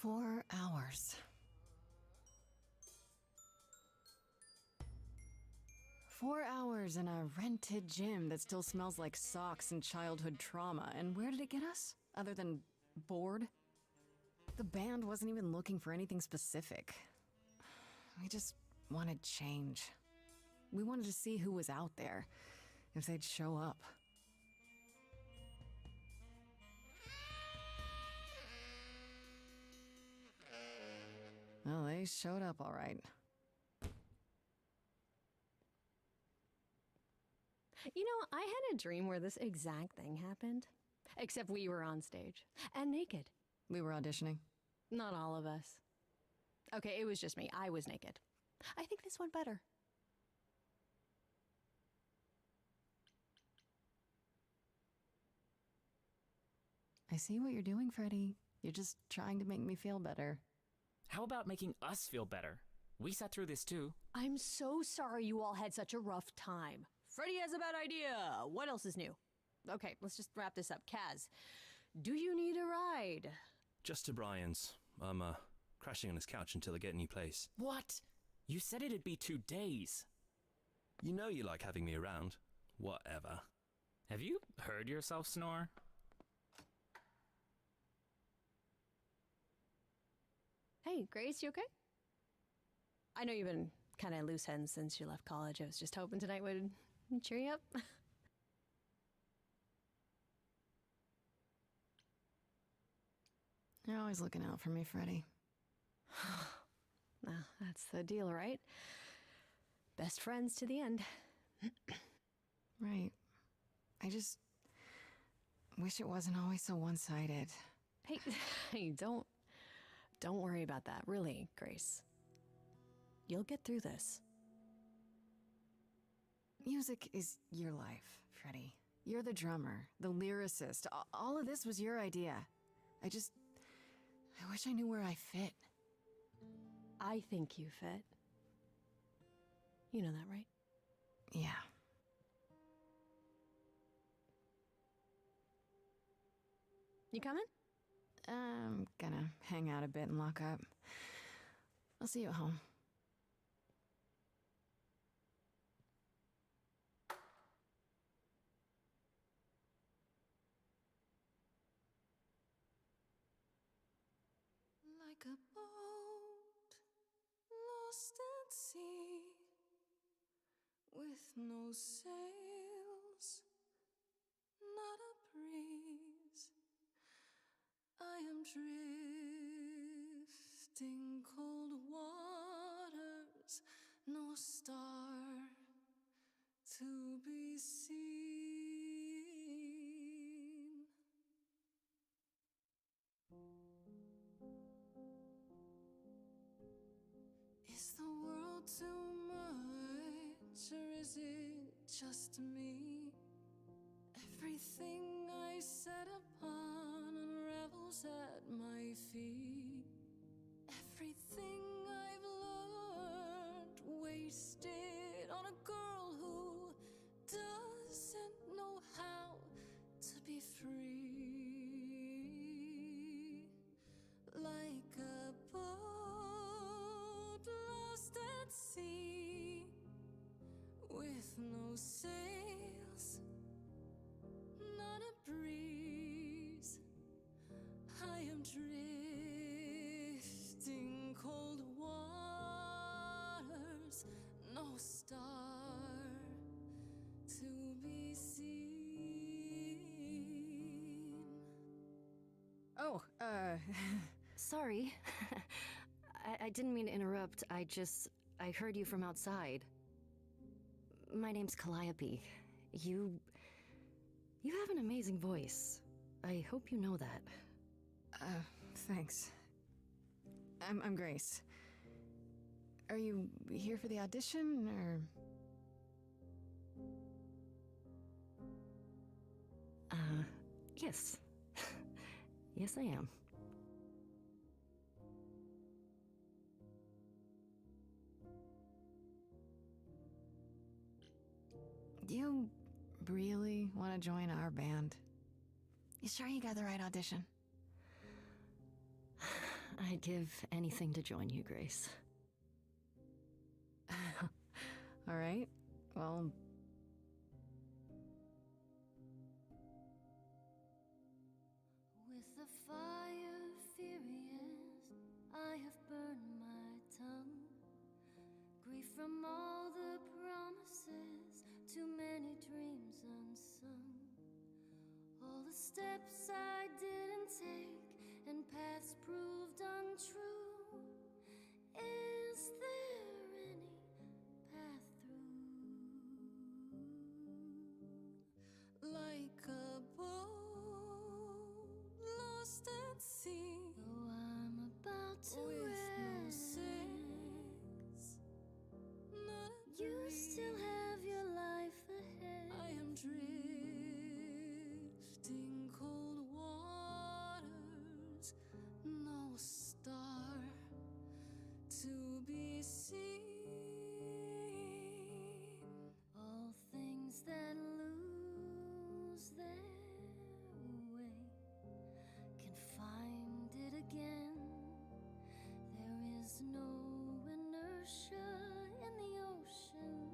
4 hours. 4 hours in a rented gym that still smells like socks and childhood trauma, and where did it get us? Other than bored? The band wasn't even looking for anything specific. We just wanted change. We wanted to see who was out there, if they'd show up. Well, they showed up all right. You know, I had a dream where this exact thing happened. Except we were on stage. And naked. We were auditioning. Not all of us. Okay, it was just me. I was naked. I think this went better. I see what you're doing, Freddie. You're just trying to make me feel better. How about making us feel better? We sat through this too. I'm so sorry you all had such a rough time. Freddie has a bad idea. What else is new? Okay, let's just wrap this up. Kaz, do you need a ride? Just to Brian's. I'm, crashing on his couch until I get a new place. What? You said it'd be 2 days. You know you like having me around. Whatever. Have you heard yourself snore? Hey, Grace, you okay? I know you've been kind of loose ends since you left college. I was just hoping tonight would cheer you up. You're always looking out for me, Freddie. Well, that's the deal, right? Best friends to the end. Right. I just wish it wasn't always so one-sided. Hey, don't worry about that, really, Grace. You'll get through this. Music is your life, Freddie. You're the drummer, the lyricist. All of this was your idea. I wish I knew where I fit. I think you fit. You know that, right? Yeah. You coming? I'm gonna hang out a bit and lock up. I'll see you at home. Like a boat lost at sea, with no sails, not a breeze, I am drifting cold waters, no star to be seen. Is the world too much, or is it just me? Everything I set upon unravels at my feet. Everything I've learned wasted on a girl who doesn't know how to be free. Like a boat lost at sea, with no sails, not a breeze, I am drifting cold waters, no star to be seen. Oh, Sorry. I didn't mean to interrupt. I heard you from outside. My name's Calliope. You have an amazing voice. I hope you know that. Thanks. I'm Grace. Are you here for the audition, or? Yes. Yes, I am. Do you really want to join our band? You sure you got the right audition? I'd give anything to join you, Grace. All right. Well, With the fire furious, I have burned my tongue. Grief from all the promises, too many dreams unsung. All the steps I didn't take and paths proved untrue. Is there any path through? Like a boat lost at sea, though I'm about to with no sails, not a you breeze. Still have your life ahead. I am drifting cold waters, no star to be seen. All things that lose their way can find it again. There is no inertia in the ocean.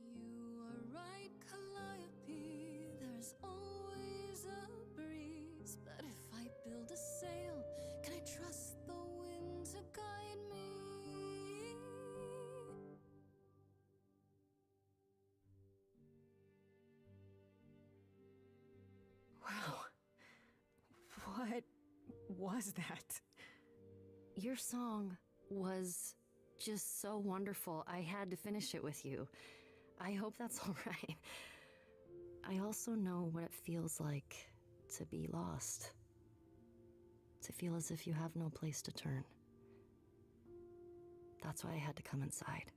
You are right, Calliope. There's always a breeze. But if I build a sail, can I trust the wind to guide me? wow. What was that? Your song was just so wonderful. I had to finish it with you. I hope that's all right. I also know what it feels like to be lost. To feel as if you have no place to turn. That's why I had to come inside.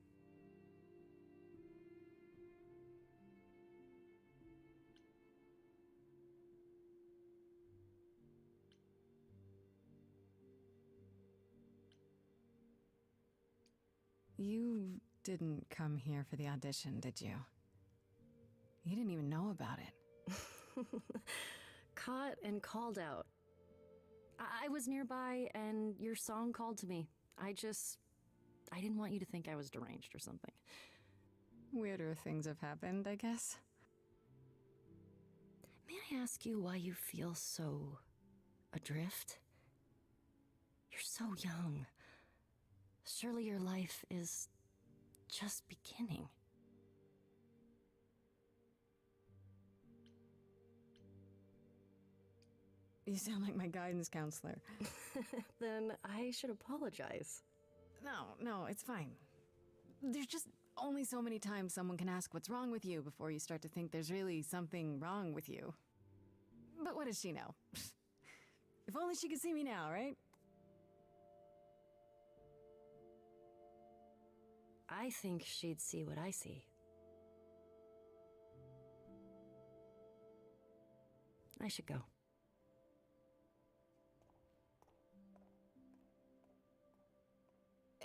You didn't come here for the audition, did you? You didn't even know about it. Caught and called out. I was nearby and your song called to me. I didn't want you to think I was deranged or something. Weirder things have happened, I guess. May I ask you why you feel so adrift? You're so young. Surely your life is just beginning. You sound like my guidance counselor. Then I should apologize. No, it's fine. There's just only so many times someone can ask what's wrong with you before you start to think there's really something wrong with you. But what does she know? If only she could see me now, right? I think she'd see what I see. I should go.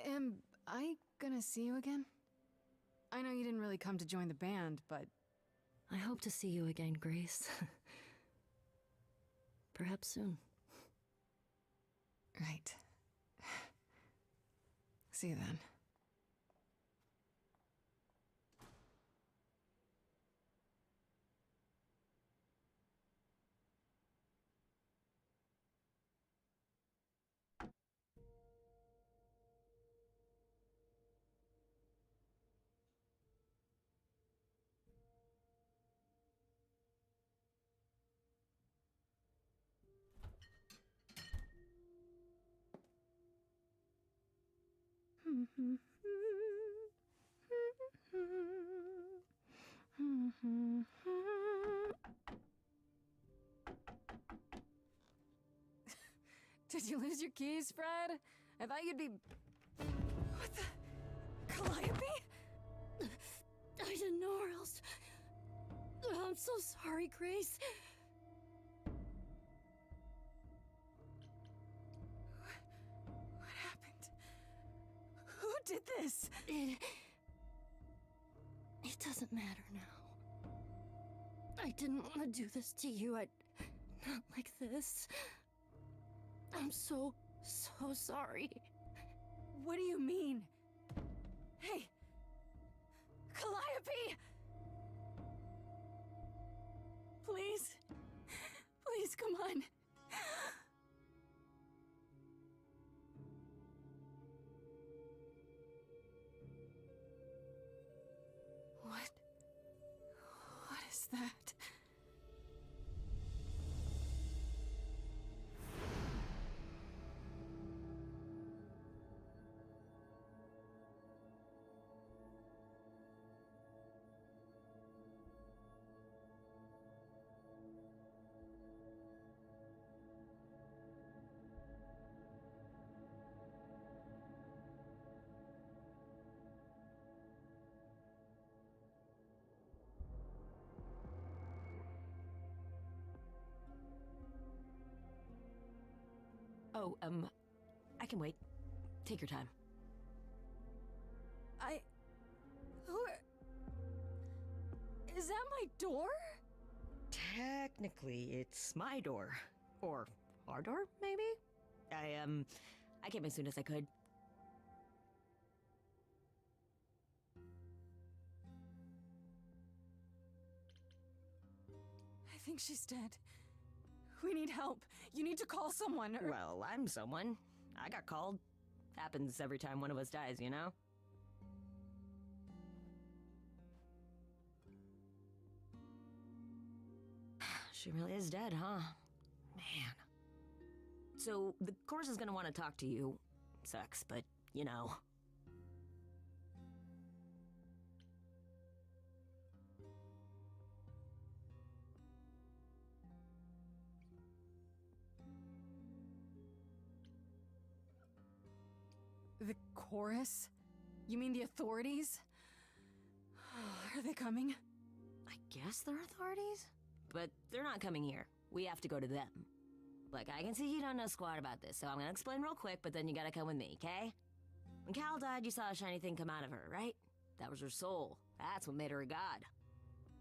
Am I gonna see you again? I know you didn't really come to join the band, but... I hope to see you again, Grace. Perhaps soon. Right. See you then. Hmm. Did you lose your keys, Fred? I thought you'd be... What the... Calliope? I didn't know or else. I'm so sorry, Grace. What happened? Who did this? It doesn't matter now. I didn't want to do this to you. Not like this. I'm so sorry. What do you mean? Hey! Calliope! Please? Please, come on. What is that? Oh, I can wait. Take your time. Is that my door? Technically, it's my door. Or our door, maybe? I came as soon as I could. I think she's dead. We need help. You need to call someone or... Well, I'm someone. I got called. Happens every time one of us dies, you know? She really is dead, huh? Man. So, the course is gonna want to talk to you. Sucks, but, you know. The chorus? You mean the authorities? Are they coming? I guess they're authorities? But they're not coming here. We have to go to them. Look, I can see you don't know squat about this, so I'm gonna explain real quick, but then you gotta come with me, okay? When Cal died, you saw a shiny thing come out of her, right? That was her soul. That's what made her a god.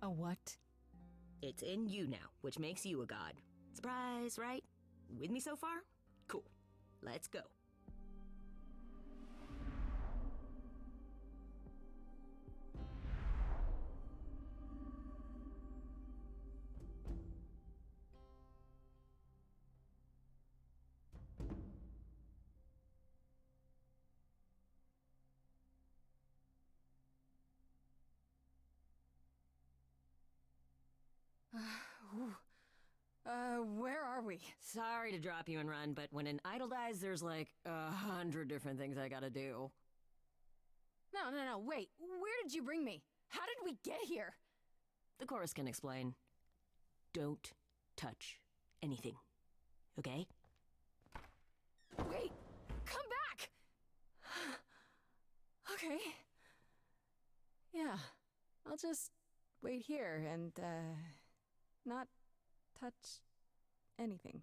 A what? It's in you now, which makes you a god. Surprise, right? With me so far? Cool. Let's go. Where are we? Sorry to drop you and run, but when an idol dies, there's like 100 different things I gotta do. No, wait. Where did you bring me? How did we get here? The chorus can explain. Don't touch anything. Okay? Wait! Come back! Okay. Yeah. I'll just wait here and, not touch anything.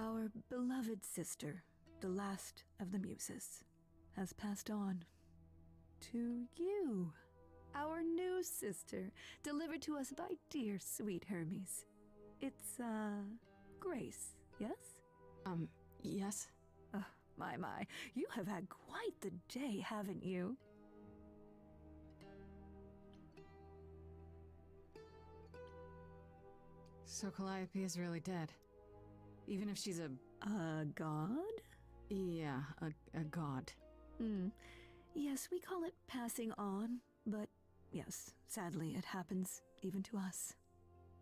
Our beloved sister, the last of the Muses, has passed on. To you, our new sister, delivered to us by dear sweet Hermes. It's, Grace, yes? Yes? Oh, my, you have had quite the day, haven't you? So Calliope is really dead. Even if she's a God? yeah, a god. Yes, we call it passing on, but yes, sadly it happens even to us.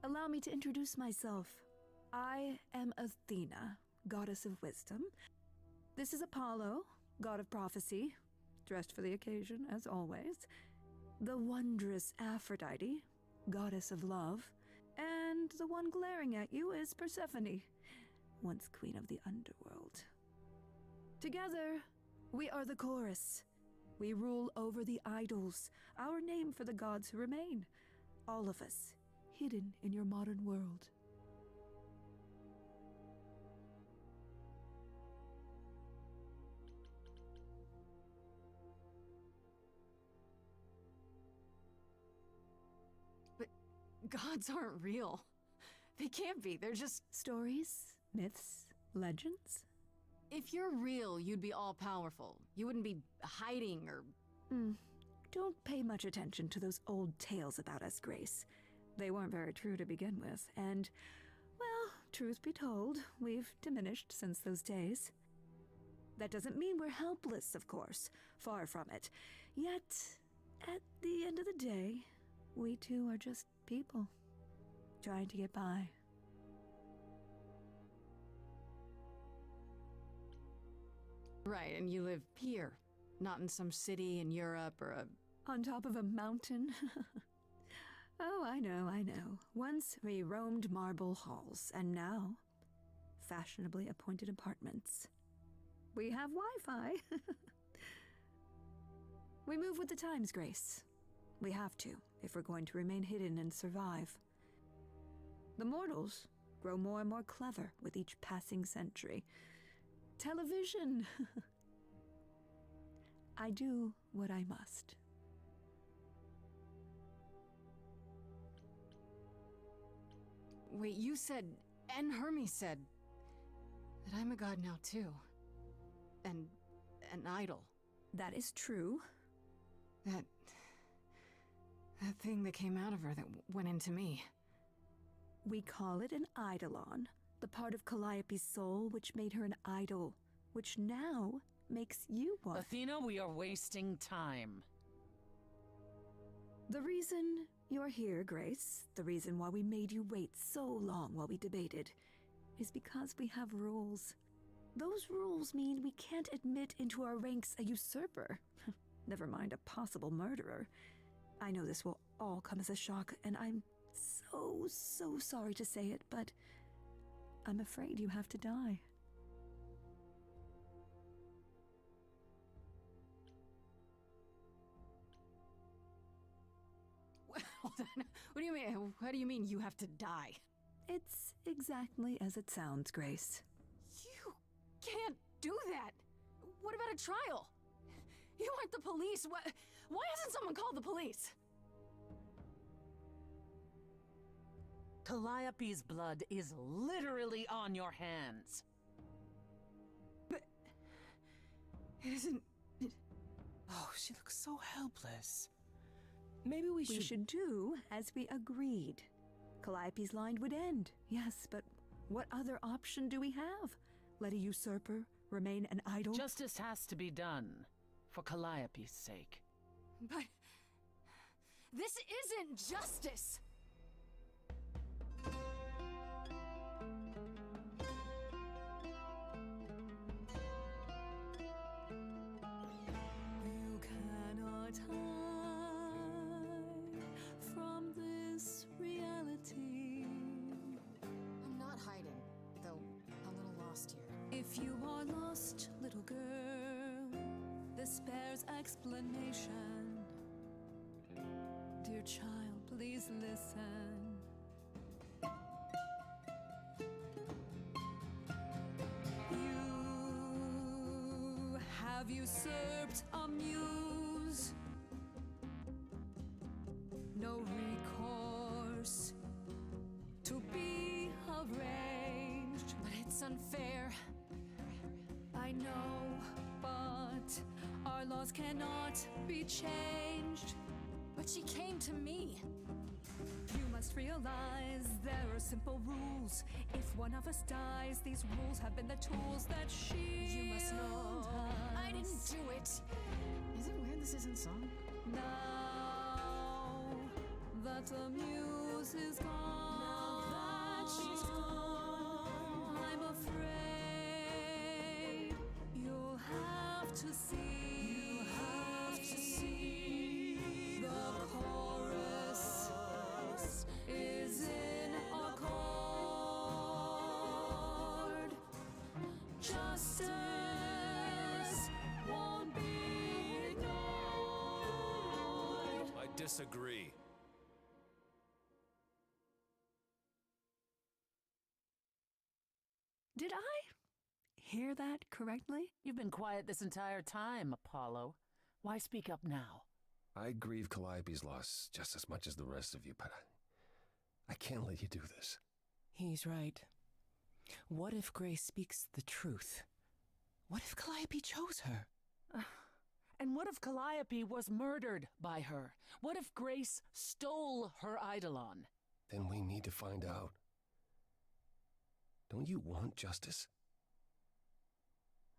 Allow me to introduce myself. I am Athena, goddess of wisdom. This is Apollo, god of prophecy, dressed for the occasion, as always. The wondrous Aphrodite, goddess of love. And the one glaring at you is Persephone, once queen of the underworld. Together, we are the chorus. We rule over the idols, our name for the gods who remain. All of us, hidden in your modern world. But gods aren't real. They can't be. They're just... Stories, myths, legends. If you're real, you'd be all-powerful. You wouldn't be hiding or... Don't pay much attention to those old tales about us, Grace. They weren't very true to begin with, and, well, truth be told, we've diminished since those days. That doesn't mean we're helpless, of course. Far from it. Yet, at the end of the day, we too are just people, trying to get by. Right, and you live here, not in some city in Europe or a... On top of a mountain? Oh, I know. Once we roamed marble halls, and now, fashionably appointed apartments. We have Wi-Fi. We move with the times, Grace. We have to, if we're going to remain hidden and survive. The mortals grow more and more clever with each passing century. Television! I do what I must. Wait, you said, and Hermes said, that I'm a god now too. And an idol. That is true. That thing that came out of her that went into me. We call it an eidolon, the part of Calliope's soul which made her an idol, which now makes you one. Athena, we are wasting time. The reason you're here, Grace, the reason why we made you wait so long while we debated, is because we have rules. Those rules mean we can't admit into our ranks a usurper, never mind a possible murderer. I know this will all come as a shock, and I'm so sorry to say it, but I'm afraid you have to die. Hold on. What do you mean? What do you mean you have to die? It's exactly as it sounds, Grace. You can't do that. What about a trial? You aren't the police. Why hasn't someone called the police? Calliope's blood is literally on your hands. But it isn't. Oh, she looks so helpless. Maybe we should do as we agreed. Calliope's line would end, yes, but what other option do we have? Let a usurper remain an idol? Justice has to be done, for Calliope's sake. But this isn't justice! You cannot hide from this reality. I'm not hiding, though a little lost here. If you are lost, little girl, this bears explanation. Dear child, please listen. have usurped a muse. No recourse to be arranged. But it's unfair. I know, but our laws cannot be changed. But she came to me. You must realize there are simple rules. If one of us dies, these rules have been the tools that shield You must know. us. I didn't do it. Is it weird this isn't song? Now that the muse is gone, I'm afraid you'll have to see. The chorus is in accord. Justice won't be ignored. I disagree. Did I hear that correctly? You've been quiet this entire time, Apollo. Why speak up now? I grieve Calliope's loss just as much as the rest of you, but I can't let you do this. He's right. What if Grace speaks the truth? What if Calliope chose her? And what if Calliope was murdered by her? What if Grace stole her Eidolon? Then we need to find out. Don't you want justice?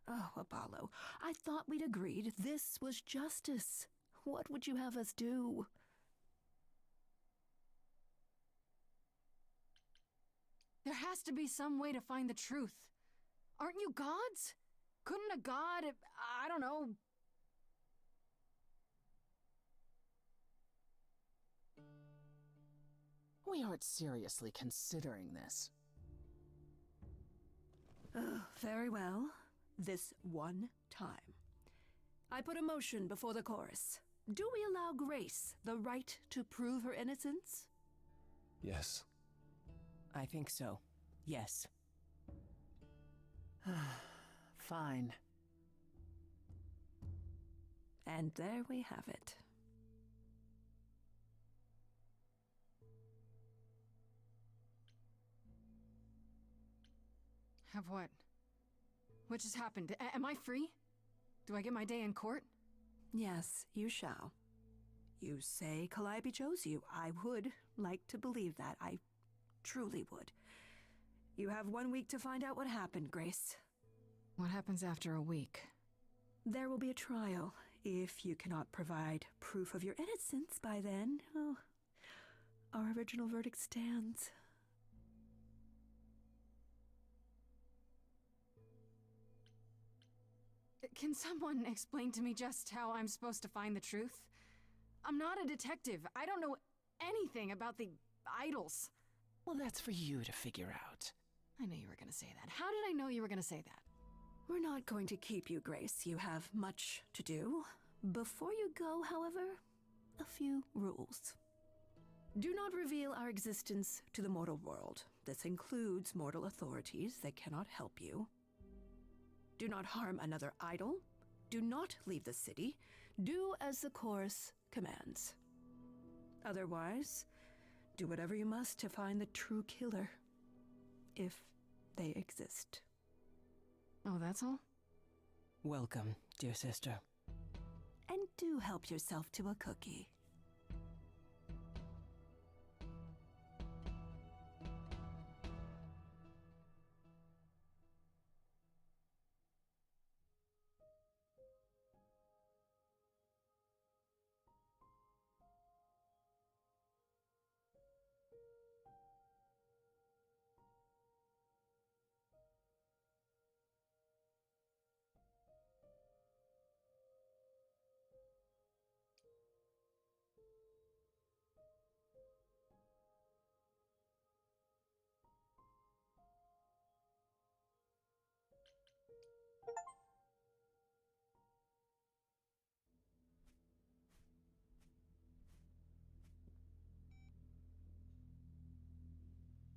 Oh, Apollo, I thought we'd agreed this was justice. What would you have us do? There has to be some way to find the truth. Aren't you gods? Couldn't a god, I don't know... We aren't seriously considering this. Very well. This one time. I put a motion before the chorus. Do we allow Grace the right to prove her innocence? Yes. I think so. Yes. Fine. And there we have it. Have what? What just happened? Am I free? Do I get my day in court? Yes, you shall. You say Calliope chose you. I would like to believe that. I truly would. You have 1 week to find out what happened, Grace. What happens after a week? There will be a trial. If you cannot provide proof of your innocence by then, oh, our original verdict stands. Can someone explain to me just how I'm supposed to find the truth? I'm not a detective. I don't know anything about the idols. Well, that's for you to figure out. I knew you were gonna say that. How did I know you were gonna say that? We're not going to keep you, Grace. You have much to do. Before you go, however, a few rules. Do not reveal our existence to the mortal world. This includes mortal authorities. They cannot help you. Do not harm another idol. Do not leave the city. Do as the chorus commands. Otherwise, do whatever you must to find the true killer, if they exist. Oh, that's all? Welcome, dear sister. And do help yourself to a cookie.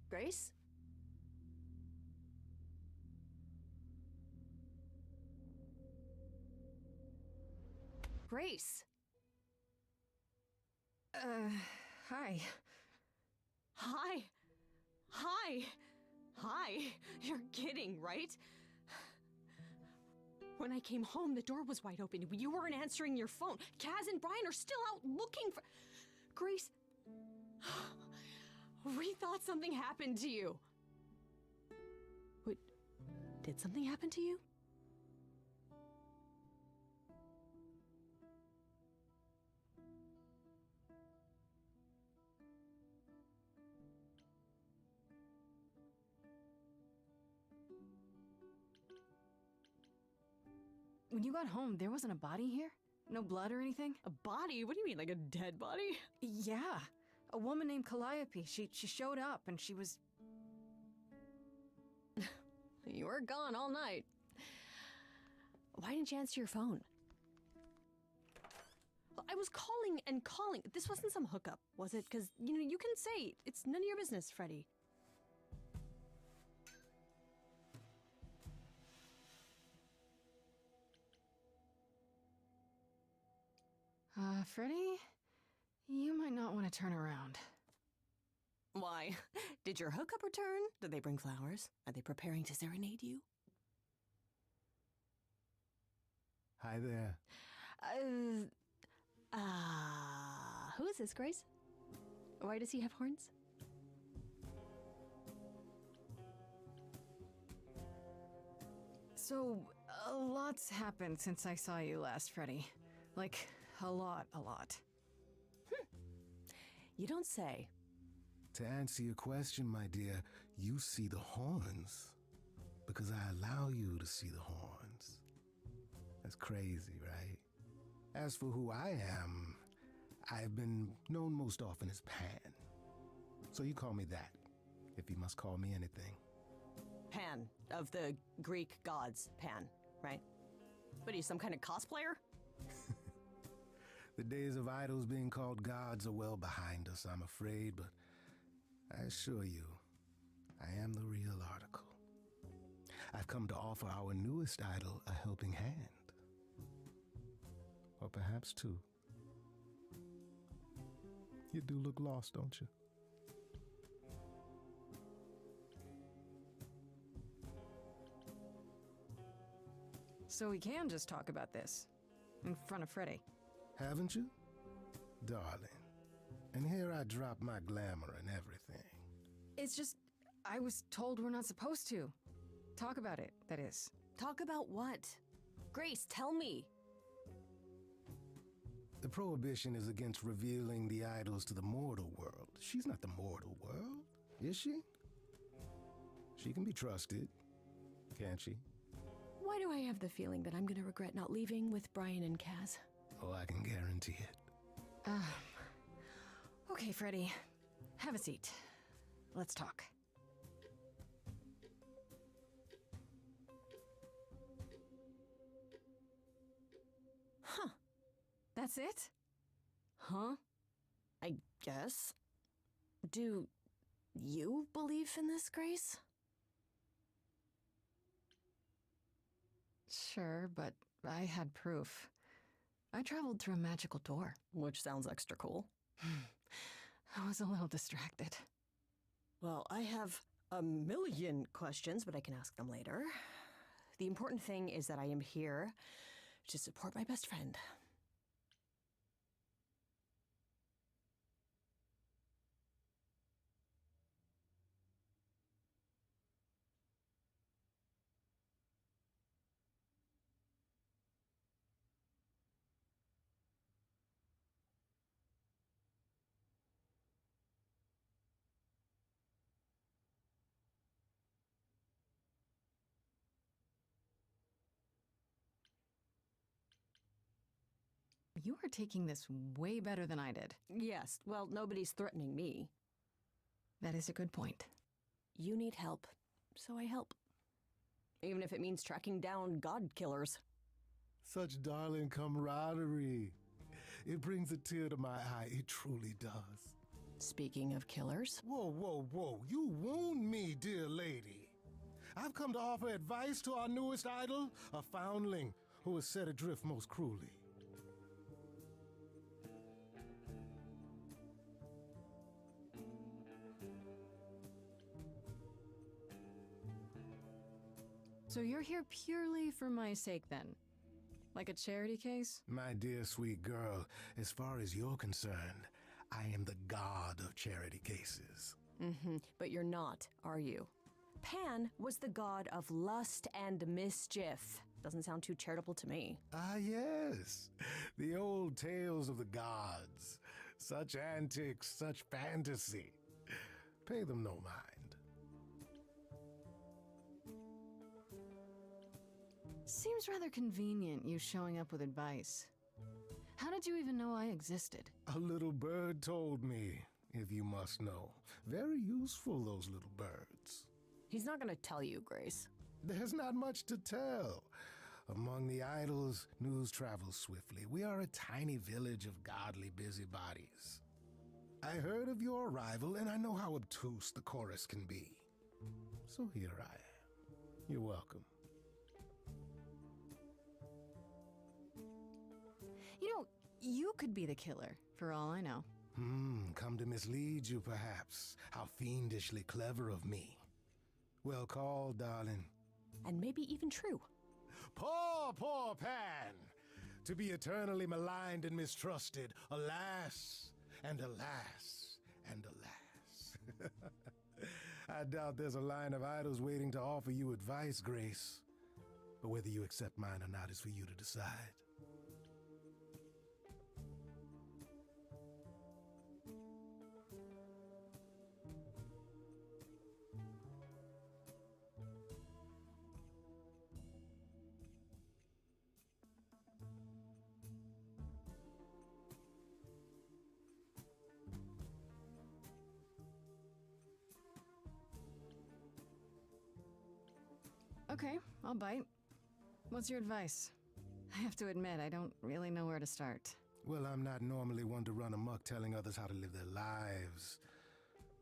Grace? Grace! Hi. Hi. Hi. Hi. You're kidding, right? When I came home, the door was wide open. You weren't answering your phone. Kaz and Brian are still out looking for... Grace... We thought something happened to you. Wait, did something happen to you? When you got home, there wasn't a body here? No blood or anything? A body? What do you mean, like a dead body? Yeah. A woman named Calliope. She showed up and she was... You were gone all night. Why didn't you answer your phone? I was calling and calling. This wasn't some hookup, was it? Because, you can say it's none of your business, Freddy. Freddy? You might not want to turn around. Why? Did your hookup return? Did they bring flowers? Are they preparing to serenade you? Hi there. Who is this, Grace? Why does he have horns? So, a lot's happened since I saw you last, Freddy. Like, a lot. You don't say. To answer your question, my dear, you see the horns because I allow you to see the horns. That's crazy, right? As for who I am, I've been known most often as Pan. So you call me that, if you must call me anything. Pan, of the Greek gods, Pan, right? What are you, some kind of cosplayer? The days of idols being called gods are well behind us, I'm afraid, but I assure you, I am the real article. I've come to offer our newest idol a helping hand. Or perhaps two. You do look lost, don't you? So we can just talk about this. In front of Freddy. Haven't you? Darling. And here I drop my glamour and everything. It's just, I was told we're not supposed to. Talk about it, that is. Talk about what? Grace, tell me. The prohibition is against revealing the idols to the mortal world. She's not the mortal world, is she? She can be trusted, can't she? Why do I have the feeling that I'm gonna regret not leaving with Brian and Kaz? Oh, I can guarantee it. Okay, Freddy. Have a seat. Let's talk. Huh. That's it? Huh? I guess. Do you believe in this, Grace? Sure, but I had proof. I traveled through a magical door. Which sounds extra cool. I was a little distracted. Well, I have a million questions, but I can ask them later. The important thing is that I am here to support my best friend. You are taking this way better than I did. Yes, well, nobody's threatening me. That is a good point. You need help, so I help. Even if it means tracking down god killers. Such darling camaraderie. It brings a tear to my eye. It truly does. Speaking of killers. Whoa. You wound me, dear lady. I've come to offer advice to our newest idol, a foundling who was set adrift most cruelly. So you're here purely for my sake then? Like a charity case? My dear sweet girl, as far as you're concerned, I am the god of charity cases. But you're not, are you? Pan was the god of lust and mischief. Doesn't sound too charitable to me. Ah, yes. The old tales of the gods. Such antics, such fantasy. Pay them no mind. Seems rather convenient, you showing up with advice. How did you even know I existed? A little bird told me, if you must know. Very useful, those little birds. He's not gonna tell you, Grace. There's not much to tell. Among the idols, news travels swiftly. We are a tiny village of godly busybodies. I heard of your arrival, and I know how obtuse the chorus can be. So here I am. You're welcome. You know, you could be the killer, for all I know. Come to mislead you, perhaps. How fiendishly clever of me. Well called, darling. And maybe even true. Poor, poor Pan! To be eternally maligned and mistrusted. Alas, and alas, and alas. I doubt there's a line of idols waiting to offer you advice, Grace. But whether you accept mine or not is for you to decide. Okay, I'll bite. What's your advice? I have to admit, I don't really know where to start. Well, I'm not normally one to run amok telling others how to live their lives.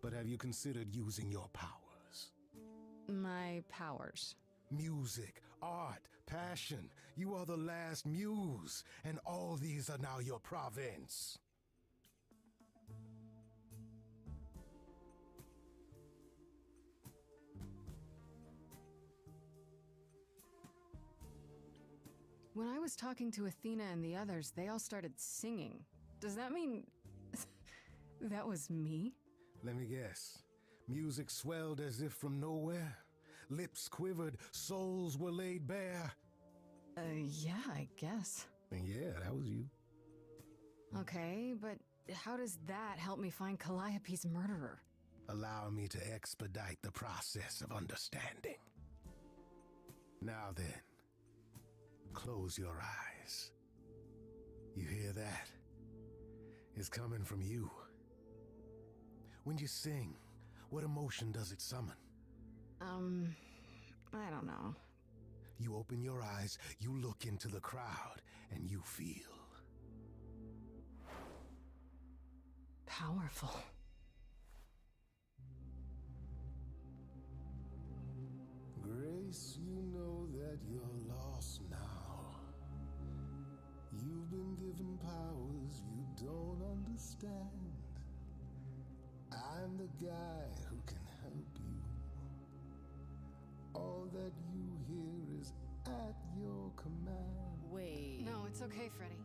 But have you considered using your powers? My powers? Music, art, passion. You are the last muse, and all these are now your province. When I was talking to Athena and the others, they all started singing. Does that mean that was me? Let me guess. Music swelled as if from nowhere. Lips quivered, souls were laid bare. Yeah, I guess. And yeah, that was you. Okay, but how does that help me find Calliope's murderer? Allow me to expedite the process of understanding. Now then, close your eyes. You hear that? It's coming from you. When you sing, what emotion does it summon? I don't know. You open your eyes, you look into the crowd, and you feel powerful. Grace, you know that you're lost now. You've been given powers you don't understand. I'm the guy who can help you. All that you hear is at your command. Wait. No, it's okay, Freddy.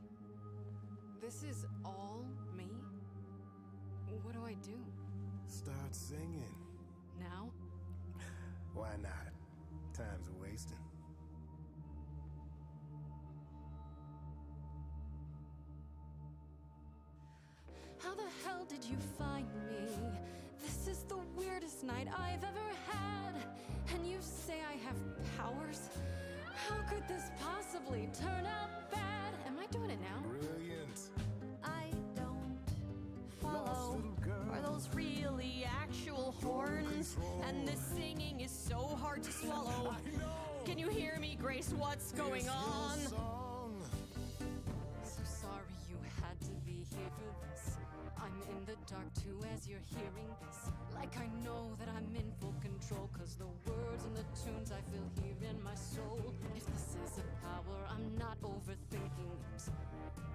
This is all me? What do I do? Start singing. Now? Why not? Time's a wasting. How the hell did you find me? This is the weirdest night I've ever had. And you say I have powers? How could this possibly turn out bad? Am I doing it now? Brilliant. I don't Lost follow. little girl. Are those really actual horns? And this singing is so hard to swallow. I know. Can you hear me, Grace? What's going It's your on? song. So sorry you had to be here for this. I'm in the dark too as you're hearing this. Like I know that I'm in full control, cause the words and the tunes I feel here in my soul. If this is a power, I'm not overthinking it.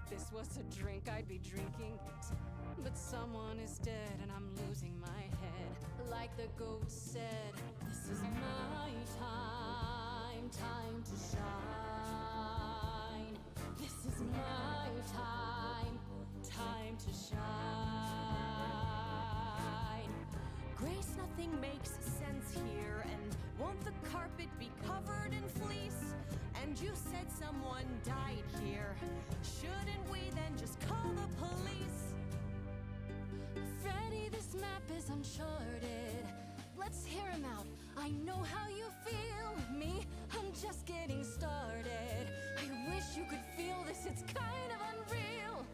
If this was a drink, I'd be drinking it. But someone is dead and I'm losing my head. Like the goat said, this is my time nothing makes sense here. And won't the carpet be covered in fleece? And you said someone died here. Shouldn't we then just call the police? Freddy, this map is uncharted. Let's hear him out. I know how you feel. Me, I'm just getting started. I wish you could feel this, it's kind of unreal.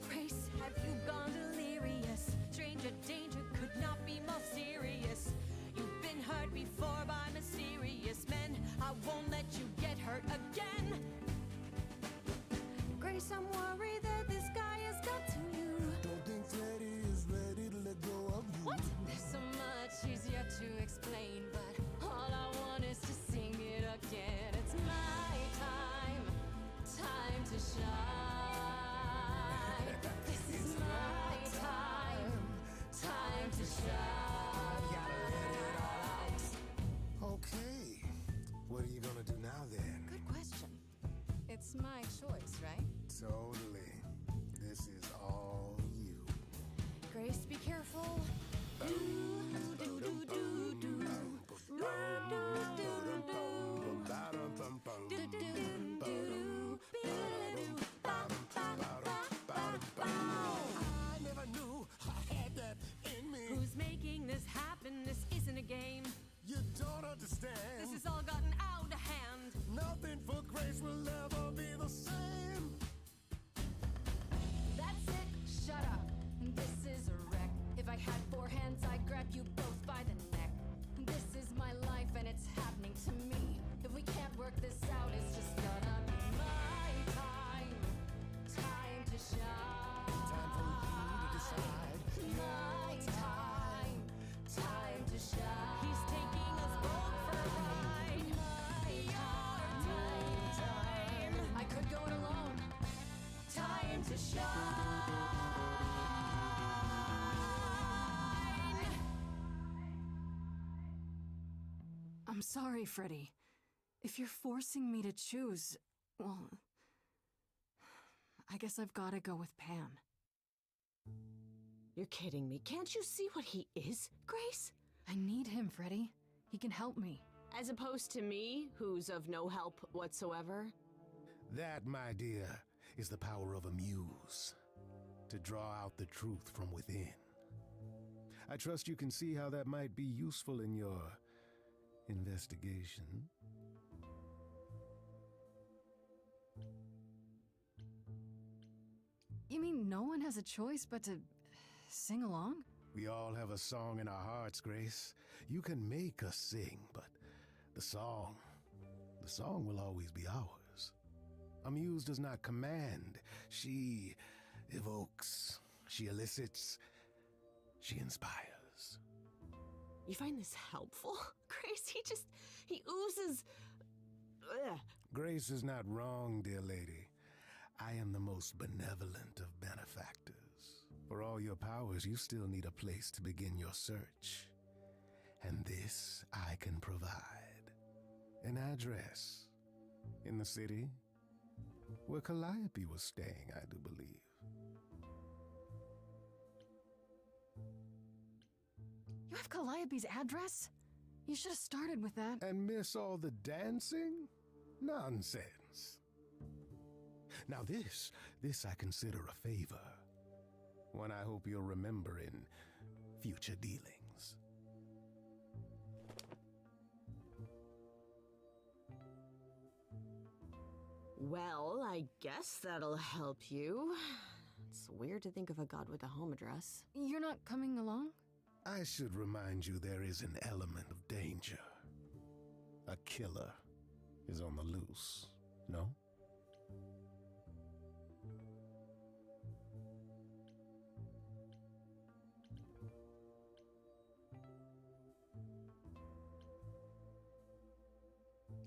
Grace, have you gone delirious? Stranger danger could not be more serious. You've been hurt before by mysterious men. I won't let you get hurt again. Grace, I'm worried that this guy has got to you. Don't think Freddy is ready to let go of you. What? There's so much he's yet to explain, but all I want is to sing it again. It's my time, time to shine. This is my time, time to shine. Gotta let it all out. Okay. What are you gonna do now then? Good question. It's my choice, right? Totally. This is all you. Grace, be careful. Do, do, do, do, do. Do, do, I never knew I had that in me. Who's making this happen? This isn't a game. You don't understand. This has all gotten out of hand. Nothing for Grace will ever be the same. That's it, shut up. This is a wreck. If I had 4 hands, I'd grab you both by the neck. This is my life and it's happening to me. If we can't work this out, it's just gonna be my time. Time to shine. Time for you to decide. My time. Time to shine. He's taking us both for a ride. Your time. I could go it alone. Time to shine. I'm sorry, Freddy. If you're forcing me to choose, well, I guess I've gotta go with Pan. You're kidding me. Can't you see what he is, Grace? I need him, Freddy. He can help me. As opposed to me, who's of no help whatsoever. That, my dear, is the power of a muse. To draw out the truth from within. I trust you can see how that might be useful in your investigation. You mean no one has a choice but to sing along? We all have a song in our hearts, Grace. You can make us sing, but the song will always be ours. A muse does not command. She evokes, she elicits, she inspires. You find this helpful, Grace? He oozes. Ugh. Grace is not wrong, dear lady. I am the most benevolent of benefactors. For all your powers, you still need a place to begin your search. And this I can provide. An address in the city where Calliope was staying, I do believe. You have Calliope's address? You should have started with that. And miss all the dancing? Nonsense. Now this I consider a favor. One I hope you'll remember in future dealings. Well, I guess that'll help you. It's weird to think of a god with a home address. You're not coming along? I should remind you there is an element of danger. A killer is on the loose, no?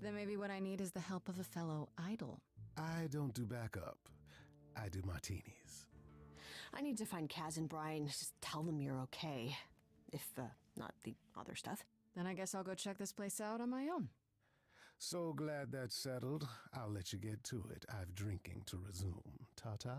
Then maybe what I need is the help of a fellow idol. I don't do backup. I do martinis. I need to find Kaz and Brian. Just tell them you're okay. If, not the other stuff. Then I guess I'll go check this place out on my own. So glad that's settled. I'll let you get to it. I've drinking to resume. Ta-ta.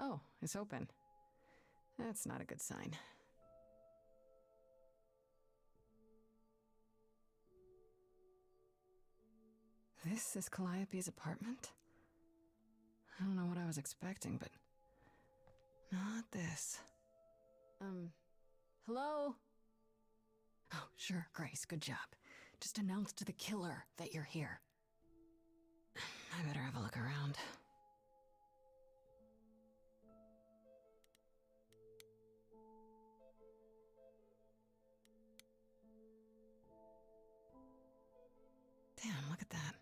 Oh, it's open. That's not a good sign. This is Calliope's apartment? I don't know what I was expecting, but not this. Hello? Oh, sure, Grace, good job. Just announce to the killer that you're here. I better have a look around. Damn, look at that.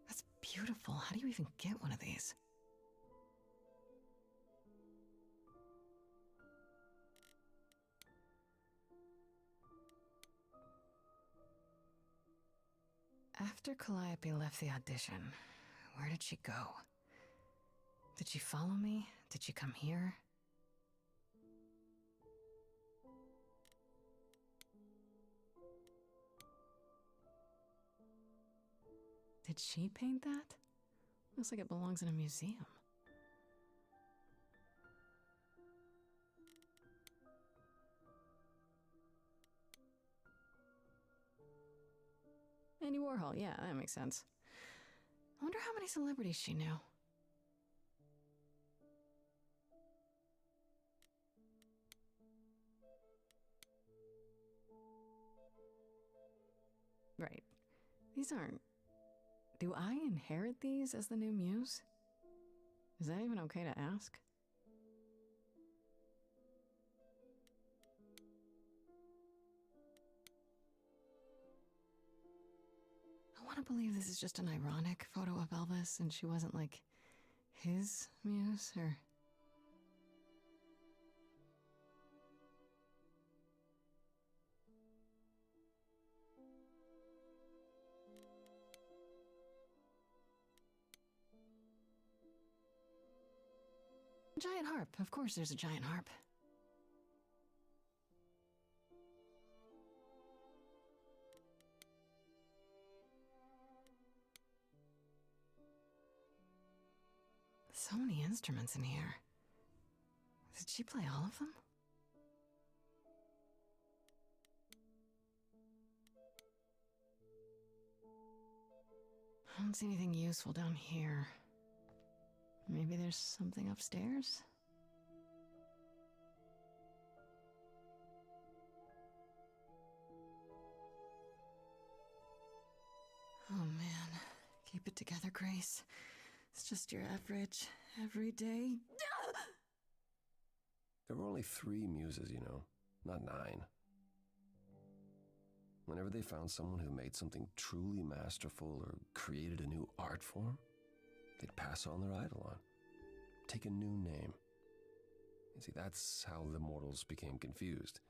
That's beautiful. How do you even get one of these? After Calliope left the audition, where did she go? Did she follow me? Did she come here? Did she paint that? Looks like it belongs in a museum. Andy Warhol, yeah, that makes sense. I wonder how many celebrities she knew. Right. These aren't... Do I inherit these as the new muse? Is that even okay to ask? I want to believe this is just an ironic photo of Elvis and she wasn't like his muse or... Giant harp. Of course there's a giant harp. So many instruments in here. Did she play all of them? I don't see anything useful down here. Maybe there's something upstairs? Oh man, keep it together, Grace. It's just your average, everyday... There were only 3 muses, you know, not 9. Whenever they found someone who made something truly masterful or created a new art form, they'd pass on their eidolon, take a new name. You see, that's how the mortals became confused.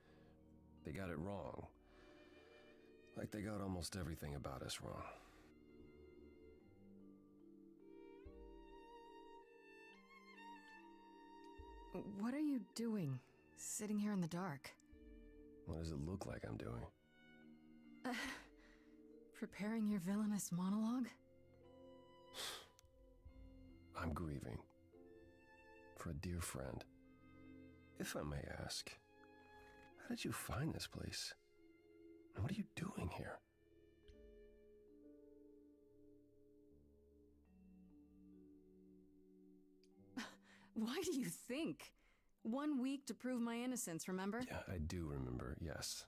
They got it wrong. Like they got almost everything about us wrong. What are you doing, sitting here in the dark? What does it look like I'm doing? Preparing your villainous monologue? I'm grieving. For a dear friend. If I may ask, how did you find this place? And what are you doing here? Why do you think? 1 week to prove my innocence, remember? Yeah, I do remember, yes.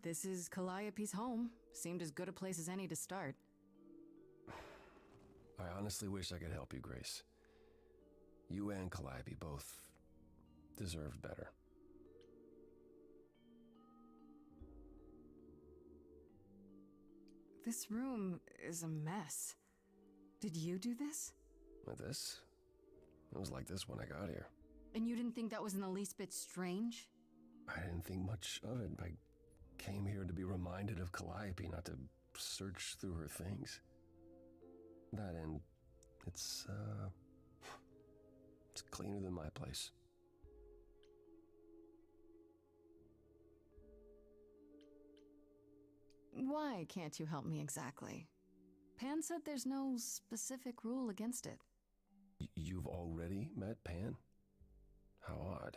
This is Calliope's home. Seemed as good a place as any to start. I honestly wish I could help you, Grace. You and Calliope both deserved better. This room is a mess. Did you do this? With this? It was like this when I got here. And you didn't think that was in the least bit strange? I didn't think much of it. I came here to be reminded of Calliope, not to search through her things. That and it's cleaner than my place. Why can't you help me exactly? Pan said there's no specific rule against it. You've already met Pan? How odd.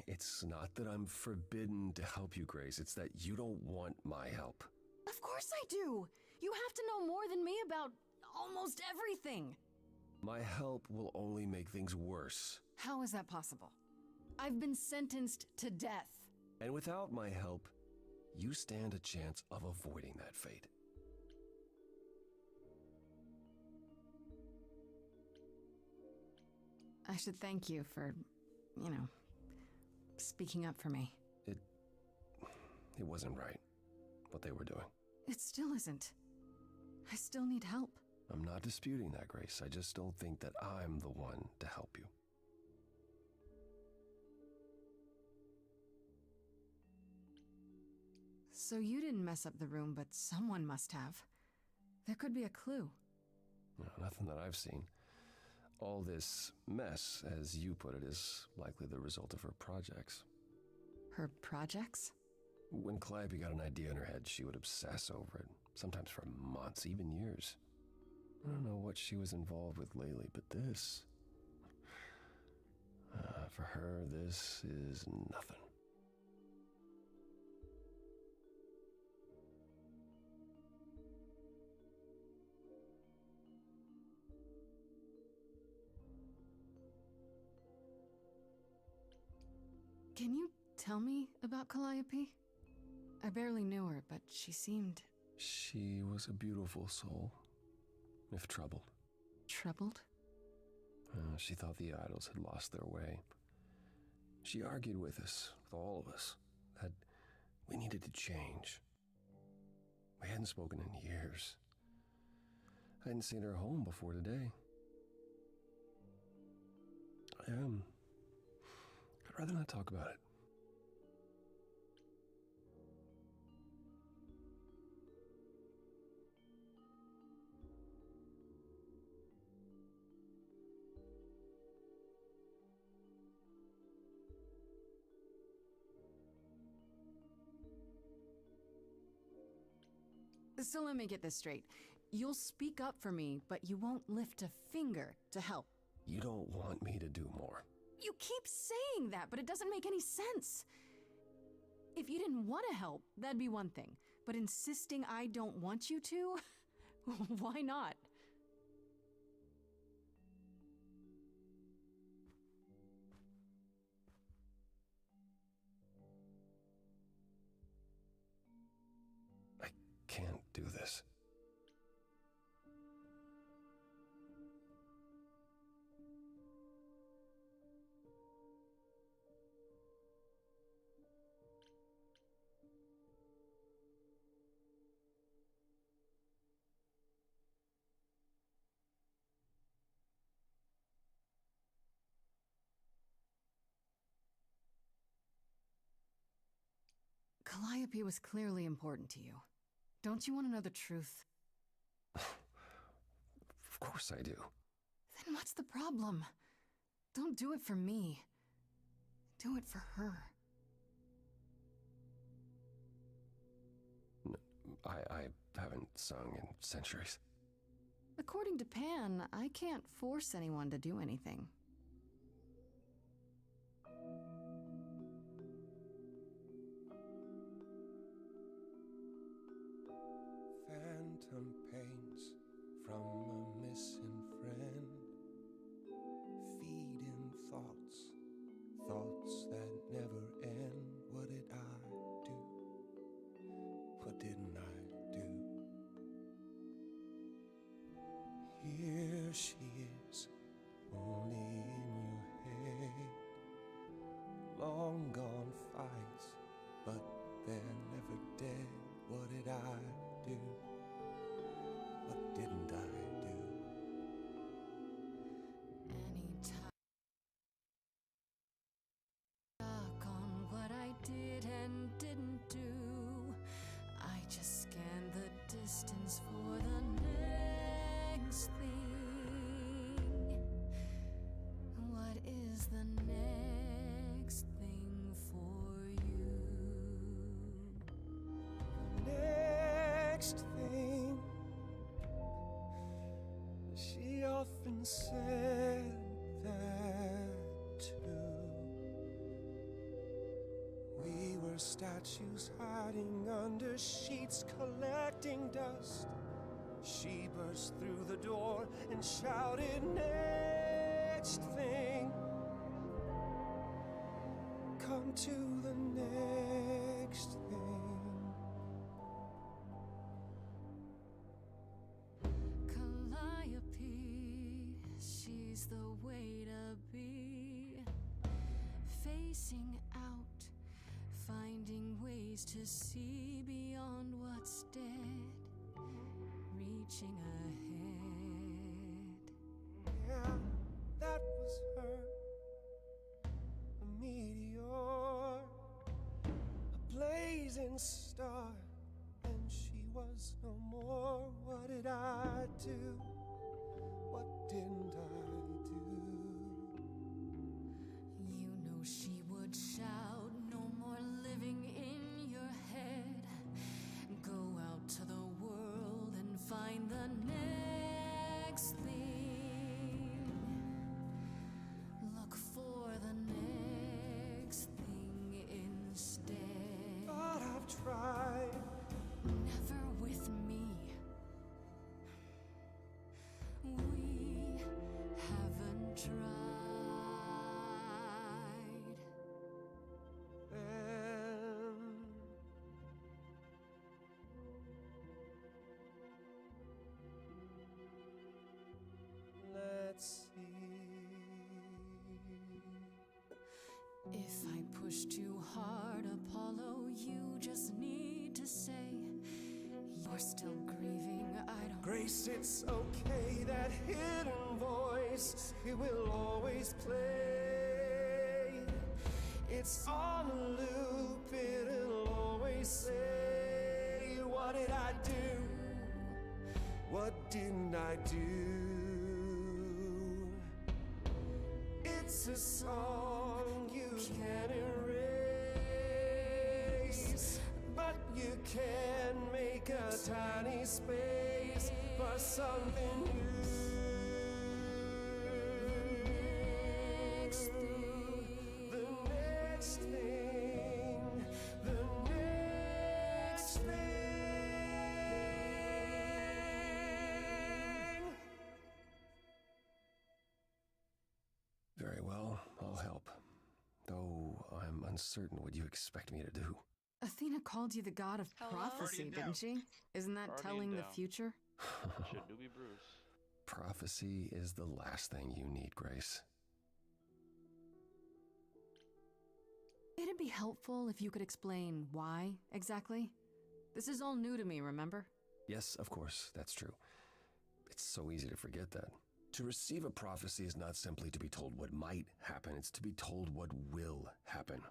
It's not that I'm forbidden to help you, Grace. It's that you don't want my help. Of course I do! You have to know more than me about almost everything! My help will only make things worse. How is that possible? I've been sentenced to death. And without my help, you stand a chance of avoiding that fate. I should thank you for, speaking up for me. It wasn't right, what they were doing. It still isn't. I still need help. I'm not disputing that, Grace. I just don't think that I'm the one to help you. So you didn't mess up the room, but someone must have. There could be a clue. No, nothing that I've seen. All this mess, as you put it, is likely the result of her projects. Her projects? When Calliope got an idea in her head, she would obsess over it, sometimes for months, even years. I don't know what she was involved with lately, but this... for her, this is nothing. Can you tell me about Calliope? I barely knew her, but she seemed... She was a beautiful soul, if troubled. Troubled? She thought the idols had lost their way. She argued with us, with all of us, that we needed to change. We hadn't spoken in years. I hadn't seen her home before today. I'd rather not talk about it. So let me get this straight. You'll speak up for me, but you won't lift a finger to help. You don't want me to do more. You keep saying that, but it doesn't make any sense. If you didn't want to help, that'd be one thing. But insisting I don't want you to? Why not? I can't do this. Calliope was clearly important to you. Don't you want to know the truth? Of course I do. Then what's the problem? Don't do it for me. Do it for her. I haven't sung in centuries. According to Pan, I can't force anyone to do anything. Phantom pains from a missing friend, feeding thoughts that never end. What did I do? What didn't I do? Here she is, only in your head. Long gone fights, but they're never dead. What did I do? What didn't I do? Anytime stuck on what I did and didn't do, I just scan the distance for the next thing. What is the next thing for you? Next thing, she often said that too. We were statues hiding under sheets, collecting dust. She burst through the door and shouted, "Next thing! Come to the next thing." Calliope, she's the way to be. Facing out, finding ways to see beyond what's dead. Reaching ahead. Yeah, that was her. A meteor, a blazing star. And she was no more. What did I do? What didn't I do? You know she would shout, "No more living in your head. Go out to the world and find the next thing. Look for the next thing instead." But I've tried. Never with me. We haven't tried. Let's see. If I push too hard, Apollo, you just need to say you're still grieving. I don't. Grace, it's okay, that hidden voice, it will always play. It's on a loop, it'll always say, "What did I do? What didn't I do?" It's a song you can't erase, but you can make a tiny space for something new. The next thing, the next thing. Very well, I'll help. Though I'm uncertain what you expect me to do. Athena called you the god of Hello? prophecy, Guardian didn't down. she? Isn't that Guardian telling the down. future? Should do be Bruce. Prophecy is the last thing you need, Grace. It'd be helpful if you could explain why, exactly. This is all new to me, remember? Yes, of course, that's true. It's so easy to forget that. To receive a prophecy is not simply to be told what might happen, it's to be told what will happen.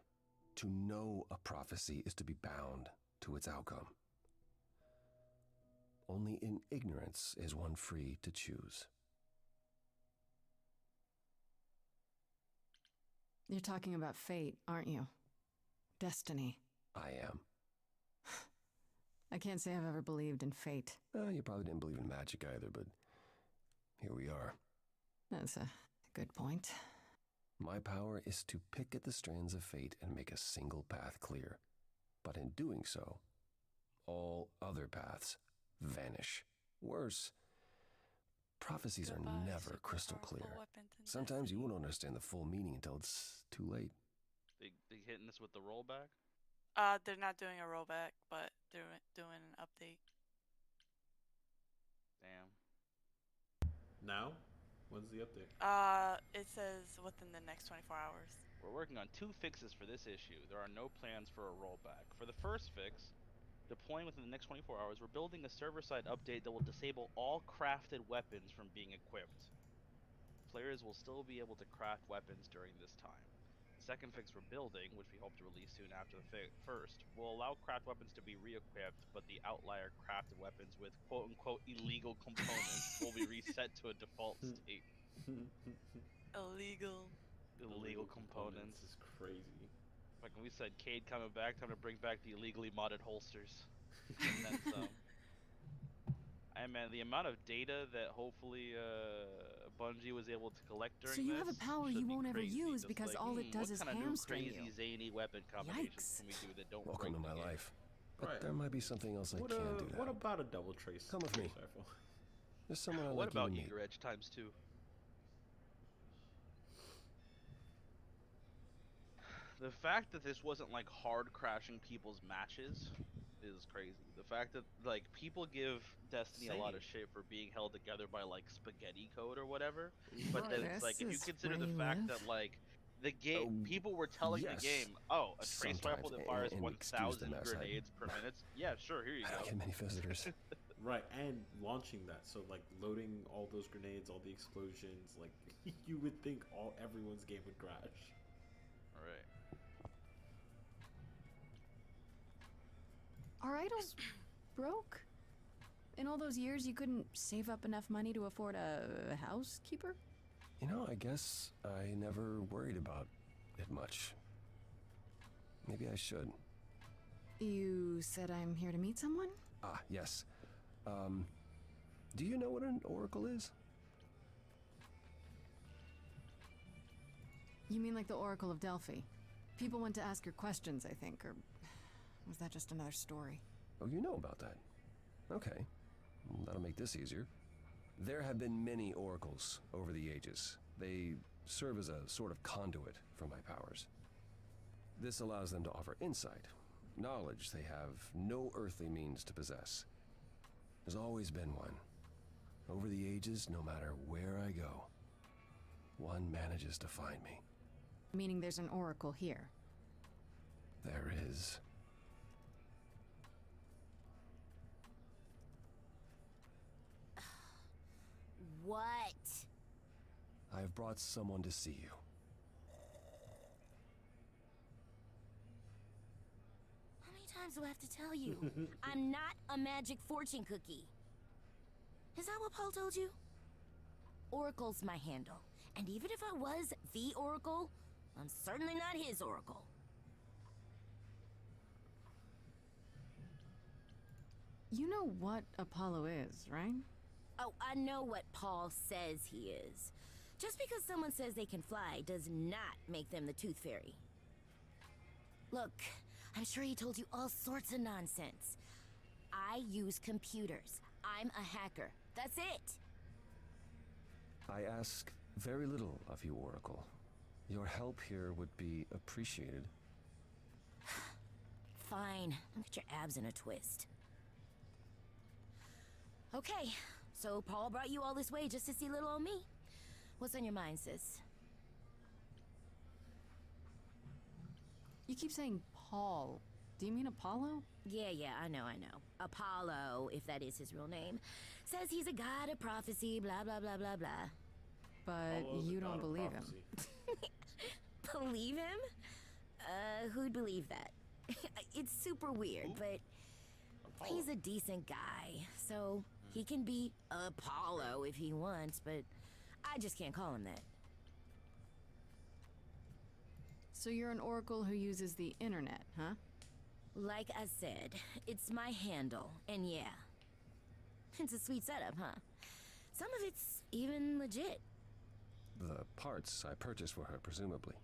To know a prophecy is to be bound to its outcome. Only in ignorance is one free to choose. You're talking about fate, aren't you? Destiny. I am. I can't say I've ever believed in fate. You probably didn't believe in magic either, but here we are. That's a good point. My power is to pick at the strands of fate and make a single path clear. But in doing so, all other paths vanish. Worse, prophecies are never crystal clear. Sometimes you won't understand the full meaning until it's too late. They hitting this with the rollback? They're not doing a rollback, but they're doing an update. Damn. Now? When's the update? It says within the next 24 hours. We're working on 2 fixes for this issue. There are no plans for a rollback. For the first fix, deploying within the next 24 hours, we're building a server-side update that will disable all crafted weapons from being equipped. Players will still be able to craft weapons during this time. The second fix we're building, which we hope to release soon after the first, will allow craft weapons to be re-equipped, but the outlier crafted weapons with quote-unquote illegal components will be reset to a default state. Illegal components is crazy. Like when we said Cade coming back, time to bring back the illegally modded holsters. And then some. And man, the amount of data that hopefully Bungie was able to collect during So you this have a power should you be won't ever crazy, use just because like, all it does is what kind of new hamstring crazy you. zany weapon combinations Yikes. can we do that don't Welcome break to the my game? life. But Right. there might be something else I What, can do what now. about a double trace? Come with me. trace rifle? There's someone I'd What like you about to meet. Eager Edge times 2? The fact that this wasn't like hard crashing people's matches is crazy. The fact that like people give Destiny a lot of shit for being held together by like spaghetti code or whatever, but then it's like if you This is consider where the you fact live? that like the game people were telling yes. the game, oh, a trace rifle Sometimes, that fires and excuse the 1,000 mess, grenades per minute. Yeah, sure, here you I don't go. get many visitors. Right, and launching that, so like loading all those grenades, all the explosions, like you would think everyone's game would crash. All right. Are idols broke? In all those years, you couldn't save up enough money to afford a housekeeper? You know, I guess I never worried about it much. Maybe I should. You said I'm here to meet someone? Ah, yes. Do you know what an oracle is? You mean like the Oracle of Delphi? People went to ask her questions, I think, or was that just another story? Oh, you know about that. Okay. Well, that'll make this easier. There have been many oracles over the ages. They serve as a sort of conduit for my powers. This allows them to offer insight, knowledge they have no earthly means to possess. There's always been one. Over the ages, no matter where I go, one manages to find me. Meaning there's an oracle here. There is. What? I've brought someone to see you. How many times do I have to tell you? I'm not a magic fortune cookie. Is that what Paul told you? Oracle's my handle. And even if I was the Oracle, I'm certainly not his Oracle. You know what Apollo is, right? Oh, I know what Paul says he is. Just because someone says they can fly does not make them the Tooth Fairy. Look, I'm sure he told you all sorts of nonsense. I use computers. I'm a hacker. That's it. I ask very little of you, Oracle. Your help here would be appreciated. Fine. Don't get your abs in a twist. Okay, so Paul brought you all this way just to see little old me. What's on your mind, sis? You keep saying Paul. Do you mean Apollo? Yeah, I know. Apollo, if that is his real name, says he's a god of prophecy, blah, blah, blah, blah, blah. But Apollo's you a god don't of believe him. prophecy. Believe him? Who'd believe that? It's super weird, but he's a decent guy, so he can be Apollo if he wants, but I just can't call him that. So you're an oracle who uses the internet, huh? Like I said, it's my handle, and yeah. It's a sweet setup, huh? Some of it's even legit. The parts I purchased for her, presumably.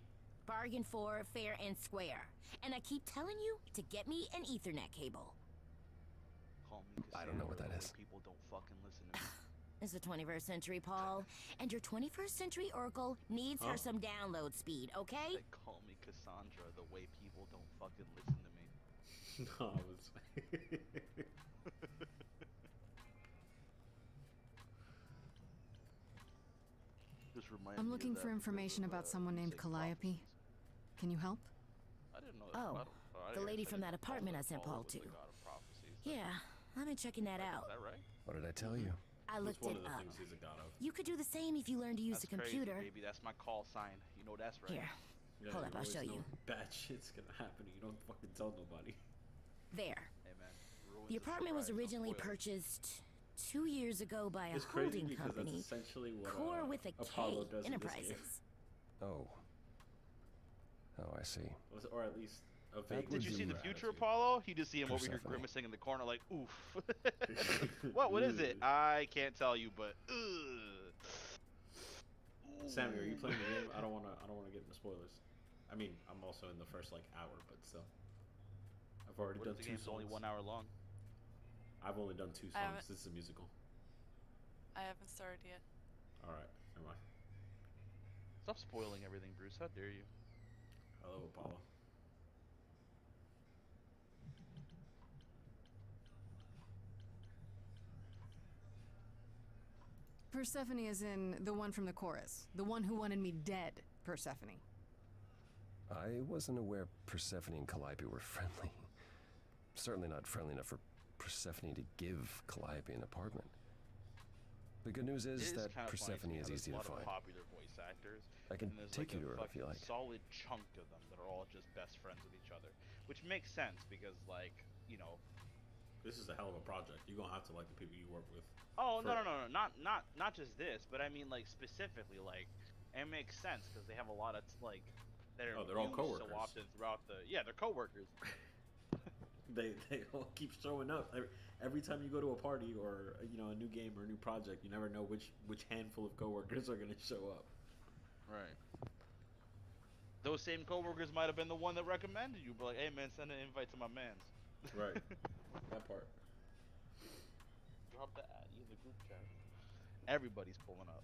Bargain for, fair and square. And I keep telling you to get me an Ethernet cable. Call me I don't know what that Cassandra, is. but People don't fucking listen to me. It's the 21st century, Paul. And your 21st century Oracle needs her some download speed, okay? They call me Cassandra the way people don't fucking listen to me. No, I was. Just remind I'm me looking of for that information because of, about someone named fake Calliope. prophecies. Can you help? I didn't know that. Oh, about the lady I from didn't that know apartment I that sent Paul Paul was to. the god of prophecies. Yeah, I've been checking that out. Is that right? What did I tell you? I That's looked one it of the up. things he's a god of. You could do the same if you learned to use That's the computer. Crazy, baby. That's my call sign. You know that's right. Here, Yeah, hold up, I'll always show know you. Bad shit's gonna happen. You don't fucking tell nobody. There. Hey man. ruins The apartment was surprise, don't originally spoil it. purchased 2 years ago by a It's crazy holding because company, that's essentially what Core with a Apollo K does in this game. Enterprises. Oh. Oh, I see. Or at least a That vague. would Did you be see the right. future Apollo? You just see him over here Persephone. grimacing in the corner like, oof. What is it? I can't tell you, but Sammy, are you playing the game? I don't wanna get into spoilers. I mean, I'm also in the first like hour, but still. I've already done The 2 game's songs. only 1 hour long. I've only done 2 songs. This is a musical. I haven't started yet. All right, never mind. Stop spoiling everything, Bruce. How dare you? Hello, Apollo. Persephone is in the one from the chorus. The one who wanted me dead, Persephone. I wasn't aware Persephone and Calliope were friendly. Certainly not friendly enough for Persephone to give Calliope an apartment. The good news is that Persephone is easy to find. Popular voice actors. I can take you to her if you like. Solid chunk of them that are all just best friends with each other, which makes sense because, like, you know, this is a hell of a project. You're gonna have to like the people you work with. Oh no, not just this, but I mean like specifically like it makes sense because they have a lot of like they're all coworkers. so often throughout the they're coworkers. They all keep showing up every time you go to a party or a new game or a new project. You never know which handful of coworkers are gonna show up. Right. Those same coworkers might have been the one that recommended you, but like, hey man, send an invite to my man's. Right. That part. Drop that in the group chat. Everybody's pulling up.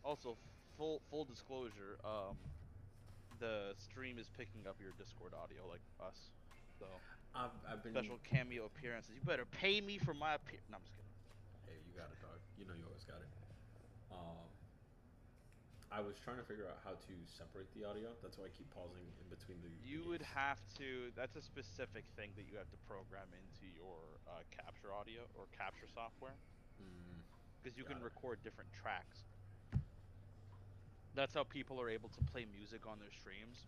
Also, full disclosure, the stream is picking up your Discord audio like us. So I've been special cameo appearances. You better pay me for my appearance. No, I'm just kidding. Hey, you got it, dog. You know you always got it. I was trying to figure out how to separate the audio. That's why I keep pausing in between the. You would have to. That's a specific thing that you have to program into your capture audio or capture software. Because you can record different tracks. That's how people are able to play music on their streams,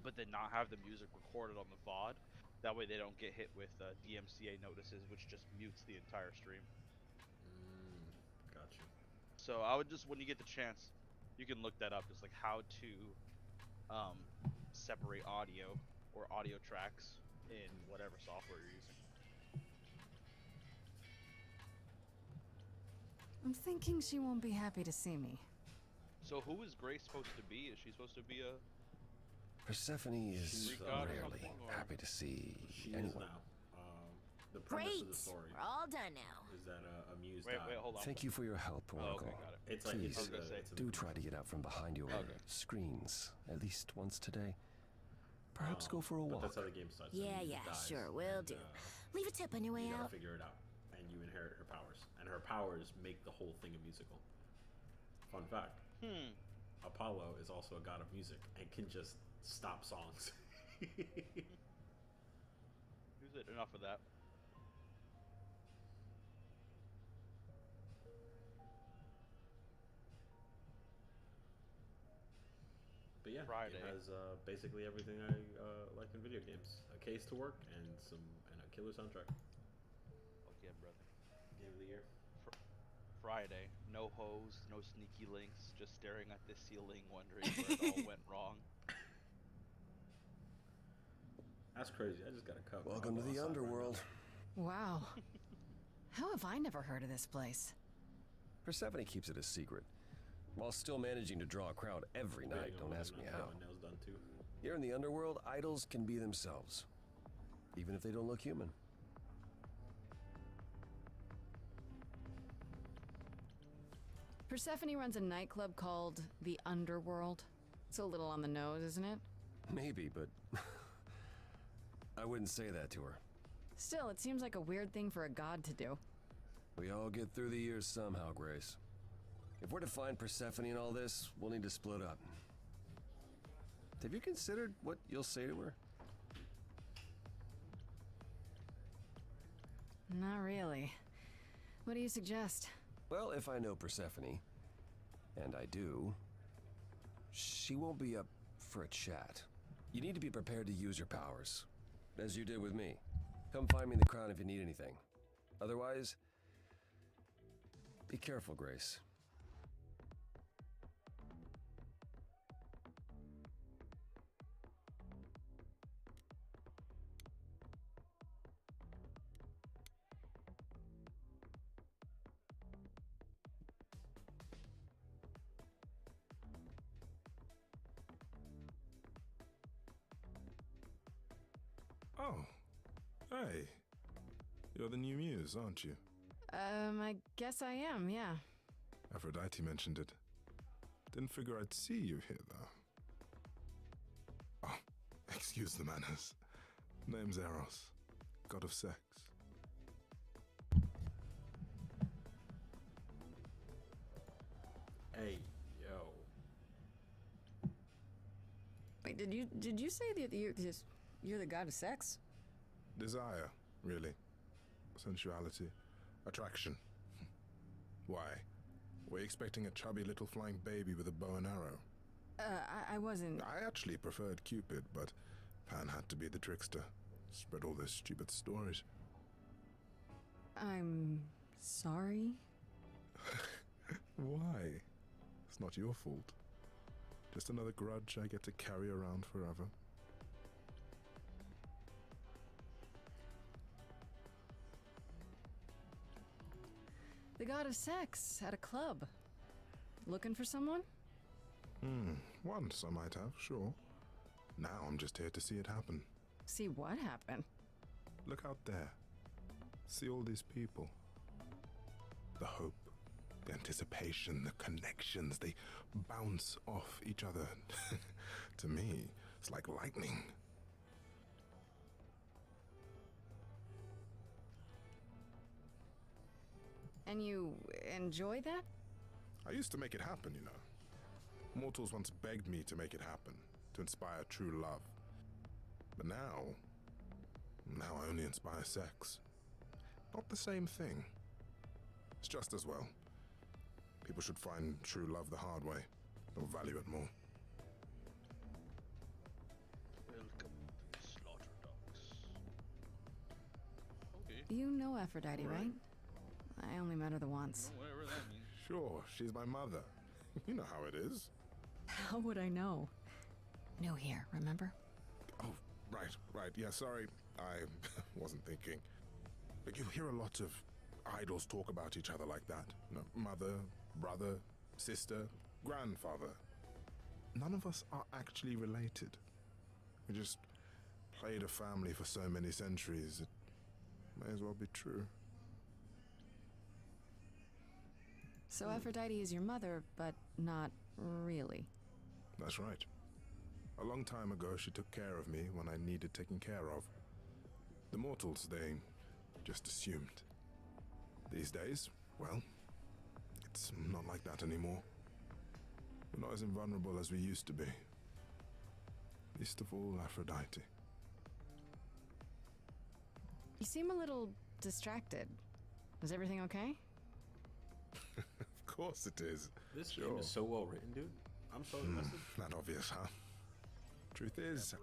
but then not have the music recorded on the VOD. That way they don't get hit with DMCA notices, which just mutes the entire stream. Gotcha. So I would just, when you get the chance, you can look that up, just like how to separate audio or audio tracks in whatever software you're using. I'm thinking she won't be happy to see me. So who is Grace supposed to be? Is she supposed to be a... Persephone is rarely happy to see anyone. The premise Great. of the story. We're all done now. Is that a muse Wait, hold on. Thank you for your help, Oracle. Okay, got it. It's like Please, it's do try to get out from behind your screens at least once today. Perhaps go for a walk. But that's how the game starts. Yeah, sure, will do. Leave a tip on your way you out. gotta figure it out, and you inherit her powers, and her powers make the whole thing a musical. Fun fact. Apollo is also a god of music and can just stop songs. Use it. Enough of that. But yeah, Friday. it has basically everything I like in video games: a case to work and a killer soundtrack. Okay, brother. Game of the year. Friday. No hose, no sneaky links, just staring at the ceiling, wondering where it all went wrong. That's crazy. I just got a cup. Welcome to the underworld. Wow. How have I never heard of this place? Persephone keeps it a secret, while still managing to draw a crowd every night. Don't ask me how. Nails done too. Here in the underworld, idols can be themselves, even if they don't look human. Persephone runs a nightclub called the Underworld. It's a little on the nose, isn't it? Maybe, but I wouldn't say that to her. Still, it seems like a weird thing for a god to do. We all get through the years somehow, Grace. If we're to find Persephone in all this, we'll need to split up. Have you considered what you'll say to her? Not really. What do you suggest? Well, if I know Persephone, and I do, she won't be up for a chat. You need to be prepared to use your powers, as you did with me. Come find me in the crown if you need anything. Otherwise, be careful, Grace. Oh, hey. You're the new muse, aren't you? I guess I am, yeah. Aphrodite mentioned it. Didn't figure I'd see you here, though. Oh, excuse the manners. Name's Eros, god of sex. Hey, yo. Wait, did you say that you're the god of sex? Desire, really. Sensuality. Attraction. Why? Were you expecting a chubby little flying baby with a bow and arrow? I wasn't... I actually preferred Cupid, but Pan had to be the trickster. Spread all those stupid stories. I'm sorry? Why? It's not your fault. Just another grudge I get to carry around forever. The god of sex at a club. Looking for someone? Once I might have, sure. Now I'm just here to see it happen. See what happen? Look out there. See all these people. The hope, the anticipation, the connections, they bounce off each other. To me, it's like lightning. And you enjoy that? I used to make it happen, you know. Mortals once begged me to make it happen, to inspire true love. But now I only inspire sex. Not the same thing. It's just as well. People should find true love the hard way. They'll value it more. Welcome to the slaughter dogs. Okay. You know Aphrodite, right? I only met her the once. Well, whatever that means. Sure, she's my mother. You know how it is. How would I know? New here, remember? Oh, right. Yeah, sorry. I wasn't thinking. But you hear a lot of idols talk about each other like that. You know, mother, brother, sister, grandfather. None of us are actually related. We just played a family for so many centuries. It may as well be true. So Aphrodite is your mother, but not really. That's right. A long time ago, she took care of me when I needed taking care of. The mortals, they just assumed. These days, well, it's not like that anymore. We're not as invulnerable as we used to be. Least of all, Aphrodite. You seem a little distracted. Is everything okay? Of course it is. This game is so well written, dude. I'm so invested. Not obvious, huh? Truth is,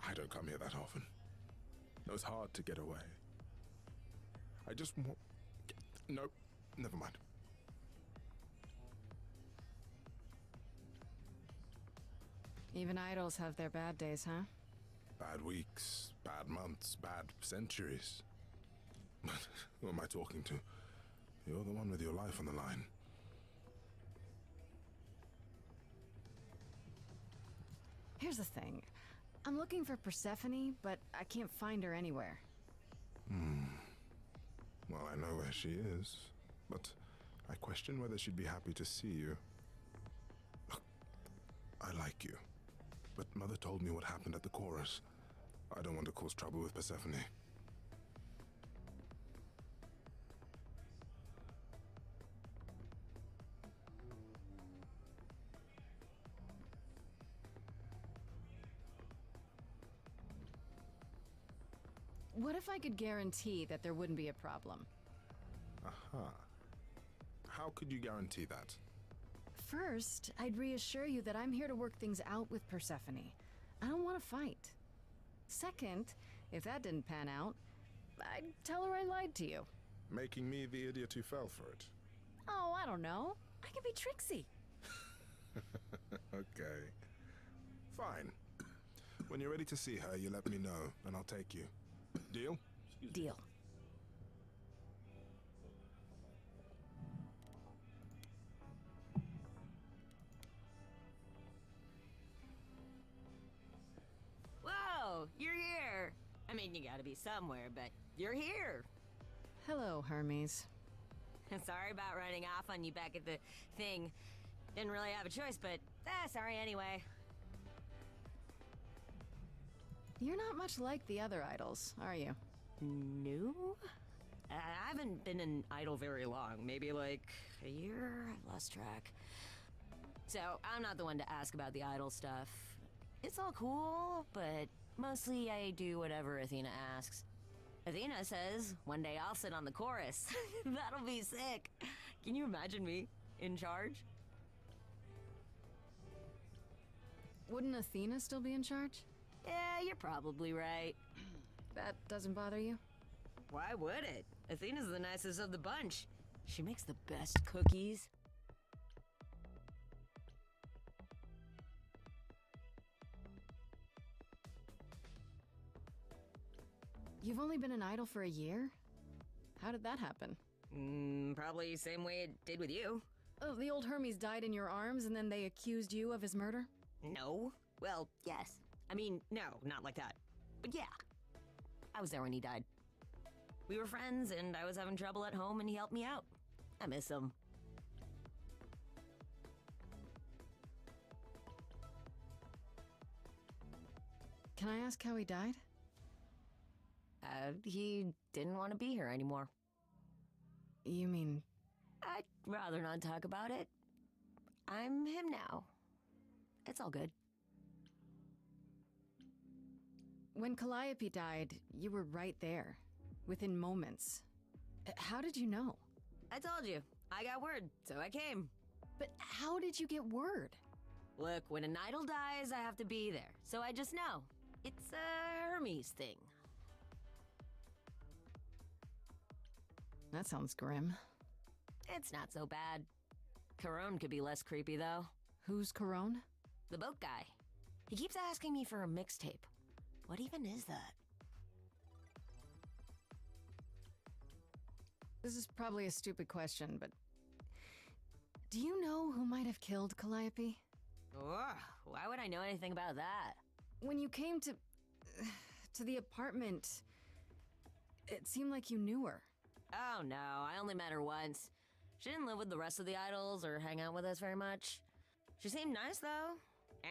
I don't come here that often. No, it's hard to get away. I just want... Nope, never mind. Even idols have their bad days, huh? Bad weeks, bad months, bad centuries. But who am I talking to? You're the one with your life on the line. Here's the thing. I'm looking for Persephone, but I can't find her anywhere. Well, I know where she is, but I question whether she'd be happy to see you. Look, I like you, but Mother told me what happened at the chorus. I don't want to cause trouble with Persephone. What if I could guarantee that there wouldn't be a problem? Aha. How could you guarantee that? First, I'd reassure you that I'm here to work things out with Persephone. I don't want to fight. Second, if that didn't pan out, I'd tell her I lied to you. Making me the idiot who fell for it. Oh, I don't know. I can be tricksy. Okay. Fine. When you're ready to see her, you let me know, and I'll take you. Deal? Deal. Whoa, you're here. I mean, you gotta be somewhere, but you're here. Hello, Hermes. Sorry about running off on you back at the thing. Didn't really have a choice, but sorry anyway. You're not much like the other idols, are you? No? I haven't been an idol very long. Maybe like a year? I've lost track. So, I'm not the one to ask about the idol stuff. It's all cool, but mostly I do whatever Athena asks. Athena says one day I'll sit on the chorus. That'll be sick. Can you imagine me in charge? Wouldn't Athena still be in charge? Yeah, you're probably right. That doesn't bother you? Why would it? Athena's the nicest of the bunch. She makes the best cookies. You've only been an idol for a year? How did that happen? Probably same way it did with you. Oh, the old Hermes died in your arms and then they accused you of his murder? No. Well, yes. I mean, no, not like that. But yeah. I was there when he died. We were friends and I was having trouble at home and he helped me out. I miss him. Can I ask how he died? He didn't want to be here anymore. You mean... I'd rather not talk about it. I'm him now. It's all good. When Calliope died, you were right there, within moments. How did you know? I told you. I got word, so I came. But how did you get word? Look, when an idol dies, I have to be there, so I just know. It's a Hermes thing. That sounds grim. It's not so bad. Corone could be less creepy, though. Who's Corone? The boat guy. He keeps asking me for a mixtape. What even is that? This is probably a stupid question, but... do you know who might have killed Calliope? Ugh, why would I know anything about that? When you came to the apartment, it seemed like you knew her. Oh no, I only met her once. She didn't live with the rest of the idols or hang out with us very much. She seemed nice though.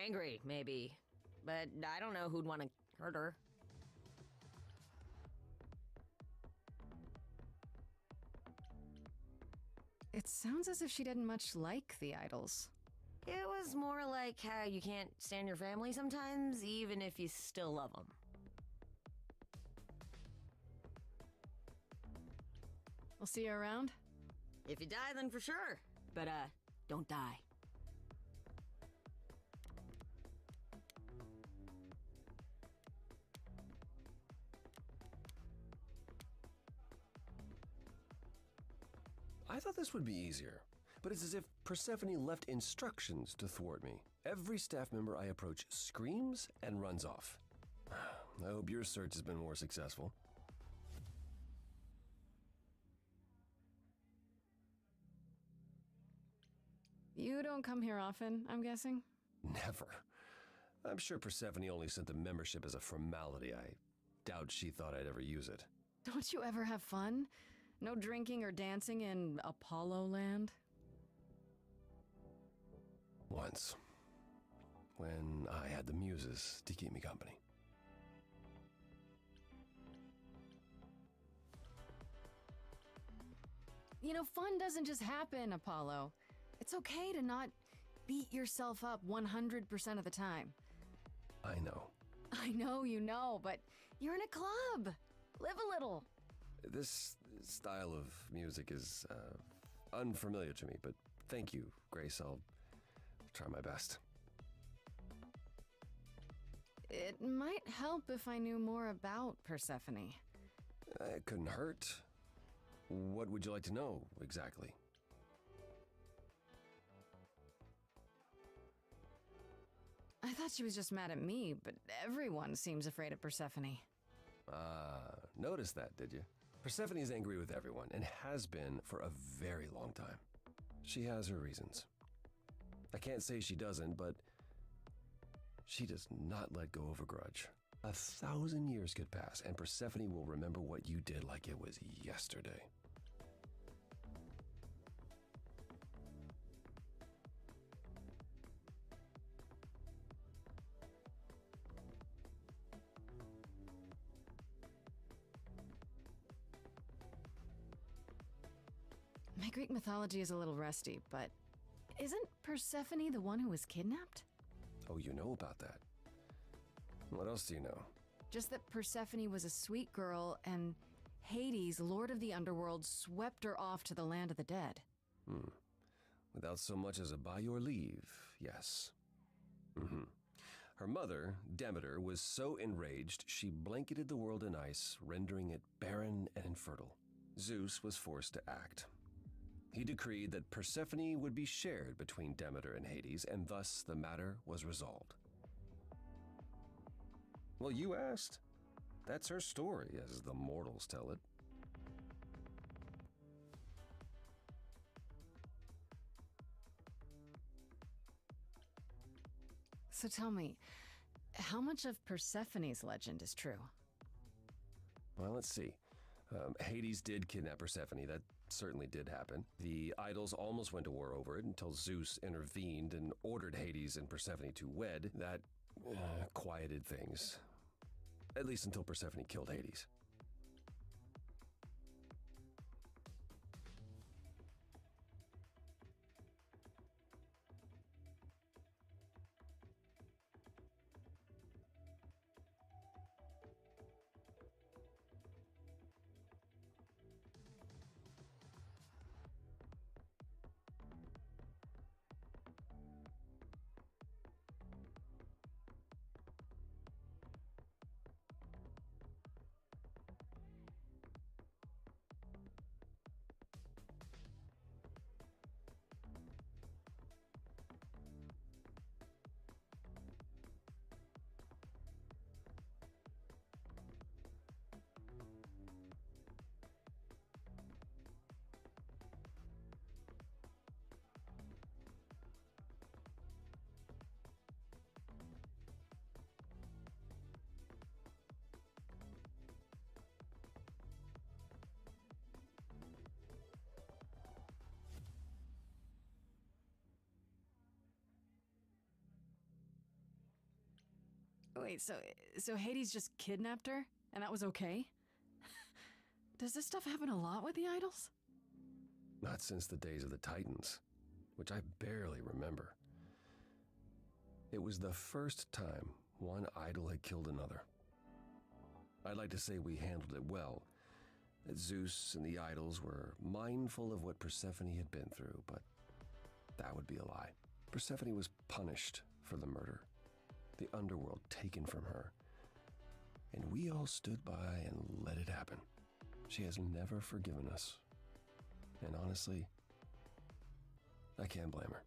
Angry, maybe. But I don't know who'd want to hurt her. It sounds as if she didn't much like the idols. It was more like how you can't stand your family sometimes, even if you still love them. We'll see you around? If you die, then for sure. But, don't die. I thought this would be easier, but it's as if Persephone left instructions to thwart me. Every staff member I approach screams and runs off. I hope your search has been more successful. You don't come here often, I'm guessing? Never. I'm sure Persephone only sent the membership as a formality. I doubt she thought I'd ever use it. Don't you ever have fun? No drinking or dancing in Apollo land? Once. When I had the muses to keep me company. You know, fun doesn't just happen, Apollo. It's okay to not beat yourself up 100% of the time. I know. I know you know, but you're in a club. Live a little. This style of music is unfamiliar to me, but thank you, Grace. I'll try my best. It might help if I knew more about Persephone. It couldn't hurt. What would you like to know, exactly? I thought she was just mad at me, but everyone seems afraid of Persephone. Noticed that, did you? Persephone is angry with everyone, and has been for a very long time. She has her reasons. I can't say she doesn't, but she does not let go of a grudge. 1,000 years could pass, and Persephone will remember what you did like it was yesterday. My Greek mythology is a little rusty, but isn't Persephone the one who was kidnapped? Oh, you know about that. What else do you know? Just that Persephone was a sweet girl and Hades, lord of the underworld, swept her off to the land of the dead. Without so much as a by your leave, yes. Her mother, Demeter, was so enraged she blanketed the world in ice, rendering it barren and infertile. Zeus was forced to act. He decreed that Persephone would be shared between Demeter and Hades, and thus the matter was resolved. Well, you asked. That's her story, as the mortals tell it. So tell me, how much of Persephone's legend is true? Well, let's see. Hades did kidnap Persephone. That certainly did happen. The idols almost went to war over it until Zeus intervened and ordered Hades and Persephone to wed. That quieted things. At least until Persephone killed Hades. Wait, so Hades just kidnapped her, and that was okay? Does this stuff happen a lot with the idols? Not since the days of the Titans, which I barely remember. It was the first time one idol had killed another. I'd like to say we handled it well, that Zeus and the idols were mindful of what Persephone had been through, but that would be a lie. Persephone was punished for the murder, the underworld taken from her, and we all stood by and let it happen. She has never forgiven us, and honestly, I can't blame her.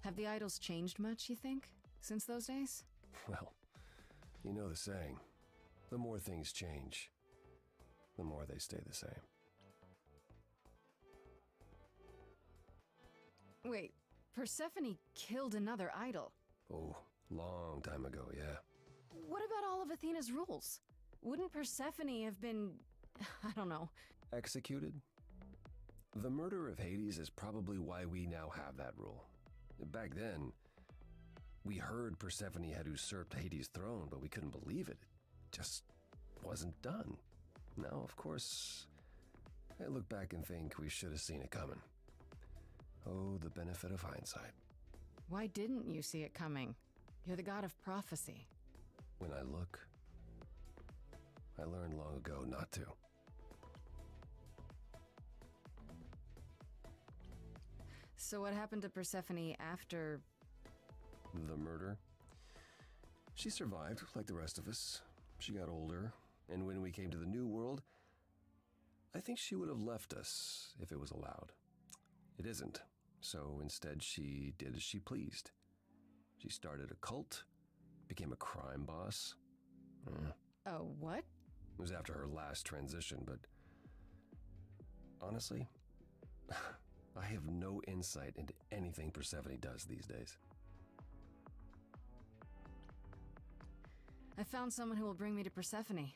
Have the idols changed much, you think, since those days? Well, you know the saying, the more things change, the more they stay the same. Wait, Persephone killed another idol. Oh, long time ago, yeah. What about all of Athena's rules? Wouldn't Persephone have been, I don't know, Executed? The murder of Hades is probably why we now have that rule. Back then, we heard Persephone had usurped Hades' throne, but we couldn't believe it. It just wasn't done. Now, of course, I look back and think we should have seen it coming. Oh, the benefit of hindsight. Why didn't you see it coming? You're the god of prophecy. When I look, I learned long ago not to. So what happened to Persephone after... The murder? She survived, like the rest of us. She got older, and when we came to the new world, I think she would have left us if it was allowed. It isn't, so instead she did as she pleased. She started a cult, became a crime boss. Oh, what? It was after her last transition, but honestly, I have no insight into anything Persephone does these days. I found someone who will bring me to Persephone.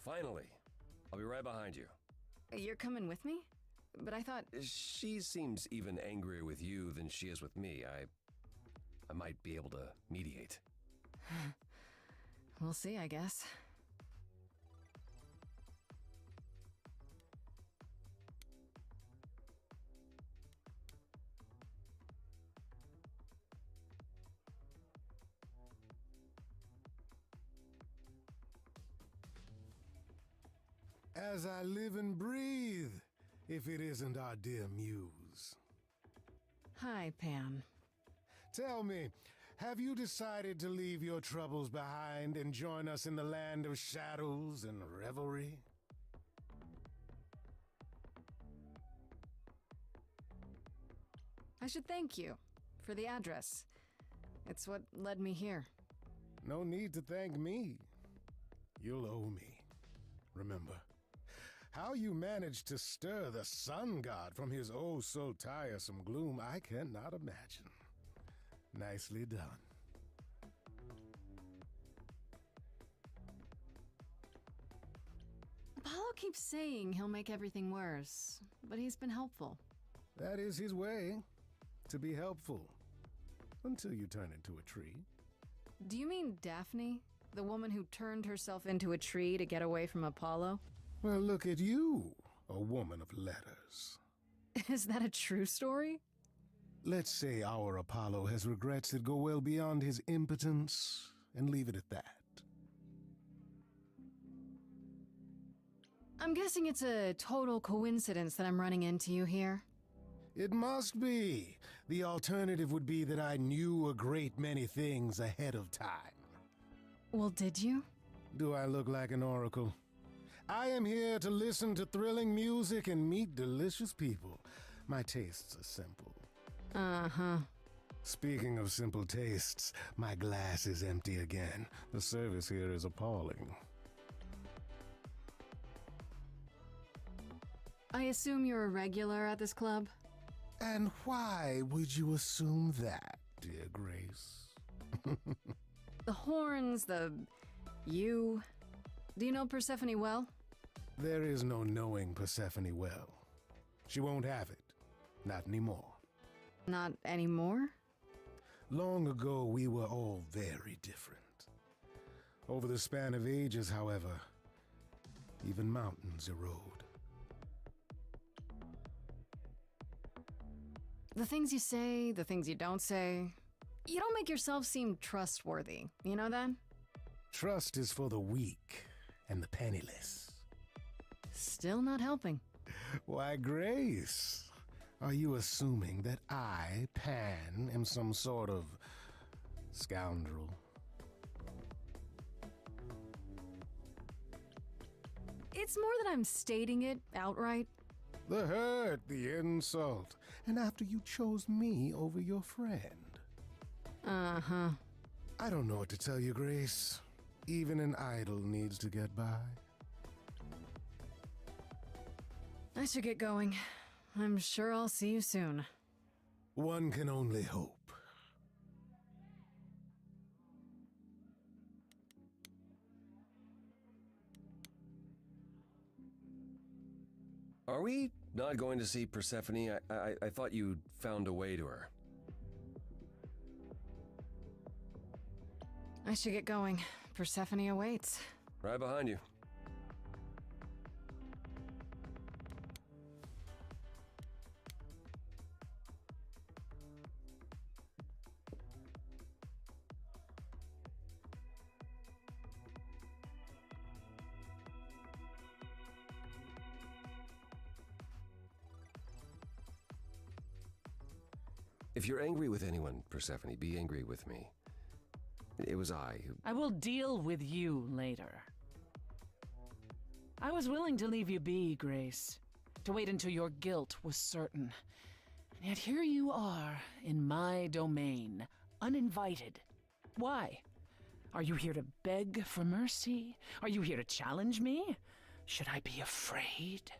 Finally. I'll be right behind you. You're coming with me? But I thought... She seems even angrier with you than she is with me. I might be able to mediate. We'll see, I guess. As I live and breathe, if it isn't our dear muse. Hi, Pan. Tell me, have you decided to leave your troubles behind and join us in the land of shadows and revelry? I should thank you for the address. It's what led me here. No need to thank me. You'll owe me. Remember, how you managed to stir the sun god from his oh-so-tiresome gloom, I cannot imagine. Nicely done. Apollo keeps saying he'll make everything worse, but he's been helpful. That is his way, to be helpful. Until you turn into a tree. Do you mean Daphne? The woman who turned herself into a tree to get away from Apollo? Well, look at you, a woman of letters. Is that a true story? Let's say our Apollo has regrets that go well beyond his impotence, and leave it at that. I'm guessing it's a total coincidence that I'm running into you here. It must be. The alternative would be that I knew a great many things ahead of time. Well, did you? Do I look like an oracle? I am here to listen to thrilling music and meet delicious people. My tastes are simple. Uh-huh. Speaking of simple tastes, my glass is empty again. The service here is appalling. I assume you're a regular at this club? And why would you assume that, dear Grace? The horns, you... Do you know Persephone well? There is no knowing Persephone well. She won't have it. Not anymore. Not anymore? Long ago, we were all very different. Over the span of ages, however, even mountains erode. The things you say, the things you don't say... You don't make yourself seem trustworthy, you know that? Trust is for the weak and the penniless. Still not helping. Why, Grace, are you assuming that I, Pan, am some sort of scoundrel? It's more that I'm stating it outright. The hurt, the insult, and after you chose me over your friend. Uh-huh. I don't know what to tell you, Grace. Even an idol needs to get by. I should get going. I'm sure I'll see you soon. One can only hope. Are we not going to see Persephone? I thought you'd found a way to her. I should get going. Persephone awaits. Right behind you. If you're angry with anyone, Persephone, be angry with me. It was I who... I will deal with you later. I was willing to leave you be, Grace, to wait until your guilt was certain. And yet here you are, in my domain, uninvited. Why? Are you here to beg for mercy? Are you here to challenge me? Should I be afraid?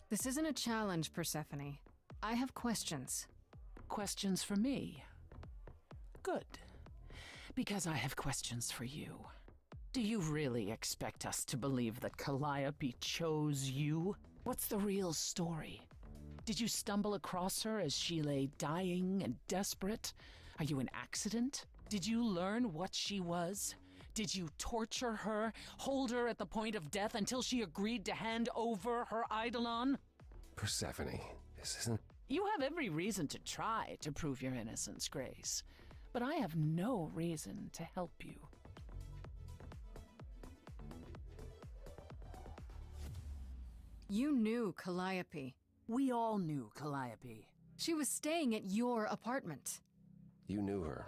This isn't a challenge, Persephone. I have questions. Questions for me? Good. Because I have questions for you. Do you really expect us to believe that Calliope chose you? What's the real story? Did you stumble across her as she lay dying and desperate? Are you an accident? Did you learn what she was? Did you torture her, hold her at the point of death until she agreed to hand over her Eidolon? Persephone, this isn't... You have every reason to try to prove your innocence, Grace. But I have no reason to help you. You knew Calliope. We all knew Calliope. She was staying at your apartment. You knew her.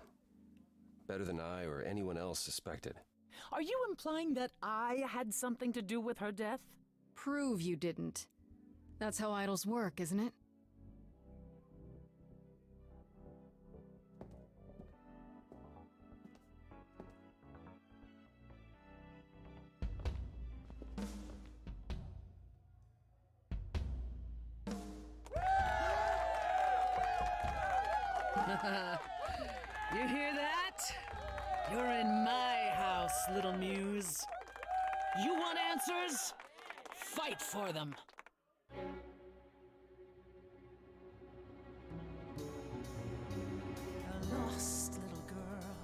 Better than I or anyone else suspected. Are you implying that I had something to do with her death? Prove you didn't. That's how idols work, isn't it? You hear that? You're in my house, little muse. You want answers? Fight for them. A lost little girl.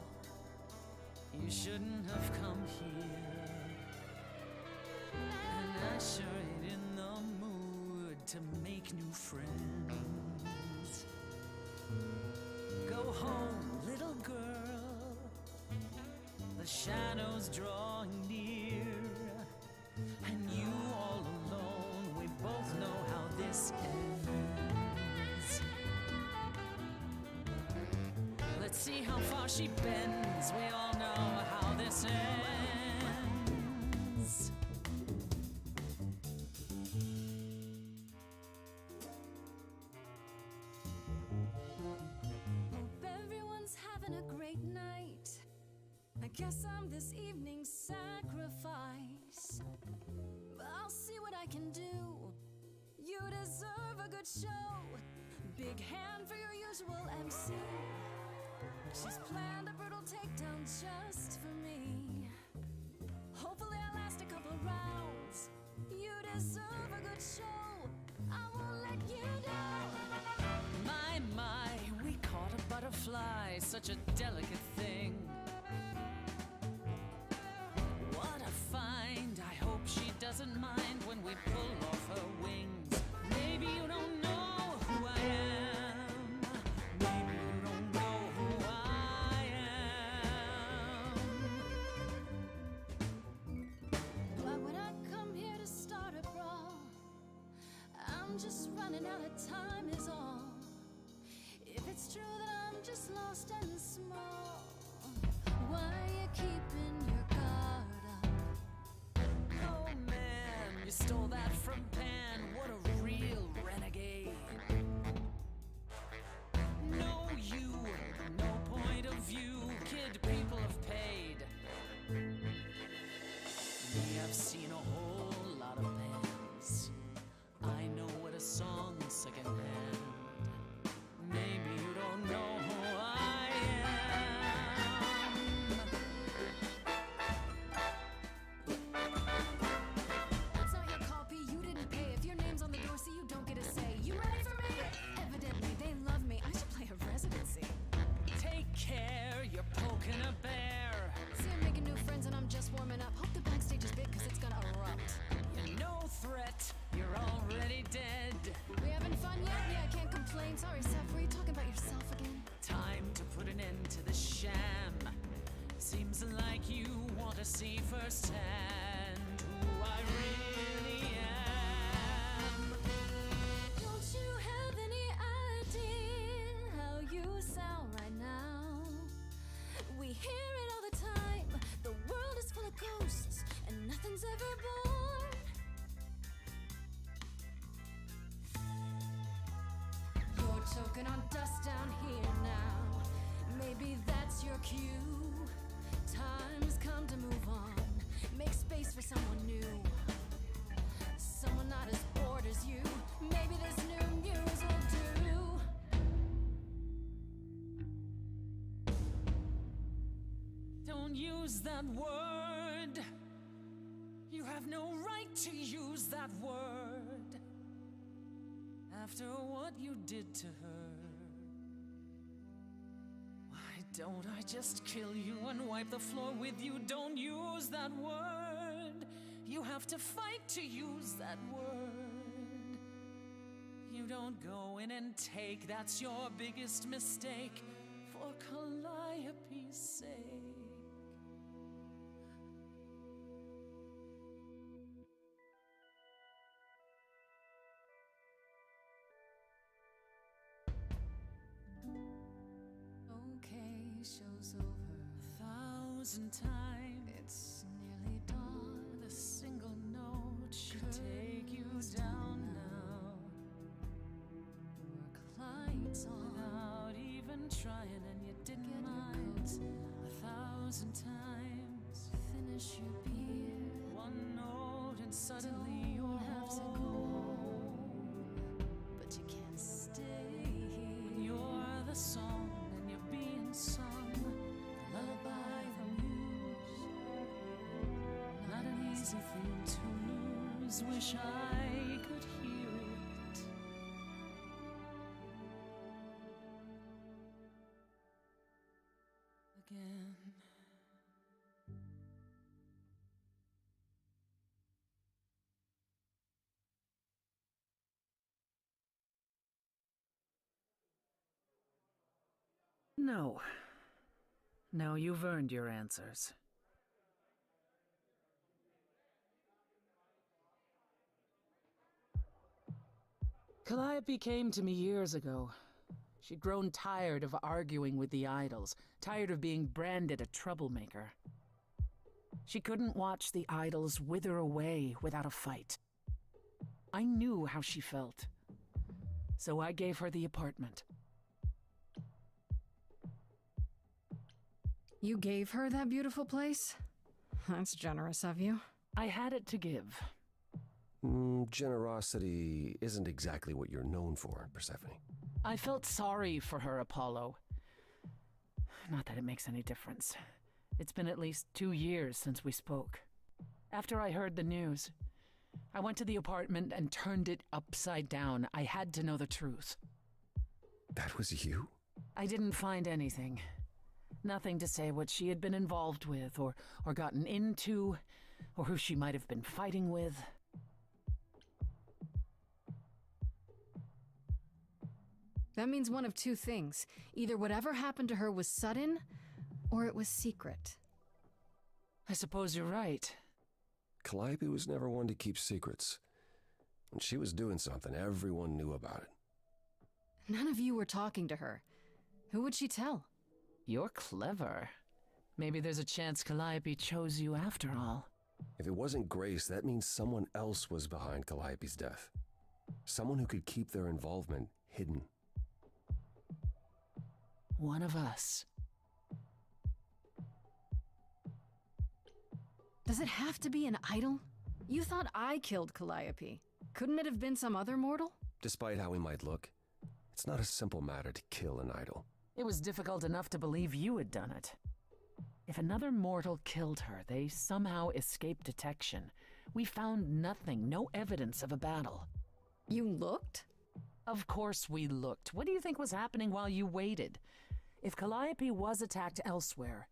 You shouldn't have come here. And I sure ain't in the mood to make new friends. Go home, little girl. The shadows drawing near, and you all alone. We both know how this ends. Let's see how far she bends. We all know how this ends. Having a great night. I guess I'm this evening's sacrifice. But I'll see what I can do. You deserve a good show. Big hand for your usual MC. She's planned a brutal takedown just for me. Hopefully I'll last a couple rounds. You deserve a good show. I won't let you down. My, we caught a butterfly, such a delicate thing. What a find, I hope she doesn't mind when we pull off her wings. Maybe you don't know who I am. Maybe you don't know who I am. Why would I come here to start a brawl? I'm just running out of time is all. If it's true that I'm just lost and small, why are you keeping your guard up? Oh man, you stole that from Pan. What a real renegade. No you, no point of view. Kid, people have paid. We have seen a whole lot of bands. I know what a song secondhand. Maybe you don't know who I am. That's not your copy, you didn't pay. If your name's on the door, see you don't get a say. You ready for me? Evidently, they love me. I should play a residency. Take care, you're poking a bear. See, I'm making new friends and I'm just warming up. Hope the backstage is big, cause it's gonna erupt. You're no threat, you're already dead. We having fun yet? Yeah, I can't complain. Sorry, Seth, were you talking about yourself again? Time to put an end to the sham. Seems like you want to see firsthand who I really am. Don't you have any idea how you sound right now? We hear it all the time. The world is full of ghosts and nothing's ever born. You're choking on dust down here now. Maybe that's your cue. Time's come to move on. Make space for someone new. Someone not as bored as you. Don't use that word. You have no right to use that word. After what you did to her, why don't I just kill you and wipe the floor with you? Don't use that word. You have to fight to use that word. You don't go in and take, that's your biggest mistake, for Calliope's sake. Okay, show's over 1,000 times. It's nearly dawn. The single note should take you down now. Work lights on Without even trying, and you didn't mind. 1,000 times. Finish your beer. One note and suddenly you'll have to go home, but you can't stay here. You're the song and you're being sung. The lullaby the muse. Not an easy thing to lose. Wish I could hear it. Again. No. No, you've earned your answers. Calliope came to me years ago. She'd grown tired of arguing with the idols, tired of being branded a troublemaker. She couldn't watch the idols wither away without a fight. I knew how she felt, so I gave her the apartment. You gave her that beautiful place? That's generous of you. I had it to give. Generosity isn't exactly what you're known for, Persephone. I felt sorry for her, Apollo. Not that it makes any difference. It's been at least 2 years since we spoke. After I heard the news, I went to the apartment and turned it upside down. I had to know the truth. That was you? I didn't find anything. Nothing to say what she had been involved with, or gotten into, or who she might have been fighting with. That means one of two things. Either whatever happened to her was sudden, or it was secret. I suppose you're right. Calliope was never one to keep secrets. When she was doing something, everyone knew about it. None of you were talking to her. Who would she tell? You're clever. Maybe there's a chance Calliope chose you after all. If it wasn't Grace, that means someone else was behind Calliope's death. Someone who could keep their involvement hidden. One of us. Does it have to be an idol? You thought I killed Calliope. Couldn't it have been some other mortal? Despite how he might look, it's not a simple matter to kill an idol. It was difficult enough to believe you had done it. If another mortal killed her, they somehow escaped detection. We found nothing, no evidence of a battle. You looked? Of course we looked. What do you think was happening while you waited? If Calliope was attacked elsewhere,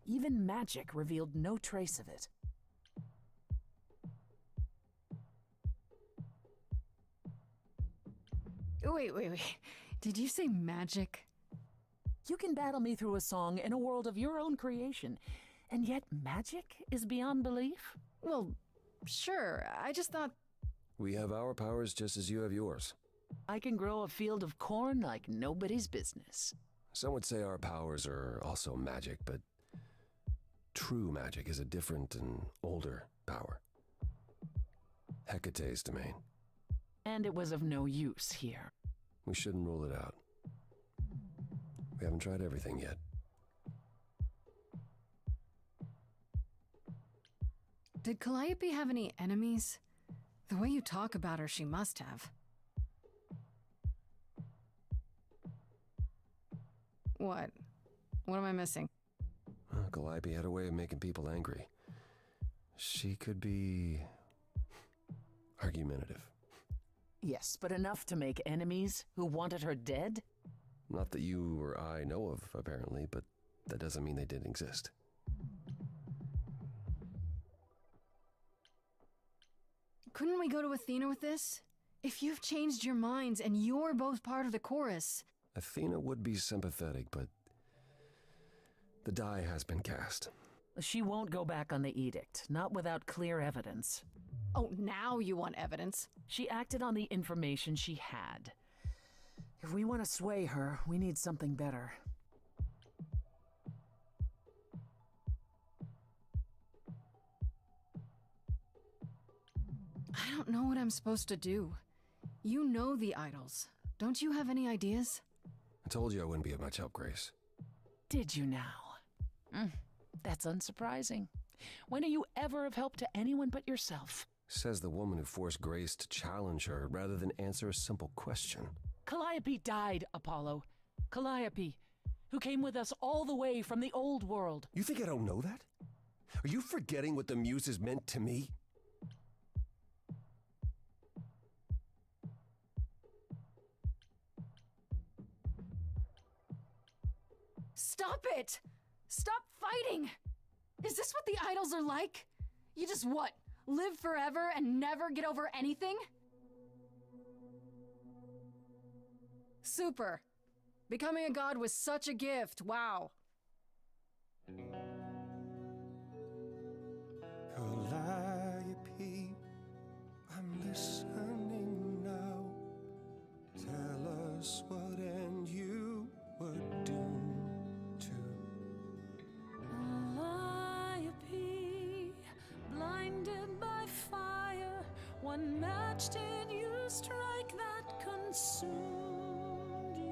even magic revealed no trace of it. Wait. Did you say magic? You can battle me through a song in a world of your own creation, and yet magic is beyond belief? Well, sure. I just thought... We have our powers just as you have yours. I can grow a field of corn like nobody's business. Some would say our powers are also magic, but true magic is a different and older power. Hecate's domain. And it was of no use here. We shouldn't rule it out. We haven't tried everything yet. Did Calliope have any enemies? The way you talk about her, she must have. What? What am I missing? Calliope had a way of making people angry. She could be argumentative. Yes, but enough to make enemies who wanted her dead? Not that you or I know of, apparently, but that doesn't mean they didn't exist. Couldn't we go to Athena with this? If you've changed your minds and you're both part of the chorus... Athena would be sympathetic, but the die has been cast. She won't go back on the edict, not without clear evidence. Oh, now you want evidence? She acted on the information she had. If we want to sway her, we need something better. I don't know what I'm supposed to do. You know the idols. Don't you have any ideas? I told you I wouldn't be of much help, Grace. Did you now? That's unsurprising. When are you ever of help to anyone but yourself? Says the woman who forced Grace to challenge her rather than answer a simple question. Calliope died, Apollo. Calliope, who came with us all the way from the old world. You think I don't know that? Are you forgetting what the Muses meant to me? Stop it! Stop fighting! Is this what the idols are like? You just what? Live forever and never get over anything? Super. Becoming a god was such a gift, wow. Calliope, I'm listening now. Tell us what end you were doomed to. Calliope, blinded by fire, one match did you strike that consumed you.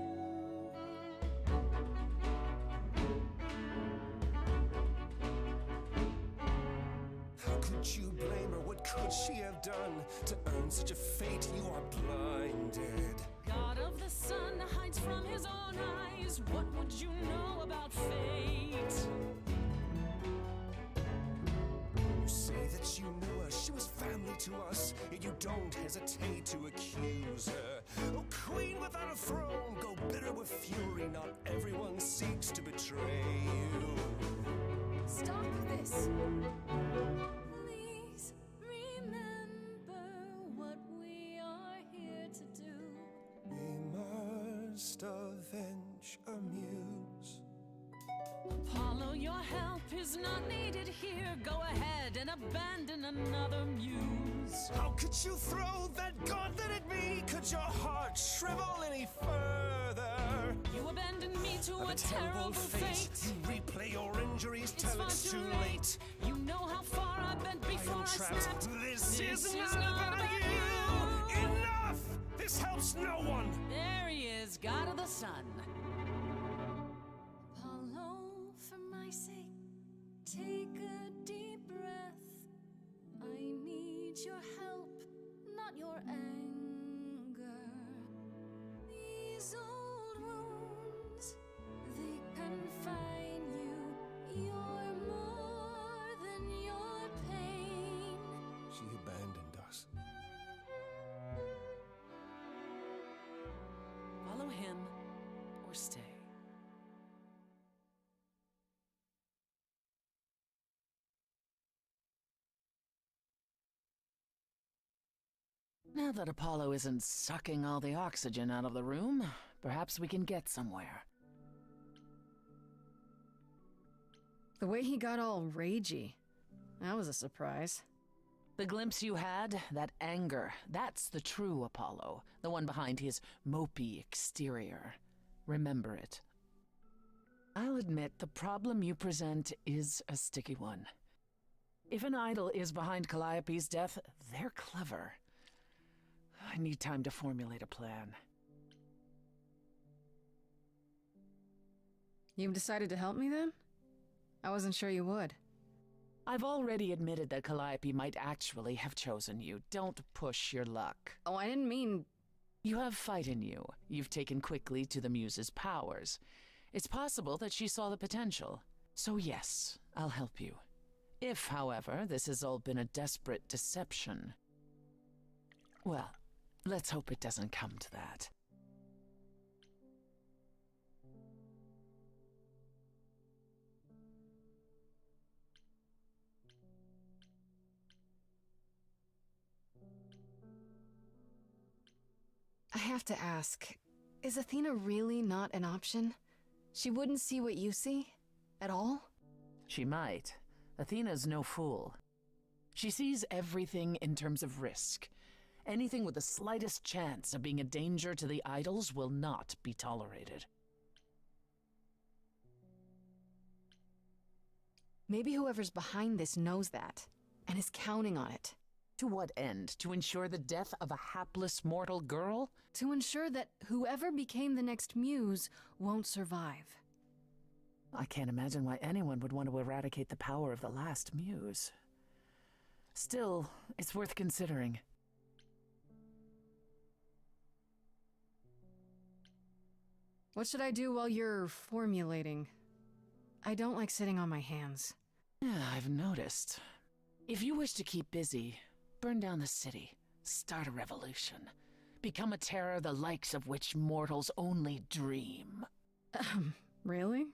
How could you blame her? What could she have done to earn such a fate? You are blinded. God of the sun hides from his own eyes. What would you know about fate? You say that you knew her, she was family to us, yet you don't hesitate to accuse her. Oh, queen without a throne, go bitter with fury. Not everyone seeks to betray you. Stop this! Please remember what we are here to do. We must avenge a muse. Apollo, your help is not needed here. Go ahead and abandon another muse. How could you throw that gauntlet at me? Could your heart shrivel any further? You abandoned me to Of a terrible fate. You replay your injuries It's till far it's too too late. late. You know how far I bent before I trapped. snapped. This is not about you. Enough! This helps no one. There he is, God of the sun. Apollo, for my sake, take a deep breath. I need your help, not your anger. These old wounds, they confine you. You're more than your pain. She abandoned us. Follow him or stay. Now that Apollo isn't sucking all the oxygen out of the room, perhaps we can get somewhere. The way he got all ragey, that was a surprise. The glimpse you had, that anger, that's the true Apollo, the one behind his mopey exterior. Remember it. I'll admit the problem you present is a sticky one. If an idol is behind Calliope's death, they're clever. I need time to formulate a plan. You've decided to help me then? I wasn't sure you would. I've already admitted that Calliope might actually have chosen you. Don't push your luck. Oh, I didn't mean... You have fight in you. You've taken quickly to the Muse's powers. It's possible that she saw the potential. So yes, I'll help you. If, however, this has all been a desperate deception, well, let's hope it doesn't come to that. I have to ask, is Athena really not an option? She wouldn't see what you see? At all? She might. Athena's no fool. She sees everything in terms of risk. Anything with the slightest chance of being a danger to the idols will not be tolerated. Maybe whoever's behind this knows that, and is counting on it. To what end? To ensure the death of a hapless mortal girl? To ensure that whoever became the next muse won't survive. I can't imagine why anyone would want to eradicate the power of the last muse. Still, it's worth considering. What should I do while you're formulating? I don't like sitting on my hands. Yeah, I've noticed. If you wish to keep busy, burn down the city, start a revolution, become a terror the likes of which mortals only dream. Really?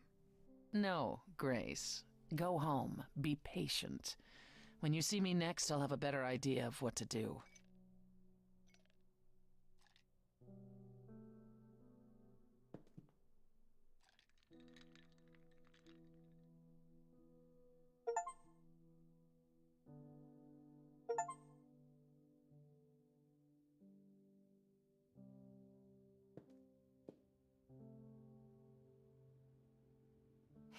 No, Grace. Go home. Be patient. When you see me next, I'll have a better idea of what to do.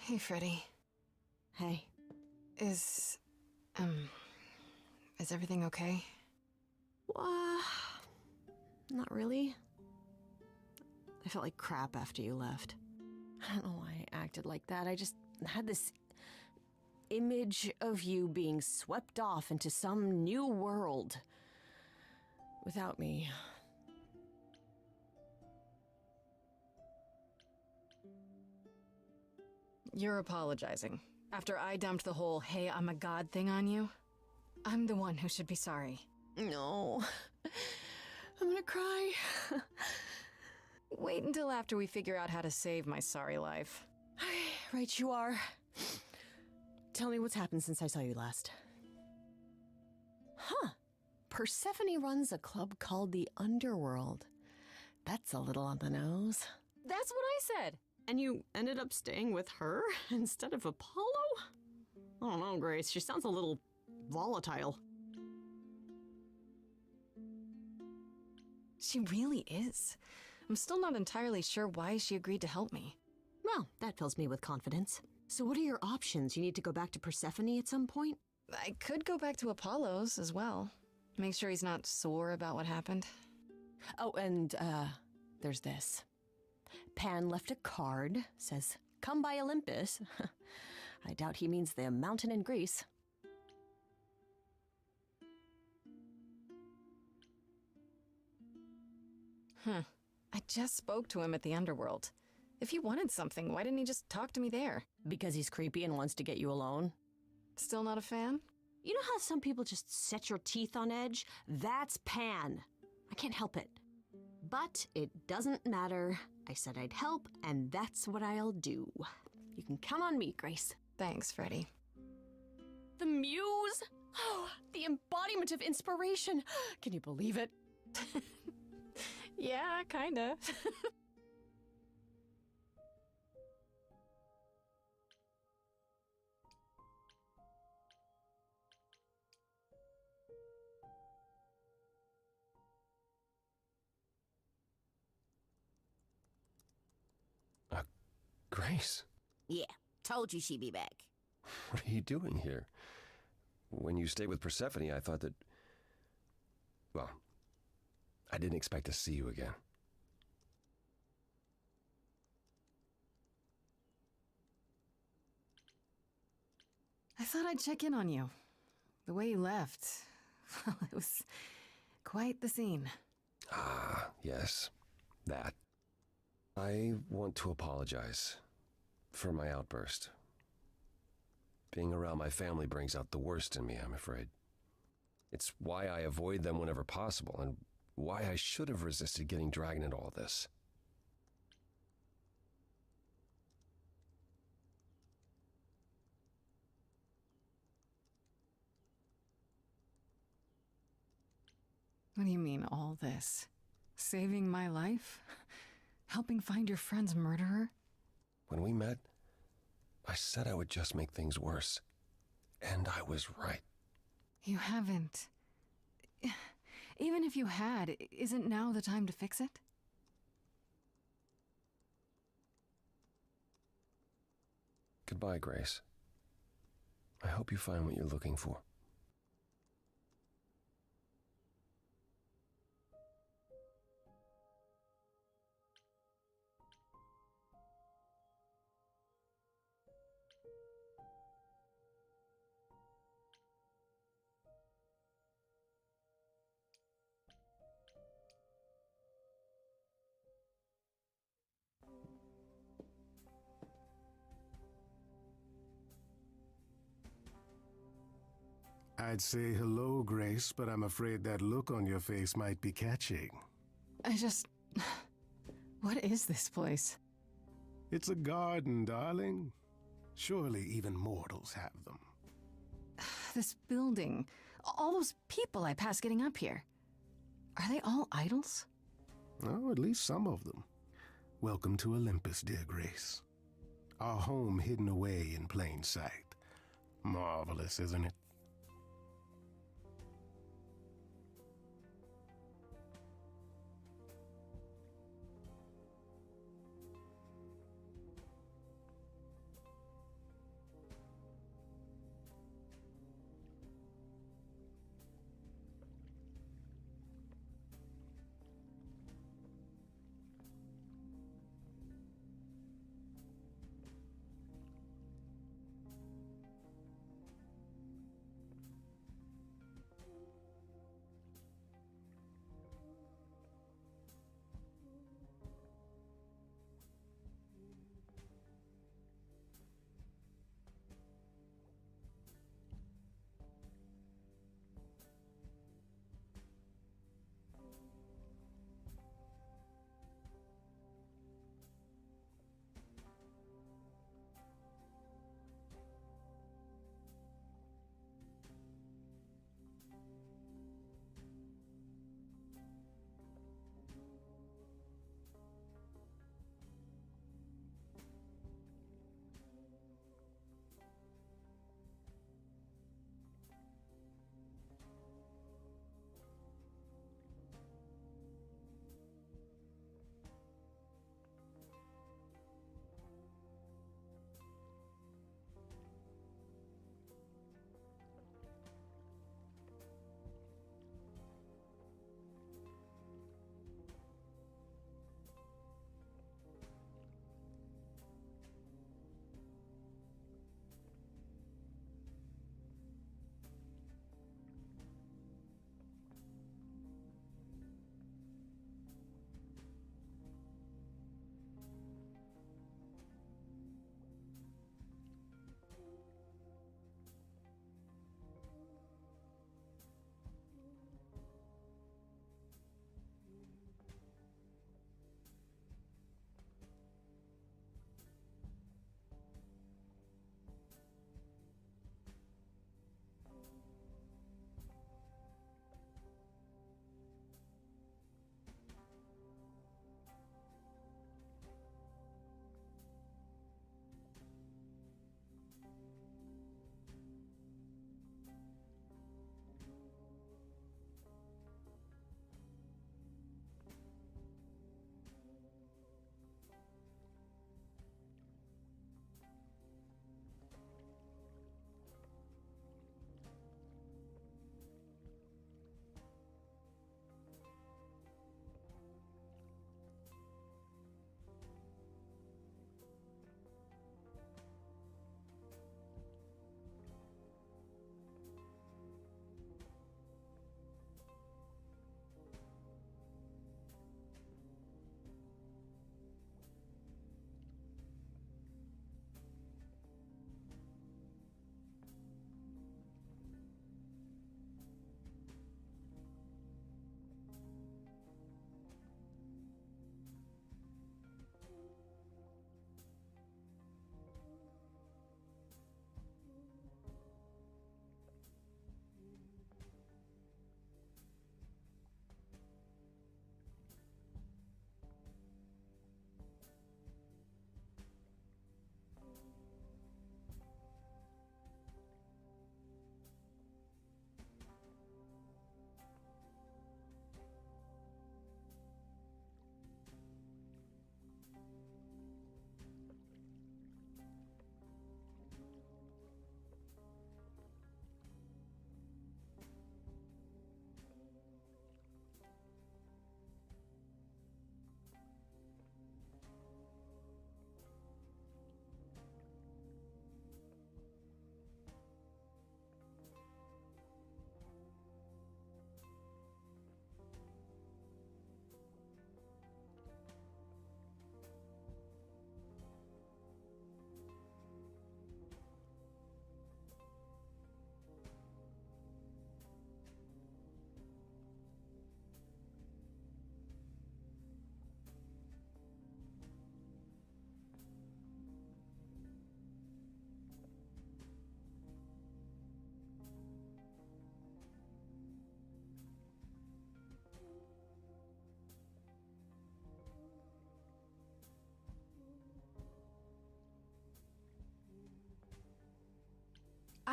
Hey, Freddy. Hey. Is everything okay? Not really. I felt like crap after you left. I don't know why I acted like that. I just had this image of you being swept off into some new world without me. You're apologizing. After I dumped the whole, hey, I'm a god thing on you, I'm the one who should be sorry. No. I'm gonna cry. Wait until after we figure out how to save my sorry life. Right you are. Tell me what's happened since I saw you last. Huh. Persephone runs a club called the Underworld. That's a little on the nose. That's what I said. And you ended up staying with her instead of Apollo? I don't know, Grace. She sounds a little volatile. She really is. I'm still not entirely sure why she agreed to help me. Well, that fills me with confidence. So what are your options? You need to go back to Persephone at some point? I could go back to Apollo's as well. Make sure he's not sore about what happened. Oh, and, there's this. Pan left a card, says, "Come by Olympus." I doubt he means the mountain in Greece. I just spoke to him at the Underworld. If he wanted something, why didn't he just talk to me there? Because he's creepy and wants to get you alone. Still not a fan? You know how some people just set your teeth on edge? That's Pan. I can't help it. But it doesn't matter. I said I'd help, and that's what I'll do. You can count on me, Grace. Thanks, Freddy. The muse? Oh, the embodiment of inspiration. Can you believe it? Yeah, kinda. Grace, Yeah, told you she'd be back. what are you doing here? When you stayed with Persephone, I thought that... Well, I didn't expect to see you again. I thought I'd check in on you. The way you left, well, it was quite the scene. Ah, yes, that. I want to apologize for my outburst. Being around my family brings out the worst in me, I'm afraid. It's why I avoid them whenever possible, and why I should have resisted getting dragged into all this. What do you mean, all this? Saving my life? Helping find your friend's murderer? When we met, I said I would just make things worse. And I was right. You haven't. Even if you had, isn't now the time to fix it? Goodbye, Grace. I hope you find what you're looking for. I'd say hello, Grace, but I'm afraid that look on your face might be catching. What is this place? It's a garden, darling. Surely even mortals have them. This building. All those people I pass getting up here. Are they all idols? Oh, at least some of them. Welcome to Olympus, dear Grace. Our home hidden away in plain sight. Marvelous, isn't it?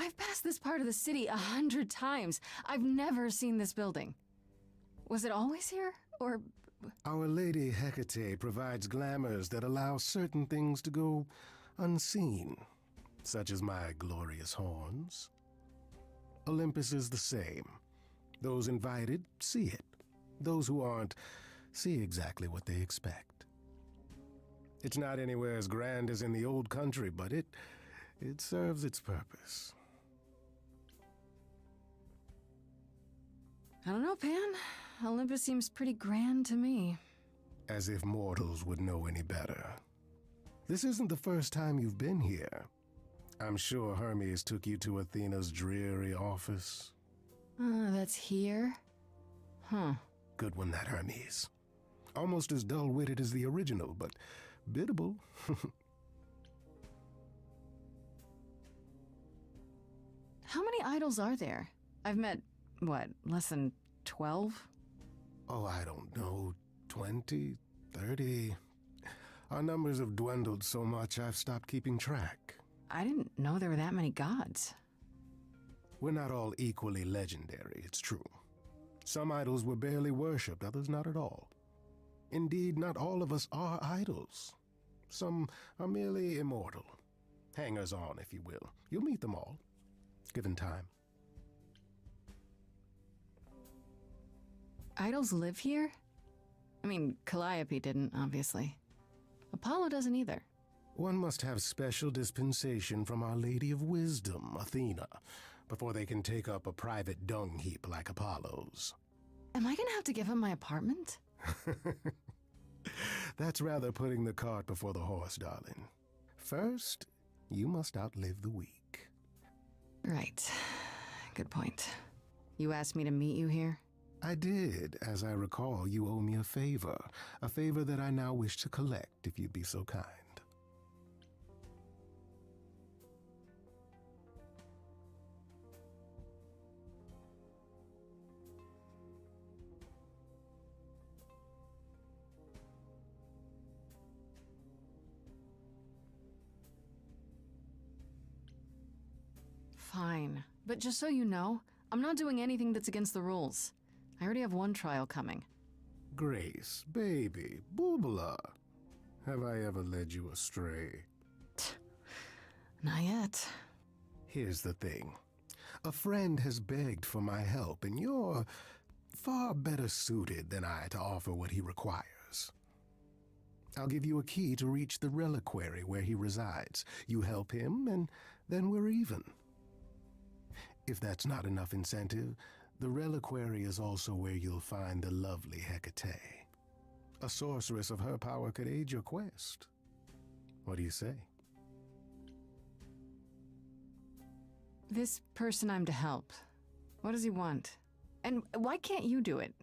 I've passed this part of the city 100 times. I've never seen this building. Was it always here, or...? Our Lady Hecate provides glamours that allow certain things to go unseen, such as my glorious horns. Olympus is the same. Those invited see it. Those who aren't see exactly what they expect. It's not anywhere as grand as in the old country, but it serves its purpose. I don't know, Pan. Olympus seems pretty grand to me. As if mortals would know any better. This isn't the first time you've been here. I'm sure Hermes took you to Athena's dreary office. That's here? Huh. Good one, that Hermes. Almost as dull-witted as the original, but biddable. How many idols are there? I've met, what, less than 12? Oh, I don't know, 20, 30. Our numbers have dwindled so much I've stopped keeping track. I didn't know there were that many gods. We're not all equally legendary, it's true. Some idols were barely worshipped, others not at all. Indeed, not all of us are idols. Some are merely immortal. Hangers-on, if you will. You'll meet them all, given time. Idols live here? I mean, Calliope didn't, obviously. Apollo doesn't either. One must have special dispensation from Our Lady of Wisdom, Athena, before they can take up a private dung heap like Apollo's. Am I gonna have to give him my apartment? That's rather putting the cart before the horse, darling. First, you must outlive the week. Right. Good point. You asked me to meet you here? I did. As I recall, you owe me a favor that I now wish to collect, if you'd be so kind. Fine. But just so you know, I'm not doing anything that's against the rules. I already have one trial coming. Grace, baby, Boobala. Have I ever led you astray? Not yet. Here's the thing. A friend has begged for my help, and you're far better suited than I to offer what he requires. I'll give you a key to reach the reliquary where he resides. You help him, and then we're even. If that's not enough incentive, the reliquary is also where you'll find the lovely Hecate. A sorceress of her power could aid your quest. What do you say? This person I'm to help, what does he want? And why can't you do it?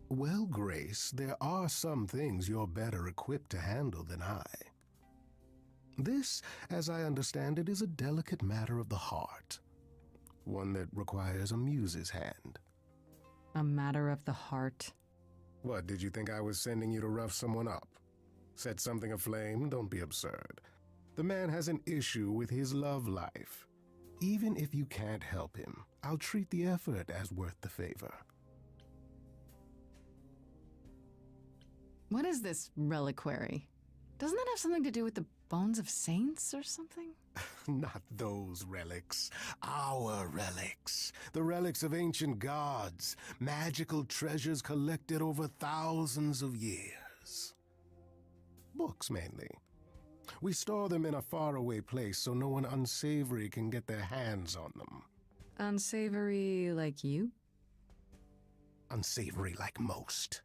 Well, Grace, there are some things you're better equipped to handle than I. This, as I understand it, is a delicate matter of the heart. One that requires a muse's hand. A matter of the heart? What, did you think I was sending you to rough someone up? Set something aflame? Don't be absurd. The man has an issue with his love life. Even if you can't help him, I'll treat the effort as worth the favor. What is this reliquary? Doesn't that have something to do with the bones of saints or something? Not those relics. Our relics. The relics of ancient gods. Magical treasures collected over thousands of years. Books, mainly. We store them in a faraway place so no one unsavory can get their hands on them. Unsavory like you? Unsavory like most.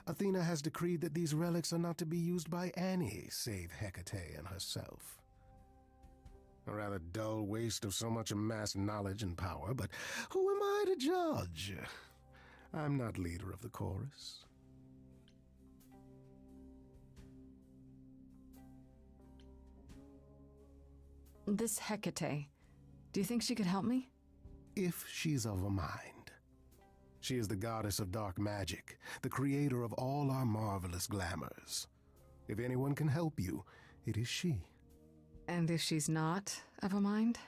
Athena has decreed that these relics are not to be used by any save Hecate and herself. A rather dull waste of so much amassed knowledge and power, but who am I to judge? I'm not leader of the chorus. This Hecate, do you think she could help me? If she's of a mind. She is the goddess of dark magic, the creator of all our marvelous glamours. If anyone can help you, it is she. And if she's not of a mind?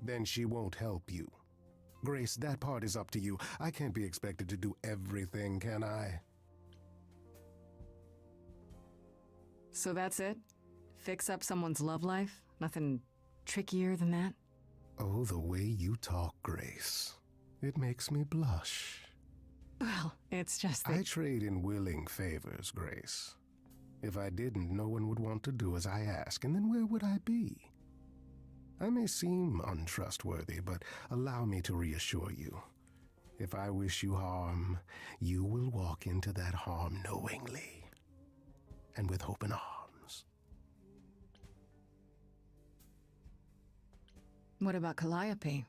then she won't help you. Grace, that part is up to you. I can't be expected to do everything, can I? So that's it? Fix up someone's love life? Nothing trickier than that? Oh, the way you talk, Grace. It makes me blush. Well, it's just that... I trade in willing favors, Grace. If I didn't, no one would want to do as I ask, and then where would I be? I may seem untrustworthy, but allow me to reassure you. If I wish you harm, you will walk into that harm knowingly and with open arms. What about Calliope?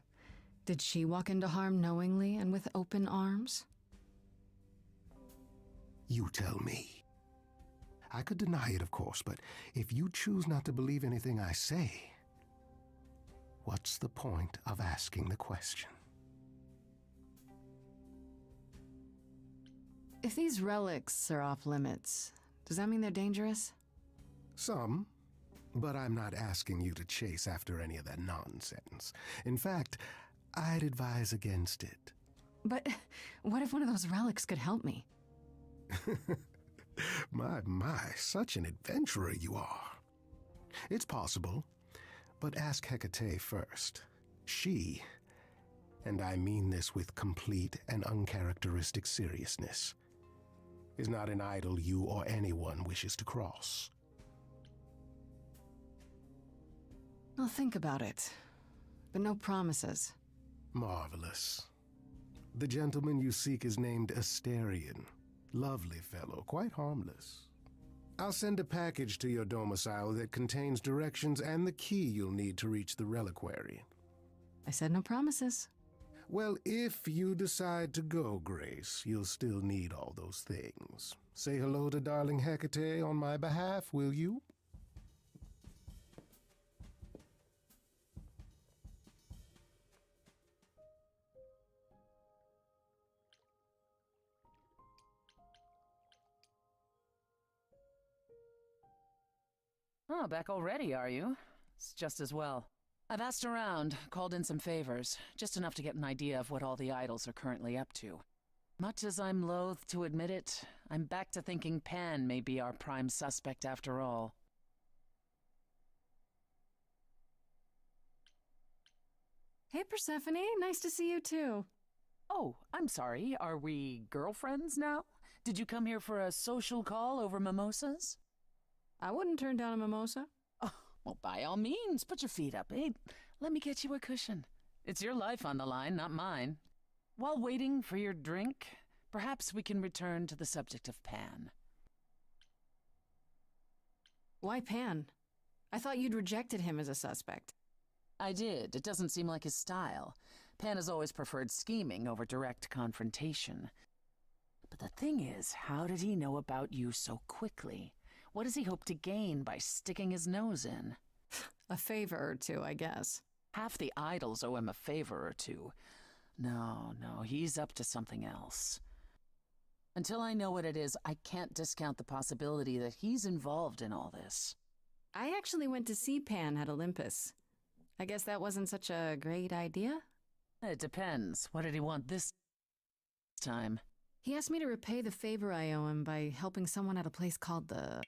Did she walk into harm knowingly and with open arms? You tell me. I could deny it, of course, but if you choose not to believe anything I say, what's the point of asking the question? If these relics are off limits, does that mean they're dangerous? Some, but I'm not asking you to chase after any of that nonsense. In fact, I'd advise against it. But what if one of those relics could help me? My, such an adventurer you are. It's possible, but ask Hecate first. She, and I mean this with complete and uncharacteristic seriousness, is not an idol you or anyone wishes to cross. I'll think about it, but no promises. Marvelous. The gentleman you seek is named Asterion. Lovely fellow, quite harmless. I'll send a package to your domicile that contains directions and the key you'll need to reach the reliquary. I said no promises. Well, if you decide to go, Grace, you'll still need all those things. Say hello to darling Hecate on my behalf, will you? Oh, back already, are you? It's just as well. I've asked around, called in some favors, just enough to get an idea of what all the idols are currently up to. Much as I'm loath to admit it, I'm back to thinking Pan may be our prime suspect after all. Hey, Persephone, nice to see you too. Oh, I'm sorry, are we girlfriends now? Did you come here for a social call over mimosas? I wouldn't turn down a mimosa. Oh, well, by all means, put your feet up. Hey, let me get you a cushion. It's your life on the line, not mine. While waiting for your drink, perhaps we can return to the subject of Pan. Why Pan? I thought you'd rejected him as a suspect. I did. It doesn't seem like his style. Pan has always preferred scheming over direct confrontation. But the thing is, how did he know about you so quickly? What does he hope to gain by sticking his nose in? A favor or two, I guess. Half the idols owe him a favor or two. No, he's up to something else. Until I know what it is, I can't discount the possibility that he's involved in all this. I actually went to see Pan at Olympus. I guess that wasn't such a great idea? It depends. What did he want this time? He asked me to repay the favor I owe him by helping someone at a place called the...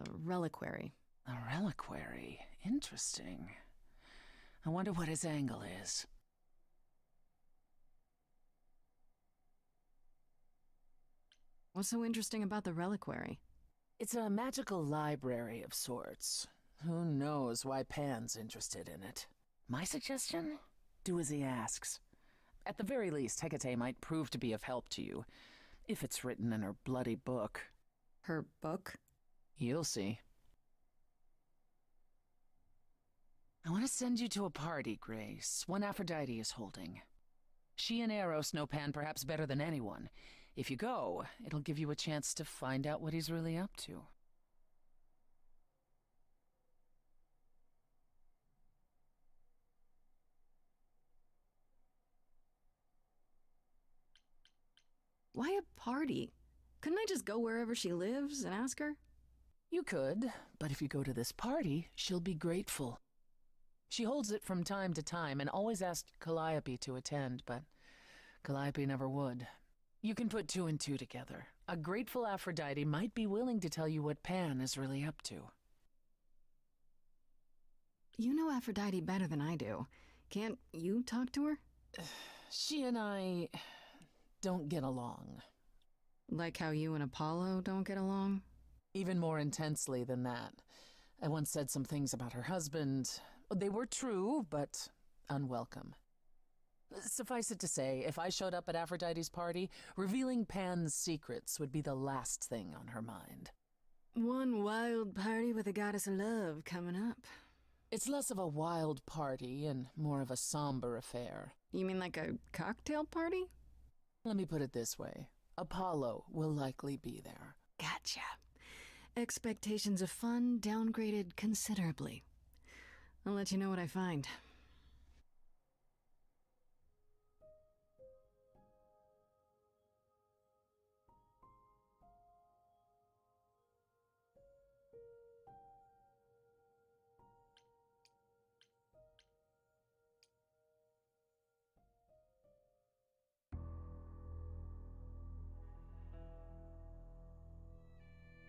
The reliquary. A reliquary. Interesting. I wonder what his angle is. What's so interesting about the reliquary? It's a magical library of sorts. Who knows why Pan's interested in it? My suggestion? Do as he asks. At the very least, Hecate might prove to be of help to you, if it's written in her bloody book. Her book? You'll see. I want to send you to a party, Grace, one Aphrodite is holding. She and Eros know Pan perhaps better than anyone. If you go, it'll give you a chance to find out what he's really up to. Why a party? Couldn't I just go wherever she lives and ask her? You could, but if you go to this party, she'll be grateful. She holds it from time to time and always asked Calliope to attend, but Calliope never would. You can put two and two together. A grateful Aphrodite might be willing to tell you what Pan is really up to. You know Aphrodite better than I do. Can't you talk to her? She and I don't get along. Like how you and Apollo don't get along? Even more intensely than that. I once said some things about her husband. They were true, but unwelcome. Suffice it to say, if I showed up at Aphrodite's party, revealing Pan's secrets would be the last thing on her mind. One wild party with a goddess of love coming up. It's less of a wild party and more of a somber affair. You mean like a cocktail party? Let me put it this way. Apollo will likely be there. Gotcha. Expectations of fun downgraded considerably. I'll let you know what I find.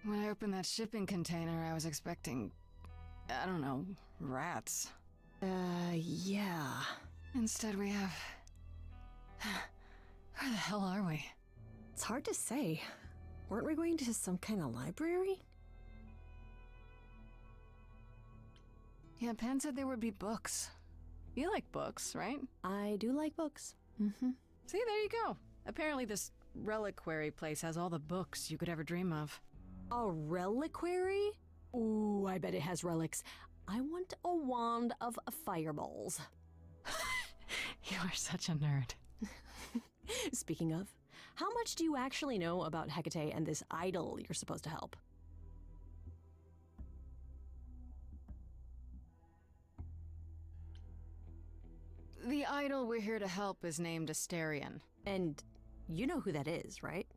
When I opened that shipping container, I was expecting, I don't know, rats. Yeah. Instead we have... Where the hell are we? It's hard to say. Weren't we going to some kind of library? Yeah, Pan said there would be books. You like books, right? I do like books. Mm-hmm. See, there you go. Apparently this reliquary place has all the books you could ever dream of. A reliquary? Ooh, I bet it has relics. I want a wand of fireballs. You are such a nerd. Speaking of, how much do you actually know about Hecate and this idol you're supposed to help? The idol we're here to help is named Asterion. And you know who that is, right?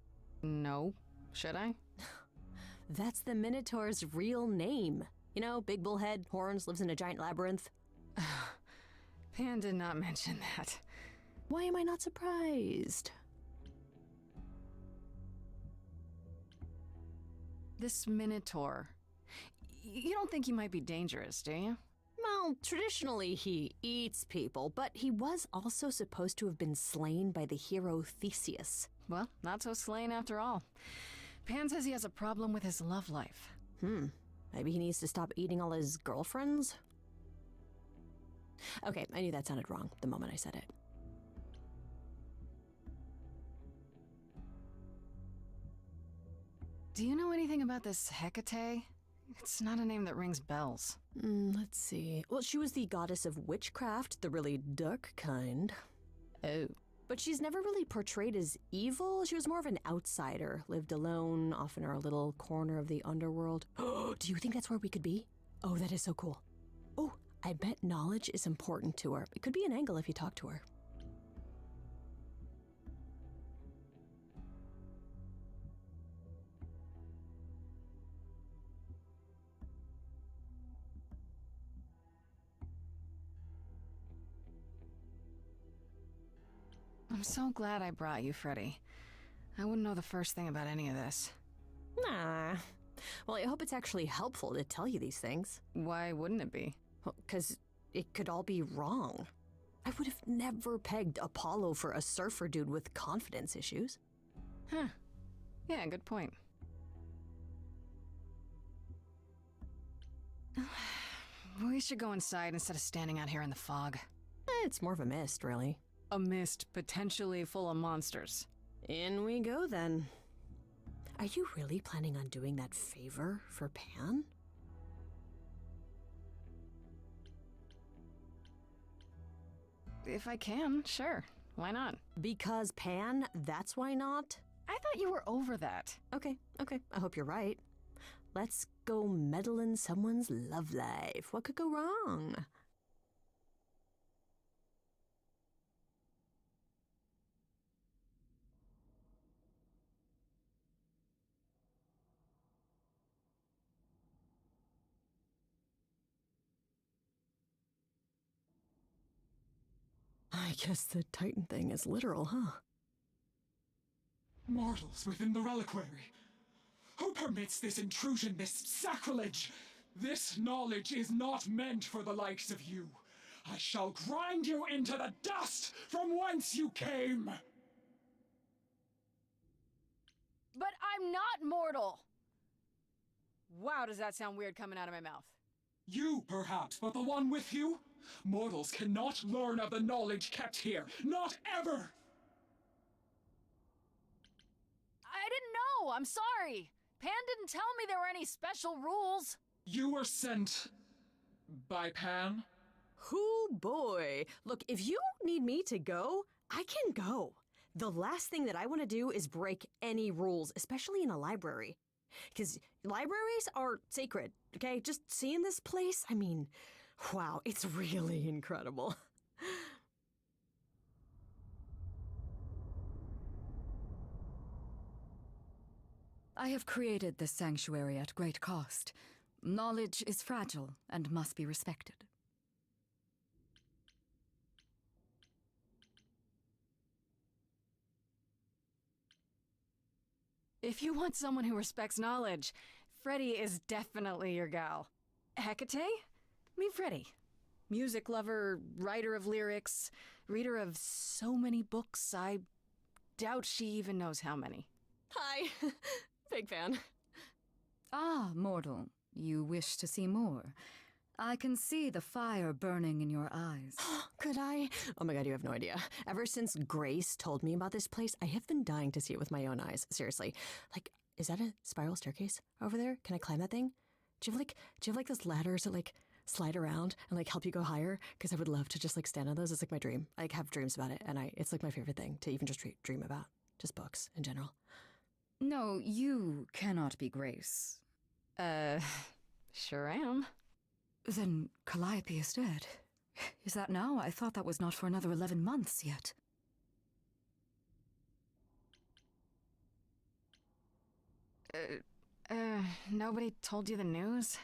No. Should I? That's the Minotaur's real name. You know, big bullhead, horns, lives in a giant labyrinth. Pan did not mention that. Why am I not surprised? This Minotaur. You don't think he might be dangerous, do you? Well, traditionally he eats people, but he was also supposed to have been slain by the hero Theseus. Well, not so slain after all. Pan says he has a problem with his love life. Maybe he needs to stop eating all his girlfriends? Okay, I knew that sounded wrong the moment I said it. Do you know anything about this Hecate? It's not a name that rings bells. Let's see. Well, she was the goddess of witchcraft, the really dark kind. Oh. But she's never really portrayed as evil. She was more of an outsider, lived alone, off in her little corner of the underworld. Do you think that's where we could be? Oh, that is so cool. Oh, I bet knowledge is important to her. It could be an angle if you talk to her. I'm so glad I brought you, Freddy. I wouldn't know the first thing about any of this. Nah, Well, I hope it's actually helpful to tell you these things. Why wouldn't it be? Well, 'cause it could all be wrong. I would have never pegged Apollo for a surfer dude with confidence issues. Huh. Yeah, good point. We should go inside instead of standing out here in the fog. It's more of a mist, really. A mist potentially full of monsters. In we go, then. Are you really planning on doing that favor for Pan? If I can, sure. Why not? Because Pan, that's why not? I thought you were over that. Okay. I hope you're right. Let's go meddle in someone's love life. What could go wrong? I guess the Titan thing is literal, huh? Mortals within the reliquary. Who permits this intrusion, this sacrilege? This knowledge is not meant for the likes of you. I shall grind you into the dust from whence you came! But I'm not mortal! Wow, does that sound weird coming out of my mouth? You, perhaps, but the one with you? Mortals cannot learn of the knowledge kept here. Not ever! I didn't know! I'm sorry! Pan didn't tell me there were any special rules. You were sent by Pan? Hoo boy. Look, if you need me to go, I can go. The last thing that I want to do is break any rules, especially in a library. Because libraries are sacred, okay? Just seeing this place, I mean, wow, it's really incredible. I have created this sanctuary at great cost. Knowledge is fragile and must be respected. If you want someone who respects knowledge, Freddie is definitely your gal. Hecate? Meet Freddie. Music lover, writer of lyrics, reader of so many books, I doubt she even knows how many. Hi. Big fan. Ah, mortal. You wish to see more. I can see the fire burning in your eyes. Could I? Oh my god, you have no idea. Ever since Grace told me about this place, I have been dying to see it with my own eyes. Seriously. Like, is that a spiral staircase over there? Can I climb that thing? Do you have like those ladders that like slide around and like help you go higher? Because I would love to just like stand on those. It's like my dream. I like, have dreams about it, and it's like my favorite thing to even just dream about. Just books in general. No, you cannot be Grace. Sure am. Then Calliope is dead. Is that now? I thought that was not for another 11 months yet. Nobody told you the news?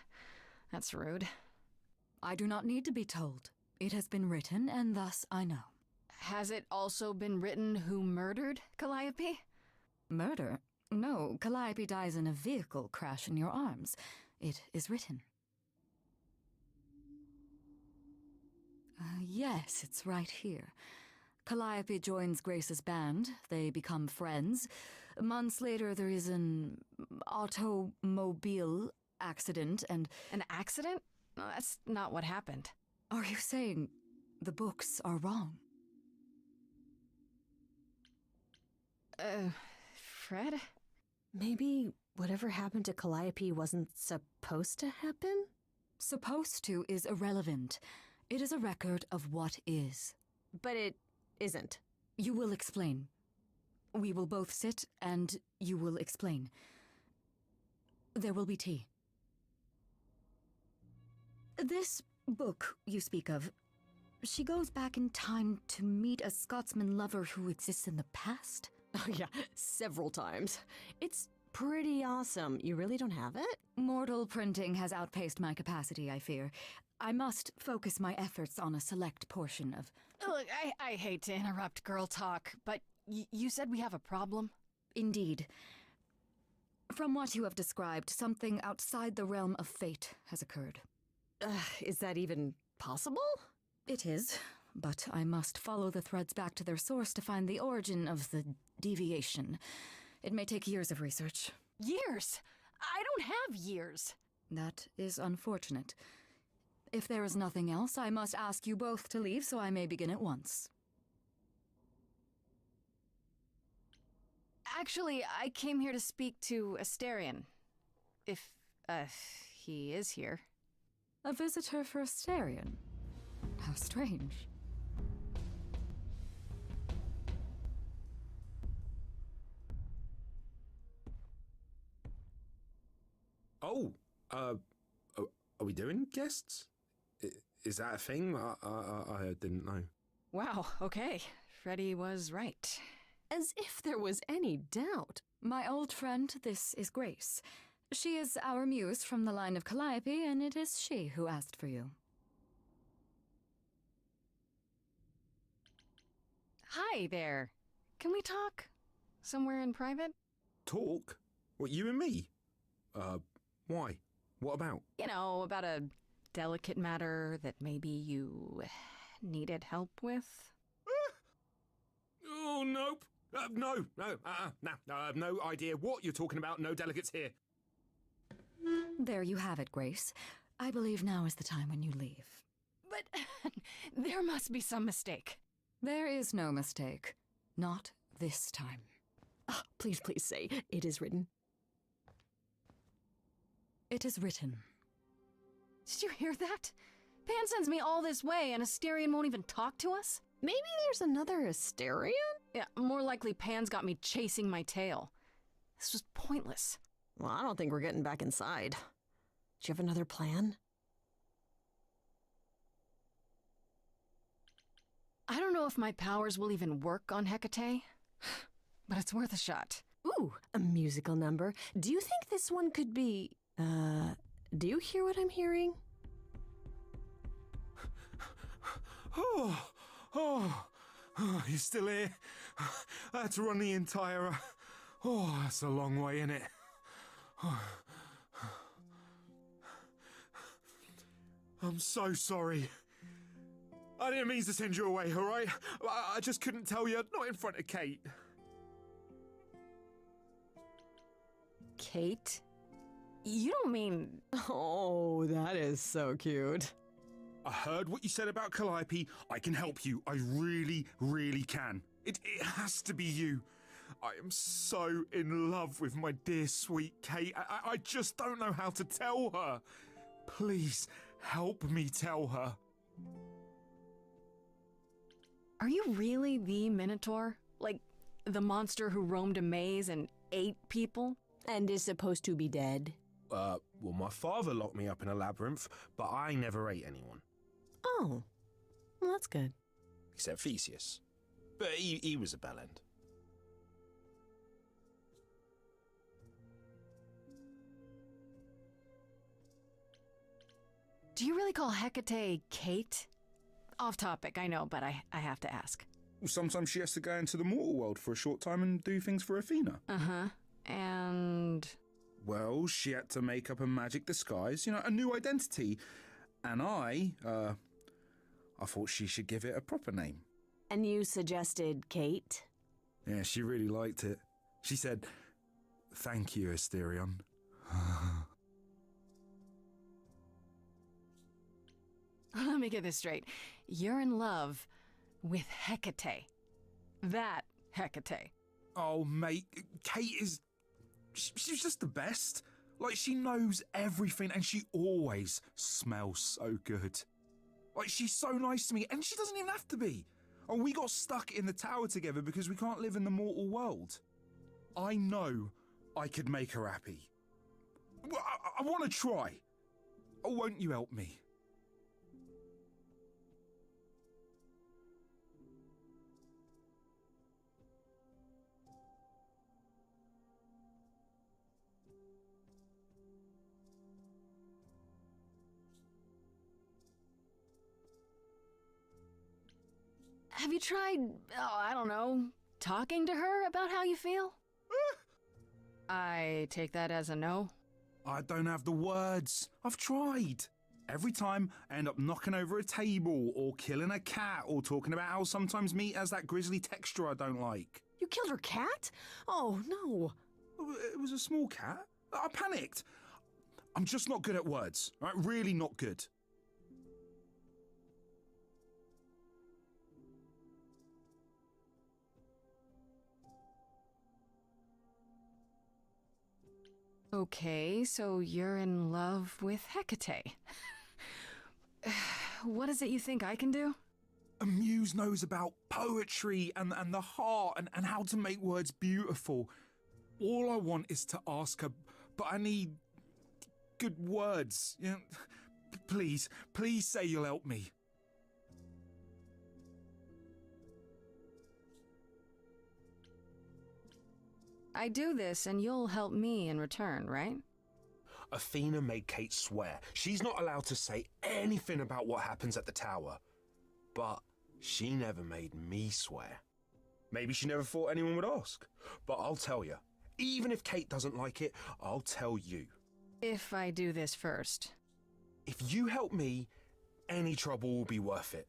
That's rude. I do not need to be told. It has been written, and thus I know. Has it also been written who murdered Calliope? Murder? No, Calliope dies in a vehicle crash in your arms. It is written. Yes, it's right here. Calliope joins Grace's band. They become friends. Months later, there is an automobile accident and... An accident? No, that's not what happened. Are you saying the books are wrong? Fred? Maybe whatever happened to Calliope wasn't supposed to happen? Supposed to is irrelevant. It is a record of what is. But it isn't. You will explain. We will both sit, and you will explain. There will be tea. This book you speak of, she goes back in time to meet a Scotsman lover who exists in the past? Oh yeah, several times. It's pretty awesome. You really don't have it? Mortal printing has outpaced my capacity, I fear. I must focus my efforts on a select portion of... Look, I hate to interrupt girl talk, but you said we have a problem? Indeed. From what you have described, something outside the realm of fate has occurred. Is that even possible? It is, but I must follow the threads back to their source to find the origin of the deviation. It may take years of research. Years? I don't have years. That is unfortunate. If there is nothing else, I must ask you both to leave so I may begin at once. Actually, I came here to speak to Asterion. If, he is here. A visitor for Asterion? How strange. Oh, are we doing guests? Is that a thing? I didn't know. Wow, okay. Freddy was right. As if there was any doubt. My old friend, this is Grace. She is our muse from the line of Calliope, and it is she who asked for you. Hi there. Can we talk? Somewhere in private? Talk? What, you and me? Why? What about? You know, about a delicate matter that maybe you needed help with? Oh, nope. No, I have no idea what you're talking about. No delegates here. There you have it, Grace. I believe now is the time when you leave. But there must be some mistake. There is no mistake. Not this time. Oh, please say, it is written. It is written. Did you hear that? Pan sends me all this way and Asterion won't even talk to us? Maybe there's another Asterion? Yeah, more likely Pan's got me chasing my tail. This was pointless. Well, I don't think we're getting back inside. Do you have another plan? I don't know if my powers will even work on Hecate, but it's worth a shot. Ooh, a musical number. Do you think this one could be... do you hear what I'm hearing? Oh, you're still here? I had to run the entire... Oh, that's a long way, innit? I'm so sorry. I didn't mean to send you away, alright? I just couldn't tell you, not in front of Kate. Kate? You don't mean... Oh, that is so cute. I heard what you said about Calliope. I can help you. I really, really can. It has to be you. I am so in love with my dear sweet Kate. I just don't know how to tell her. Please, help me tell her. Are you really the Minotaur? Like, the monster who roamed a maze and ate people? And is supposed to be dead? Well, my father locked me up in a labyrinth, but I never ate anyone. Oh, well, that's good. Except Theseus. But he was a bellend. Do you really call Hecate Kate? Off topic, I know, but I have to ask. Sometimes she has to go into the mortal world for a short time and do things for Athena. Uh-huh. And... Well, she had to make up a magic disguise, you know, a new identity. And I thought she should give it a proper name. And you suggested Kate? Yeah, she really liked it. She said, "Thank you, Asterion." Let me get this straight. You're in love with Hecate. That Hecate. Oh, mate, Kate is... She's just the best. Like, she knows everything and she always smells so good. Like, she's so nice to me and she doesn't even have to be. Oh, we got stuck in the tower together because we can't live in the mortal world. I know I could make her happy. Well, I want to try. Oh, won't you help me? Have you tried, I don't know, talking to her about how you feel? I take that as a no? I don't have the words. I've tried. Every time, I end up knocking over a table, or killing a cat, or talking about how sometimes meat has that grisly texture I don't like. You killed her cat? Oh, no. It was a small cat. I panicked. I'm just not good at words, right? Really not good. Okay, so you're in love with Hecate. What is it you think I can do? A muse knows about poetry and the heart and how to make words beautiful. All I want is to ask her, but I need good words. You know, please say you'll help me. I do this and you'll help me in return, right? Athena made Kate swear she's not allowed to say anything about what happens at the tower. But she never made me swear. Maybe she never thought anyone would ask. But I'll tell you, even if Kate doesn't like it, I'll tell you. If I do this first. If you help me, any trouble will be worth it.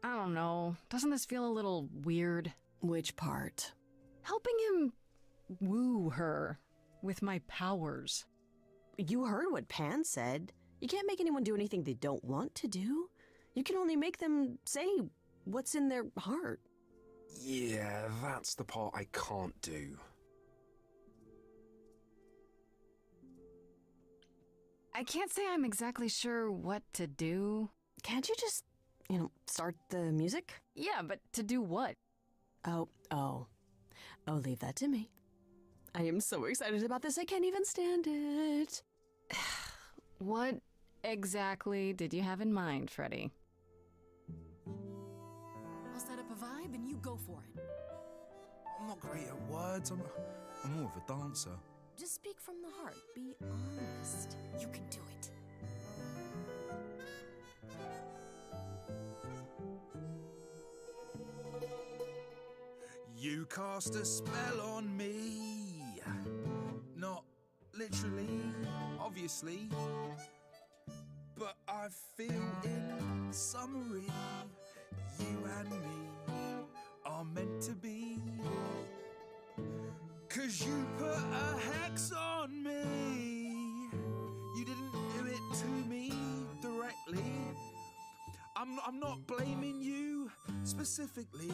I don't know. Doesn't this feel a little weird? Which part? Helping him woo her with my powers. You heard what Pan said. You can't make anyone do anything they don't want to do. You can only make them say what's in their heart. Yeah, that's the part I can't do. I can't say I'm exactly sure what to do. Can't you just, start the music? Yeah, but to do what? Oh, leave that to me. I am so excited about this, I can't even stand it. What exactly did you have in mind, Freddy? I'll set up a vibe and you go for it. I'm not great at words. I'm more of a dancer. Just speak from the heart. Be honest. You can do it. You cast a spell on me. Not literally, obviously. But I feel in summary, you and me are meant to be. 'Cause you put a hex on me. You didn't do it to me directly. I'm not blaming you specifically,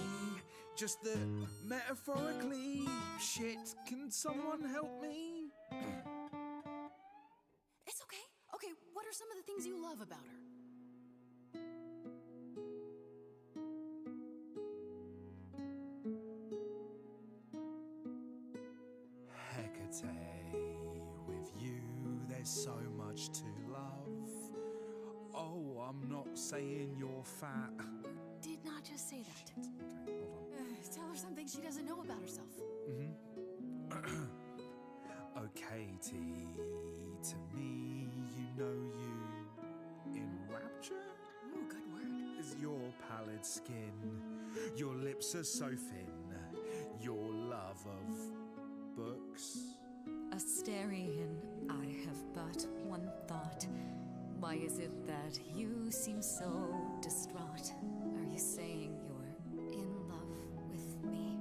just that metaphorically. Shit, can someone help me? It's okay. Okay, what are some of the things you love about her? Hecate, with you there's so much to love. Oh, I'm not saying you're fat. Did not just say that. Okay, hold on. Tell her something she doesn't know about herself. Oh, Katie, to me, you know you in rapture? Ooh, good word. Is your pallid skin, your lips are so thin, your love of books. Asterian, I have but one thought. Why is it that you seem so distraught? Are you saying you're in love with me?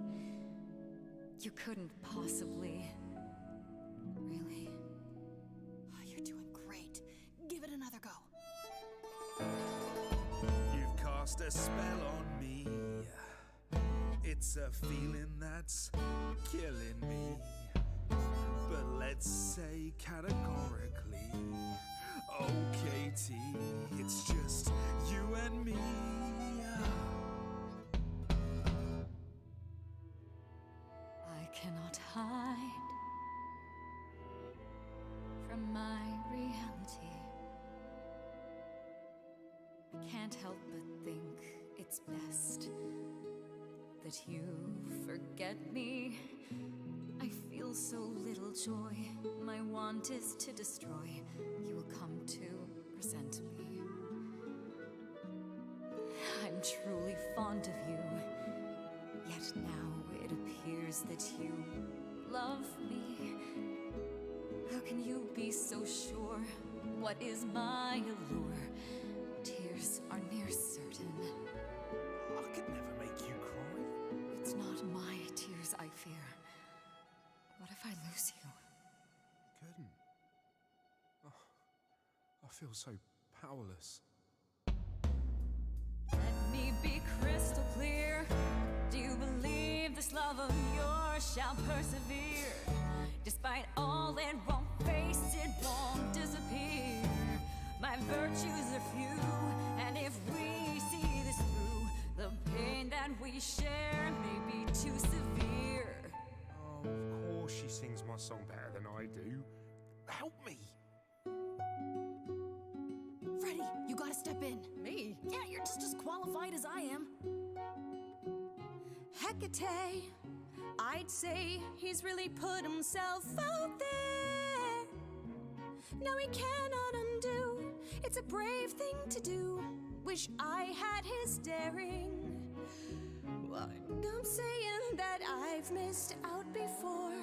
You couldn't possibly. Really? Oh, you're doing great. Give it another go. You've cast a spell on me. It's a feeling that's killing me. But let's say categorically, oh Katie, it's just you and me. I cannot hide from my reality. I can't help but think it's best that you forget me. I feel so little joy. My want is to destroy. You will come to resent me. I'm truly fond of you. Yet now it hears that you love me. How can you be so sure? What is my allure? Tears are near certain. I could never make you cry. It's not my tears I fear. What if I lose you? Couldn't. Oh, I feel so powerless. Let me be crystal clear. Do you believe this love of yours shall persevere? Despite all it won't face, it won't disappear. My virtues are few, and if we see this through, the pain that we share may be too severe. Oh, of course she sings my song better than I do. Help me! Freddie, you gotta step in. Me? Yeah, you're just as qualified as I am. Hecate, I'd say he's really put himself out there. No, he cannot undo. It's a brave thing to do. Wish I had his daring. Well, I'm saying that I've missed out before.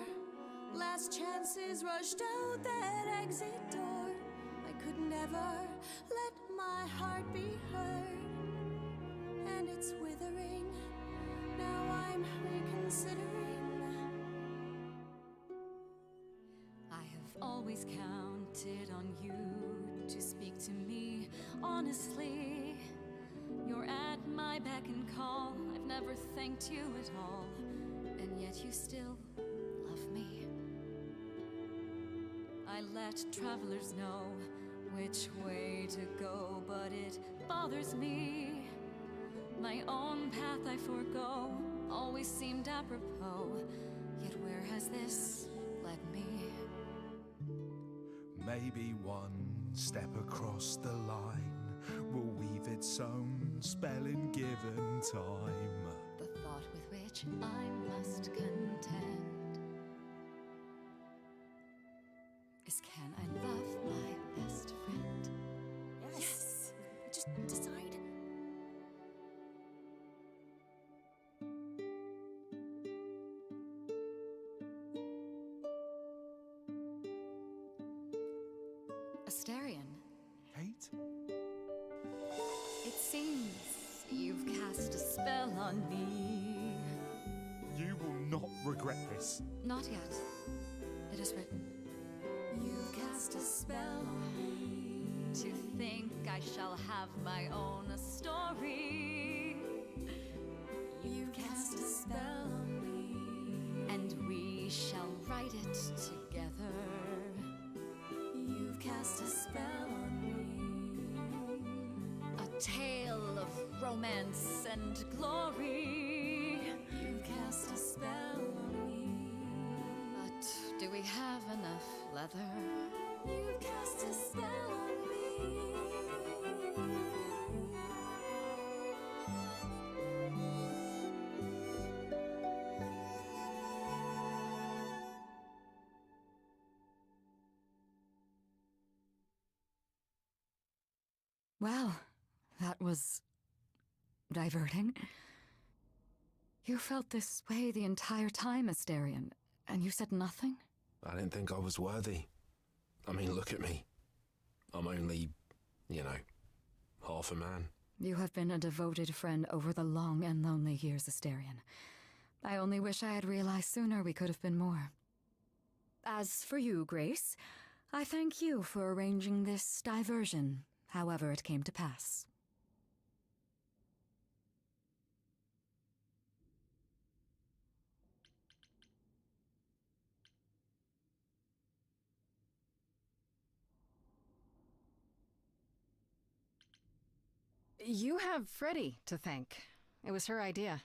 Last chances rushed out that exit door. I could never let my heart be heard, and it's withering. Now I'm reconsidering. I have always counted on you to speak to me honestly. You're at my beck and call. I've never thanked you at all, and yet you still love me. I let travelers know which way to go, but it bothers me. My own path I forego, always seemed apropos. Yet where has this led me? Maybe one step across the line will weave its own spell in given time. The thought with which I must contend is, can I love my best friend? Yes! Just decide. Astarion, Kate? it seems you've cast a spell on me. You will not regret this. Not yet. It is written. You've cast a spell on me. To think I shall have my own story. You've cast a spell on me. And we shall write it together. You've cast a spell on me. A tale of romance and glory. You've cast a spell on me. But do we have enough leather? You've cast a spell on me. Well, that was diverting. You felt this way the entire time, Astarion, and you said nothing? I didn't think I was worthy. I mean, look at me. I'm only, half a man. You have been a devoted friend over the long and lonely years, Astarion. I only wish I had realized sooner we could have been more. As for you, Grace, I thank you for arranging this diversion, however it came to pass. You have Freddie to thank. It was her idea.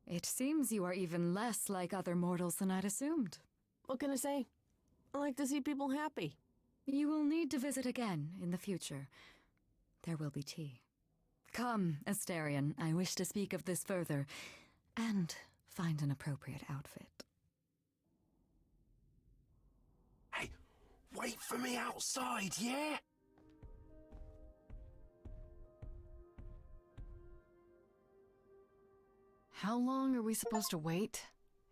It seems you are even less like other mortals than I'd assumed. What can I say? I like to see people happy. You will need to visit again in the future. There will be tea. Come, Astarion, I wish to speak of this further, and find an appropriate outfit. Hey, wait for me outside, yeah? How long are we supposed to wait?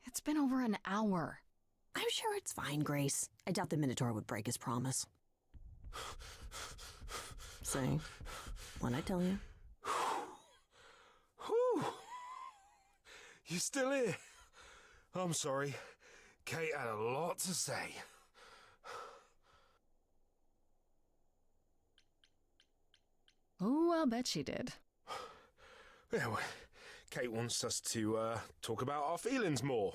It's been over an hour. I'm sure it's fine, Grace. I doubt the Minotaur would break his promise. Say, what'd I tell you? Whew. You still here? I'm sorry. Kate had a lot to say. Oh, I'll bet she did. Yeah, well, Kate wants us to talk about our feelings more.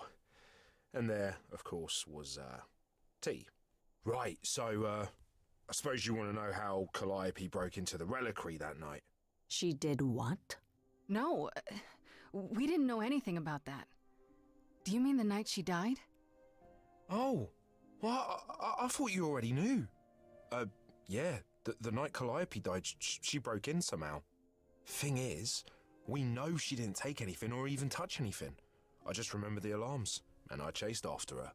And there, of course, was tea. Right, so I suppose you want to know how Calliope broke into the reliquary that night. She did what? No, we didn't know anything about that. Do you mean the night she died? Oh, well, I thought you already knew. Yeah, the night Calliope died, she broke in somehow. Thing is, we know she didn't take anything or even touch anything. I just remember the alarms, and I chased after her.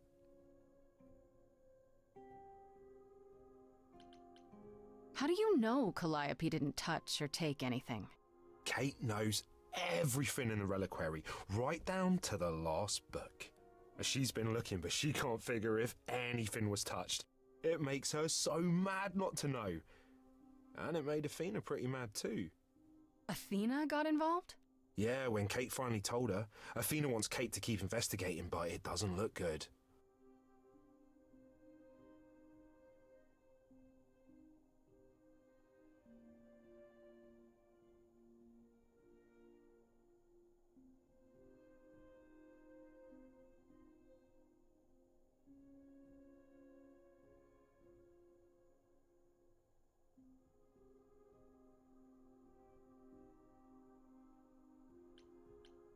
How do you know Calliope didn't touch or take anything? Kate knows everything in the reliquary, right down to the last book. She's been looking, but she can't figure if anything was touched. It makes her so mad not to know. And it made Athena pretty mad too. Athena got involved? Yeah, when Kate finally told her, Athena wants Kate to keep investigating, but it doesn't look good.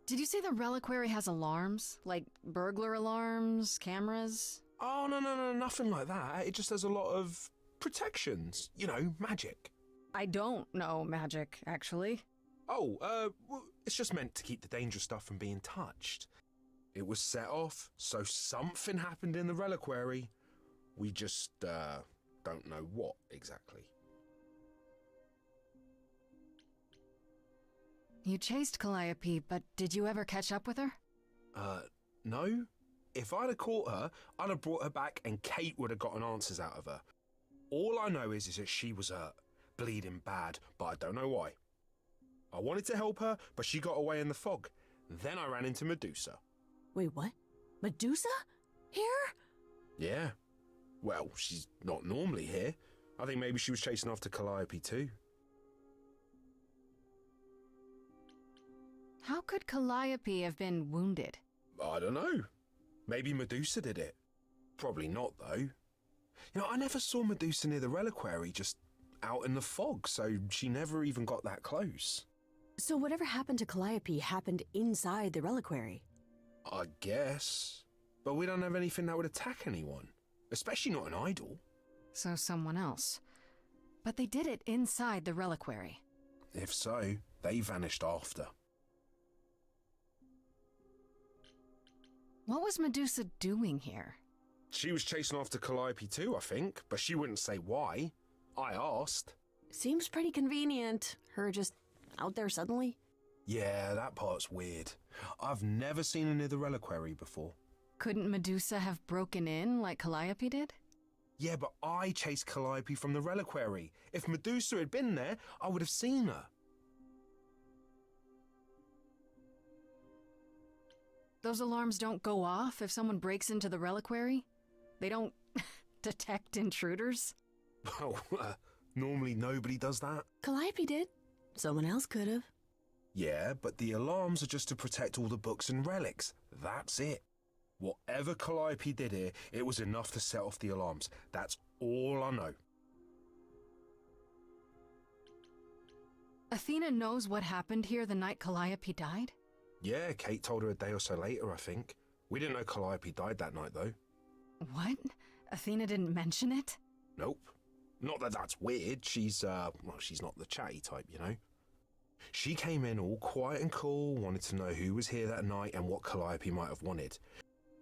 Did you say the reliquary has alarms? Like burglar alarms, cameras? Oh, no, nothing like that. It just has a lot of protections. You know, magic. I don't know magic, actually. Oh, well, it's just meant to keep the dangerous stuff from being touched. It was set off, so something happened in the reliquary. We just, don't know what exactly. You chased Calliope, but did you ever catch up with her? No. If I'd have caught her, I'd have brought her back and Kate would have gotten answers out of her. All I know is that she was hurt, bleeding bad, but I don't know why. I wanted to help her, but she got away in the fog. Then I ran into Medusa. Wait, what? Medusa? Here? Yeah. Well, she's not normally here. I think maybe she was chasing after Calliope too. How could Calliope have been wounded? I don't know. Maybe Medusa did it. Probably not, though. You know, I never saw Medusa near the reliquary, just out in the fog, so she never even got that close. So whatever happened to Calliope happened inside the reliquary? I guess. But we don't have anything that would attack anyone. Especially not an idol. So someone else. But they did it inside the reliquary. If so, they vanished after. What was Medusa doing here? She was chasing after Calliope too, I think, but she wouldn't say why. I asked. Seems pretty convenient. Her just out there suddenly. Yeah, that part's weird. I've never seen her near the reliquary before. Couldn't Medusa have broken in like Calliope did? Yeah, but I chased Calliope from the reliquary. If Medusa had been there, I would have seen her. Those alarms don't go off if someone breaks into the reliquary? They don't detect intruders? Well, normally nobody does that. Calliope did. Someone else could have. Yeah, but the alarms are just to protect all the books and relics. That's it. Whatever Calliope did here, it was enough to set off the alarms. That's all I know. Athena knows what happened here the night Calliope died? Yeah, Kate told her a day or so later, I think. We didn't know Calliope died that night, though. What? Athena didn't mention it? Nope. Not that that's weird. She's not the chatty type, you know. She came in all quiet and cool, wanted to know who was here that night and what Calliope might have wanted.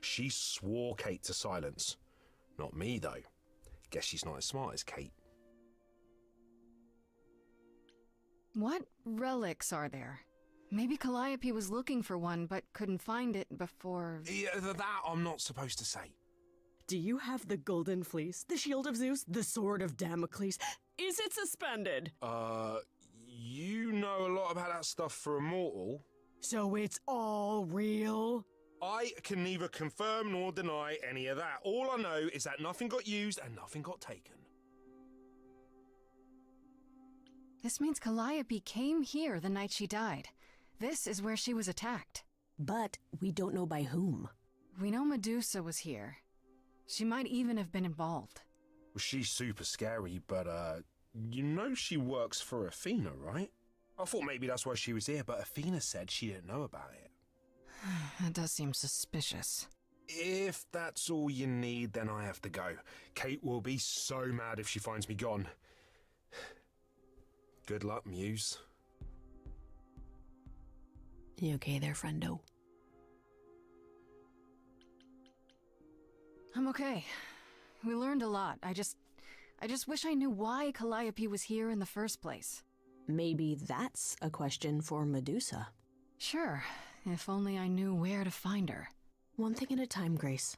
She swore Kate to silence. Not me, though. Guess she's not as smart as Kate. What relics are there? Maybe Calliope was looking for one, but couldn't find it before... Yeah, that I'm not supposed to say. Do you have the golden fleece, the shield of Zeus, the sword of Damocles? Is it suspended? You know a lot about that stuff for a mortal. So it's all real? I can neither confirm nor deny any of that. All I know is that nothing got used and nothing got taken. This means Calliope came here the night she died. This is where she was attacked. But we don't know by whom. We know Medusa was here. She might even have been involved. Well, she's super scary, but, you know she works for Athena, right? I thought maybe that's why she was here, but Athena said she didn't know about it. That does seem suspicious. If that's all you need, then I have to go. Kate will be so mad if she finds me gone. Good luck, Muse. You okay there, friendo? I'm okay. We learned a lot. I just wish I knew why Calliope was here in the first place. Maybe that's a question for Medusa. Sure, if only I knew where to find her. One thing at a time, Grace.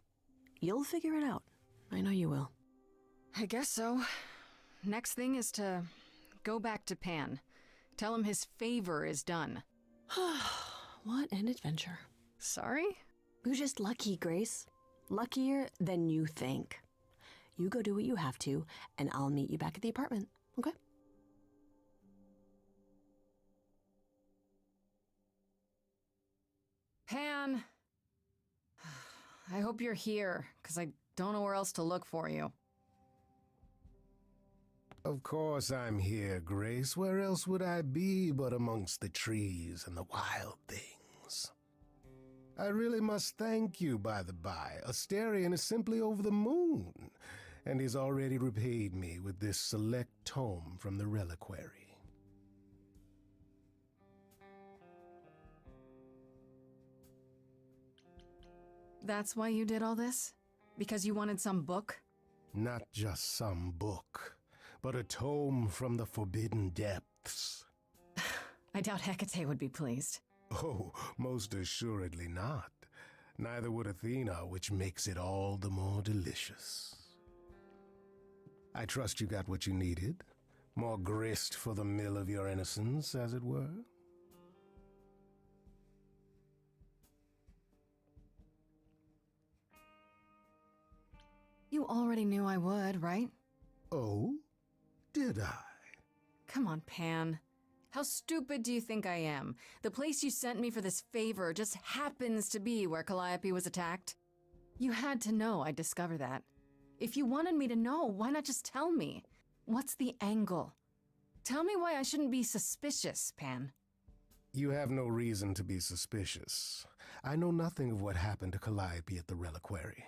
You'll figure it out. I know you will. I guess so. Next thing is to go back to Pan. Tell him his favor is done. What an adventure. Sorry? You're just lucky, Grace. Luckier than you think. You go do what you have to, and I'll meet you back at the apartment, okay? Pan! I hope you're here, because I don't know where else to look for you. Of course I'm here, Grace. Where else would I be but amongst the trees and the wild things? I really must thank you, by the by. Asterion is simply over the moon, and he's already repaid me with this select tome from the reliquary. That's why you did all this? Because you wanted some book? Not just some book, but a tome from the forbidden depths. I doubt Hecate would be pleased. Oh, most assuredly not. Neither would Athena, which makes it all the more delicious. I trust you got what you needed. More grist for the mill of your innocence, as it were. You already knew I would, right? Oh? Did I? Come on, Pan. How stupid do you think I am? The place you sent me for this favor just happens to be where Calliope was attacked. You had to know I'd discover that. If you wanted me to know, why not just tell me? What's the angle? Tell me why I shouldn't be suspicious, Pan. You have no reason to be suspicious. I know nothing of what happened to Calliope at the reliquary.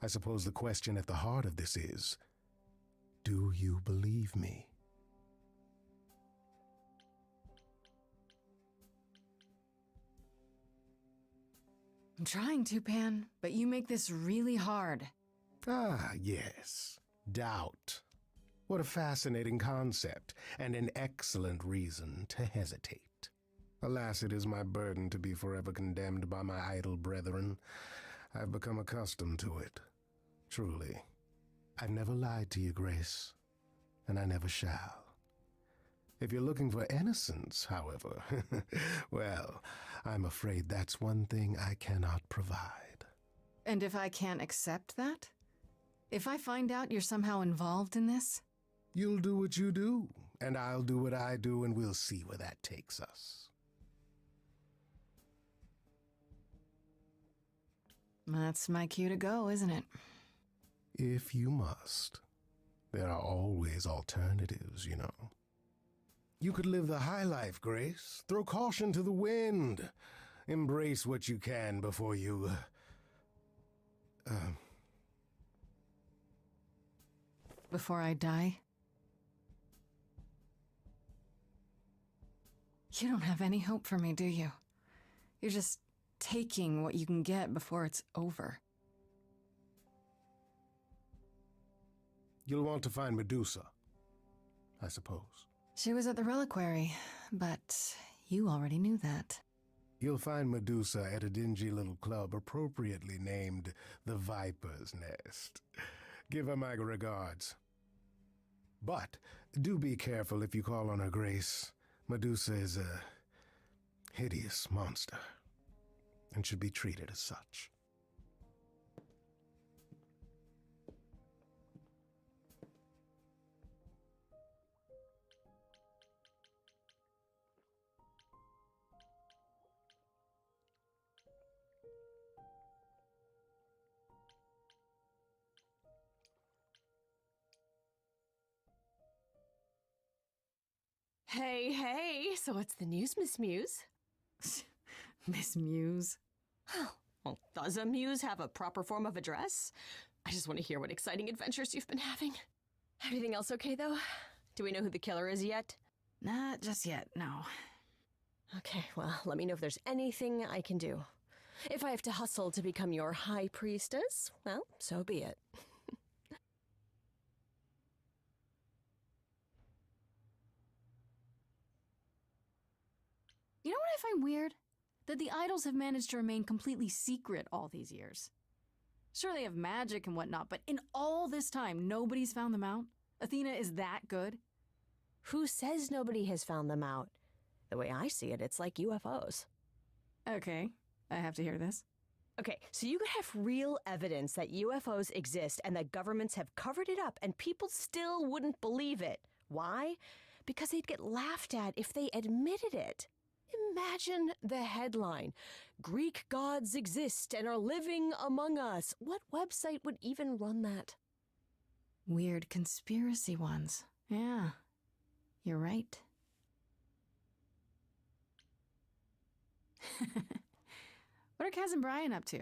I suppose the question at the heart of this is, do you believe me? I'm trying to, Pan, but you make this really hard. Ah, yes. Doubt. What a fascinating concept, and an excellent reason to hesitate. Alas, it is my burden to be forever condemned by my idle brethren. I've become accustomed to it. Truly. I've never lied to you, Grace, and I never shall. If you're looking for innocence, however, well, I'm afraid that's one thing I cannot provide. And if I can't accept that? If I find out you're somehow involved in this? You'll do what you do, and I'll do what I do, and we'll see where that takes us. That's my cue to go, isn't it? If you must. There are always alternatives, you know. You could live the high life, Grace. Throw caution to the wind. Embrace what you can before you... Before I die? You don't have any hope for me, do you? You're just taking what you can get before it's over. You'll want to find Medusa, I suppose. She was at the reliquary, but You already knew that. You'll find Medusa at a dingy little club appropriately named the Viper's Nest. Give her my regards. But do be careful if you call on her, Grace. Medusa is a hideous monster and should be treated as such. Hey, hey, so what's the news, Miss Muse? Miss Muse? Well, does a muse have a proper form of address? I just want to hear what exciting adventures you've been having. Everything else okay, though? Do we know who the killer is yet? Not just yet, no. Okay, well, let me know if there's anything I can do. If I have to hustle to become your high priestess, well, so be it. You know what I find weird? That the idols have managed to remain completely secret all these years. Sure, they have magic and whatnot, but in all this time, nobody's found them out? Athena is that good? Who says nobody has found them out? The way I see it, it's like UFOs. Okay, I have to hear this. Okay, so you could have real evidence that UFOs exist and that governments have covered it up and people still wouldn't believe it. Why? Because they'd get laughed at if they admitted it. Imagine the headline, Greek gods exist and are living among us. What website would even run that? Weird conspiracy ones. Yeah, you're right. What are Kaz and Brian up to?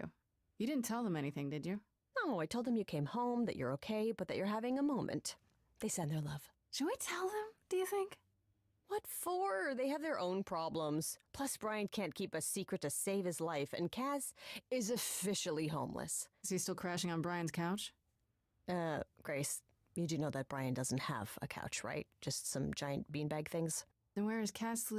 You didn't tell them anything, did you? No, I told them you came home, that you're okay, but that you're having a moment. They send their love. Should we tell them, do you think? What for? They have their own problems. Plus, Brian can't keep a secret to save his life, and Kaz is officially homeless. Is he still crashing on Brian's couch? Grace, you do know that Brian doesn't have a couch, right? Just some giant beanbag things? Then where is Kaz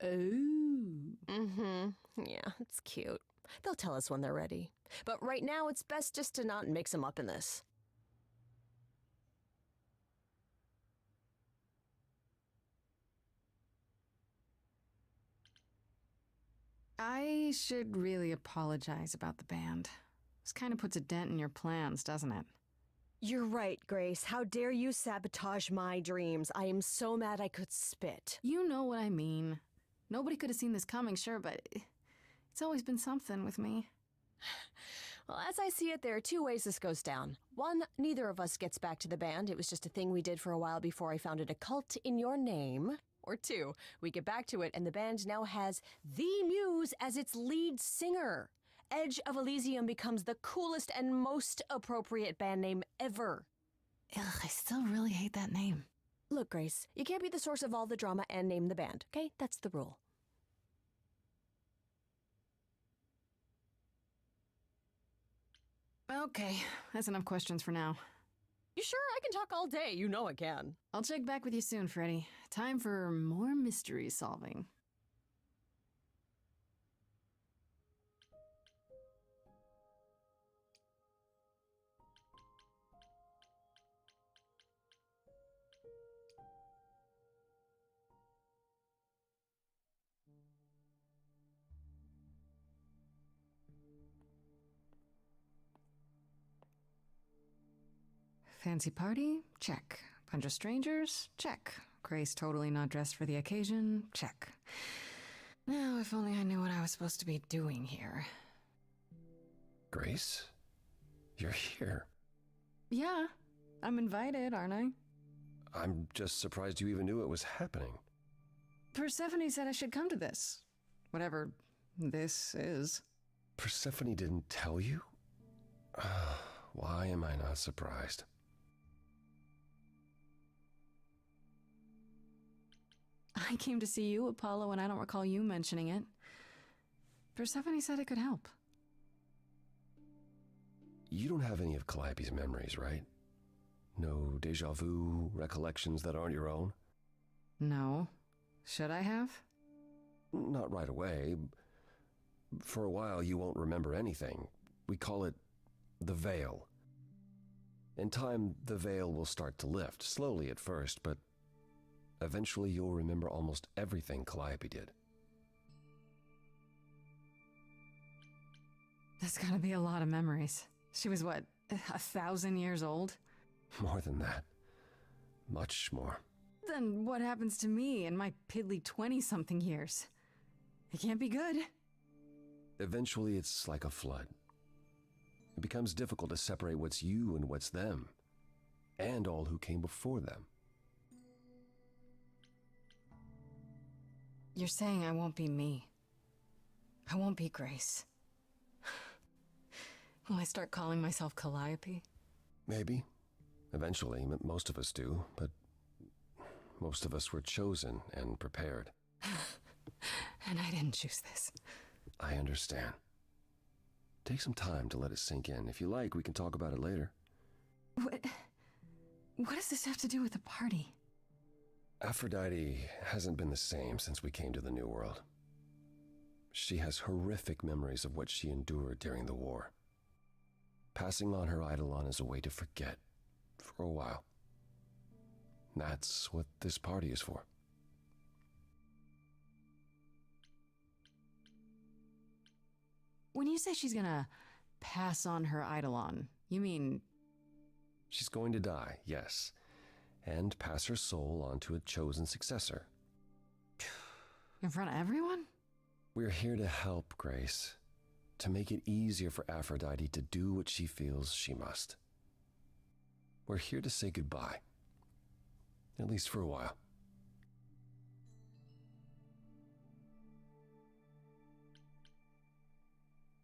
Oh. Mm-hmm. Yeah, it's cute. They'll tell us when they're ready. But right now, it's best just to not mix them up in this. I should really apologize about the band. This kind of puts a dent in your plans, doesn't it? You're right, Grace. How dare you sabotage my dreams? I am so mad I could spit. You know what I mean. Nobody could have seen this coming, sure, but it's always been something with me. Well, as I see it, there are two ways this goes down. One, neither of us gets back to the band. It was just a thing we did for a while before I founded a cult in your name. Or two, we get back to it and the band now has the Muse as its lead singer. Edge of Elysium becomes the coolest and most appropriate band name ever. Ugh, I still really hate that name. Look, Grace, you can't be the source of all the drama and name the band, okay? That's the rule. Okay, that's enough questions for now. You sure? I can talk all day. You know I can. I'll check back with you soon, Freddy. Time for more mystery solving. Fancy party? Check. Bunch of strangers? Check. Grace totally not dressed for the occasion? Check. Now, if only I knew what I was supposed to be doing here. Grace? You're here. Yeah, I'm invited, aren't I? I'm just surprised you even knew it was happening. Persephone said I should come to this. Whatever this is. Persephone didn't tell you? Why am I not surprised? I came to see you, Apollo, and I don't recall you mentioning it. Persephone said it could help. You don't have any of Calliope's memories, right? No deja vu, recollections that aren't your own? No. Should I have? Not right away. For a while, you won't remember anything. We call it the veil. In time, the veil will start to lift, slowly at first, but eventually you'll remember almost everything Calliope did. That's gotta be a lot of memories. She was what, 1,000 years old? More than that. Much more. Then what happens to me in my piddly 20-something years? It can't be good. Eventually, it's like a flood. It becomes difficult to separate what's you and what's them, and all who came before them. You're saying I won't be me. I won't be Grace. Will I start calling myself Calliope? Maybe. Eventually, most of us do, but most of us were chosen and prepared. And I didn't choose this. I understand. Take some time to let it sink in. If you like, we can talk about it later. What does this have to do with the party? Aphrodite hasn't been the same since we came to the New World. She has horrific memories of what she endured during the war. Passing on her eidolon is a way to forget, for a while. That's what this party is for. When you say she's gonna pass on her eidolon, you mean... She's going to die, yes, and pass her soul on to a chosen successor. In front of everyone? We're here to help, Grace. To make it easier for Aphrodite to do what she feels she must. We're here to say goodbye. At least for a while.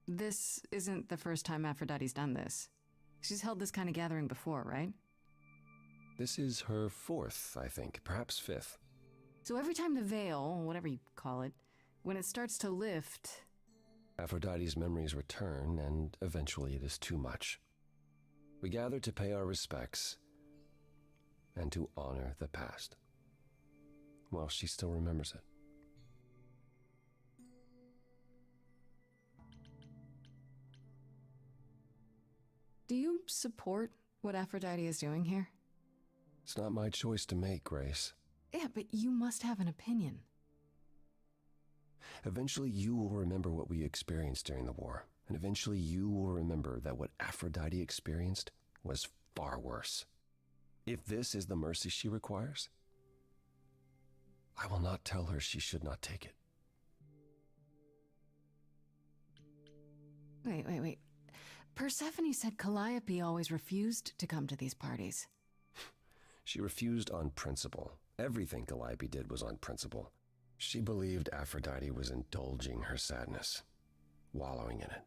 This isn't the first time Aphrodite's done this. She's held this kind of gathering before, right? This is her fourth, I think, perhaps fifth. So every time the veil, whatever you call it, when it starts to lift... Aphrodite's memories return, and eventually it is too much. We gather to pay our respects and to honor the past. While she still remembers it. Do you support what Aphrodite is doing here? It's not my choice to make, Grace. Yeah, but you must have an opinion. Eventually you will remember what we experienced during the war, and eventually you will remember that what Aphrodite experienced was far worse. If this is the mercy she requires, I will not tell her she should not take it. Wait. Persephone said Calliope always refused to come to these parties. She refused on principle. Everything Calliope did was on principle. She believed Aphrodite was indulging her sadness, wallowing in it.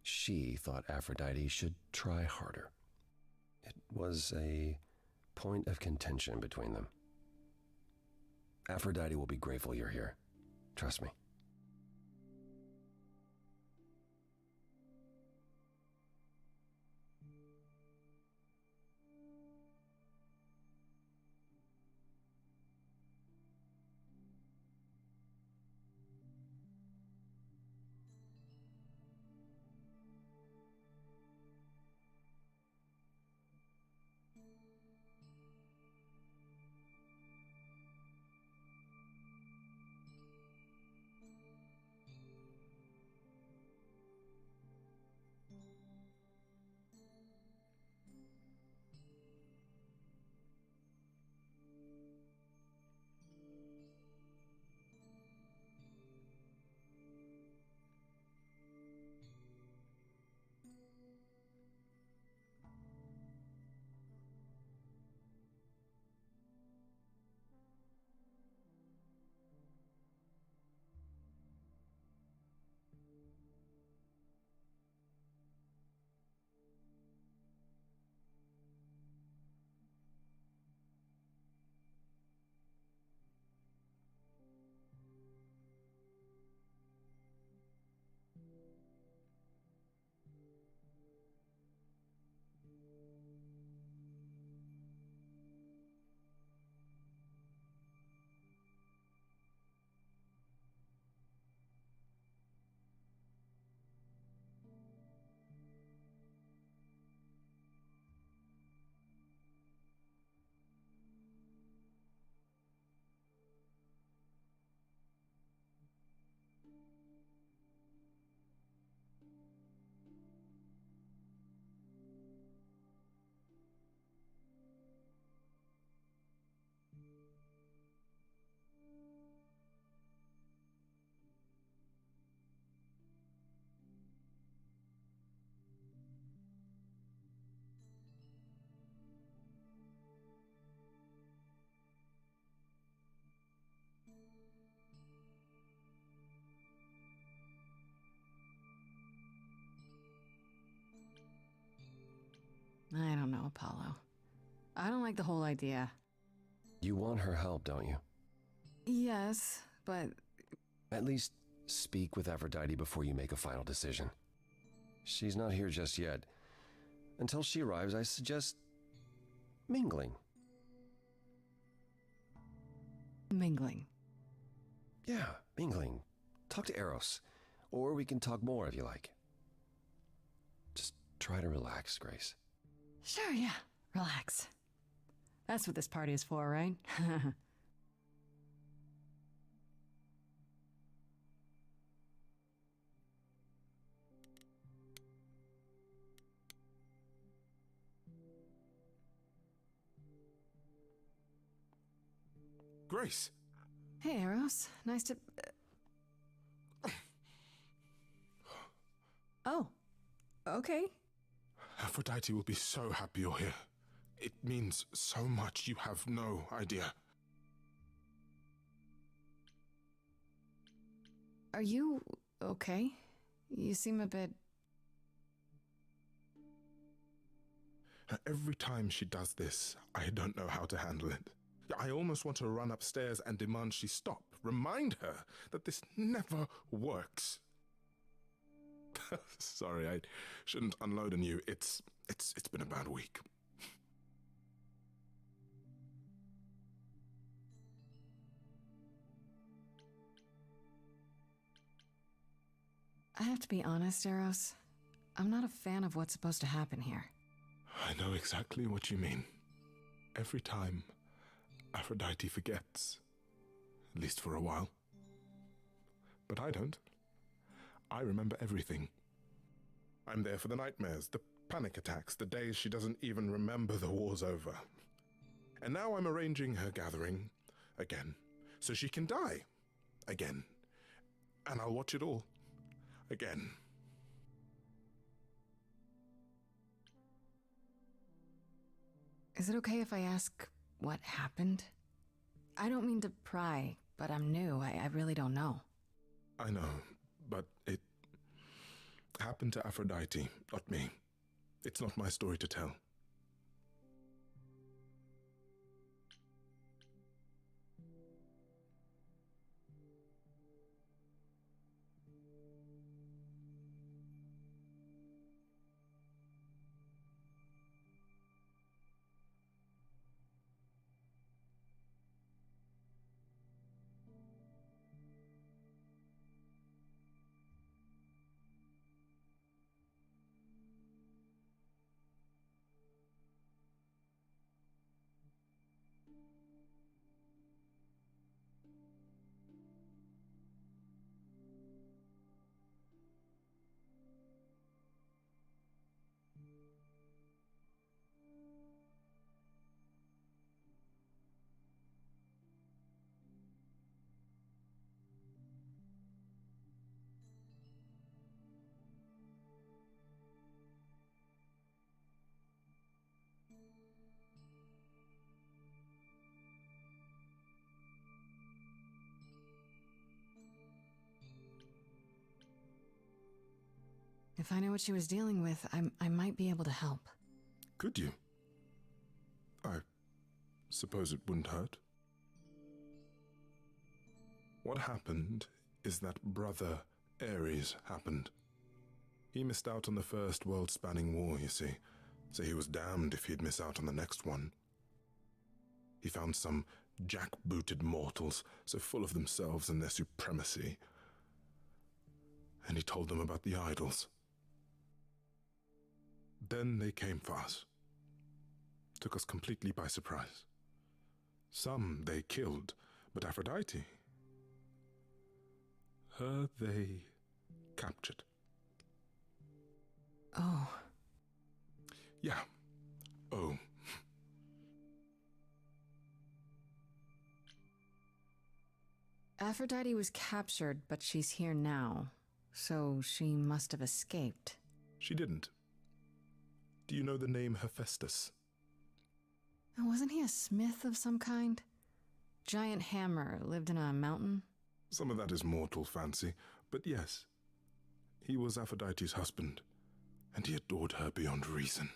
She thought Aphrodite should try harder. It was a point of contention between them. Aphrodite will be grateful you're here. Trust me. Apollo. I don't like the whole idea. You want her help, don't you? Yes, but... At least speak with Aphrodite before you make a final decision. She's not here just yet. Until she arrives, I suggest mingling. Mingling? Yeah, mingling. Talk to Eros. Or we can talk more if you like. Just try to relax, Grace. Sure, yeah. Relax. That's what this party is for, right? Grace! Hey, Eros. Nice to... Oh. Okay. Aphrodite will be so happy you're here. It means so much, you have no idea. Are you okay? You seem a bit... Every time she does this, I don't know how to handle it. I almost want to run upstairs and demand she stop. Remind her that this never works. Sorry, I shouldn't unload on you. It's been a bad week. I have to be honest, Eros. I'm not a fan of what's supposed to happen here. I know exactly what you mean. Every time, Aphrodite forgets. At least for a while. But I don't. I remember everything. I'm there for the nightmares, the panic attacks, the days she doesn't even remember the war's over. And now I'm arranging her gathering again, so she can die again. And I'll watch it all again. Is it okay if I ask what happened? I don't mean to pry, but I'm new. I really don't know. I know, but it happened to Aphrodite, not me. It's not my story to tell. If I know what she was dealing with, I might be able to help. Could you? I suppose it wouldn't hurt. What happened is that Brother Ares happened. He missed out on the first world-spanning war, you see, so he was damned if he'd miss out on the next one. He found some jackbooted mortals, so full of themselves and their supremacy, and he told them about the idols. Then they came for us. Took us completely by surprise. Some they killed, but Aphrodite, her they captured. Oh. Yeah. Oh. Aphrodite was captured, but she's here now. So she must have escaped. She didn't. Do you know the name Hephaestus? Wasn't he a smith of some kind? Giant hammer, lived in a mountain? Some of that is mortal fancy, but yes. He was Aphrodite's husband, and he adored her beyond reason.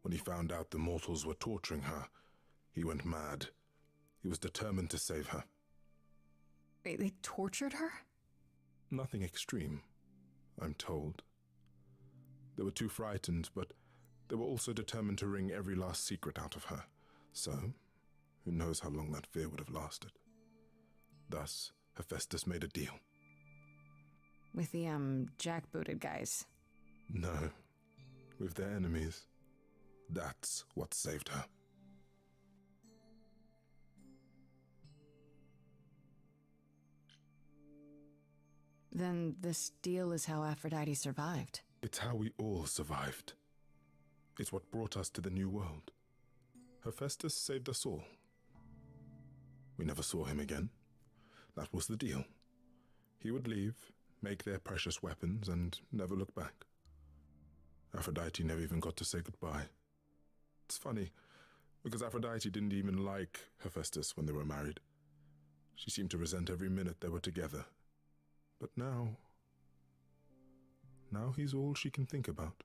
When he found out the mortals were torturing her, he went mad. He was determined to save her. Wait, they tortured her? Nothing extreme, I'm told. They were too frightened, but they were also determined to wring every last secret out of her. So, who knows how long that fear would have lasted. Thus, Hephaestus made a deal. With the, jackbooted guys. No, with their enemies. That's what saved her. Then this deal is how Aphrodite survived. It's how we all survived. It's what brought us to the new world. Hephaestus saved us all. We never saw him again. That was the deal. He would leave, make their precious weapons, and never look back. Aphrodite never even got to say goodbye. It's funny, because Aphrodite didn't even like Hephaestus when they were married. She seemed to resent every minute they were together. But now he's all she can think about.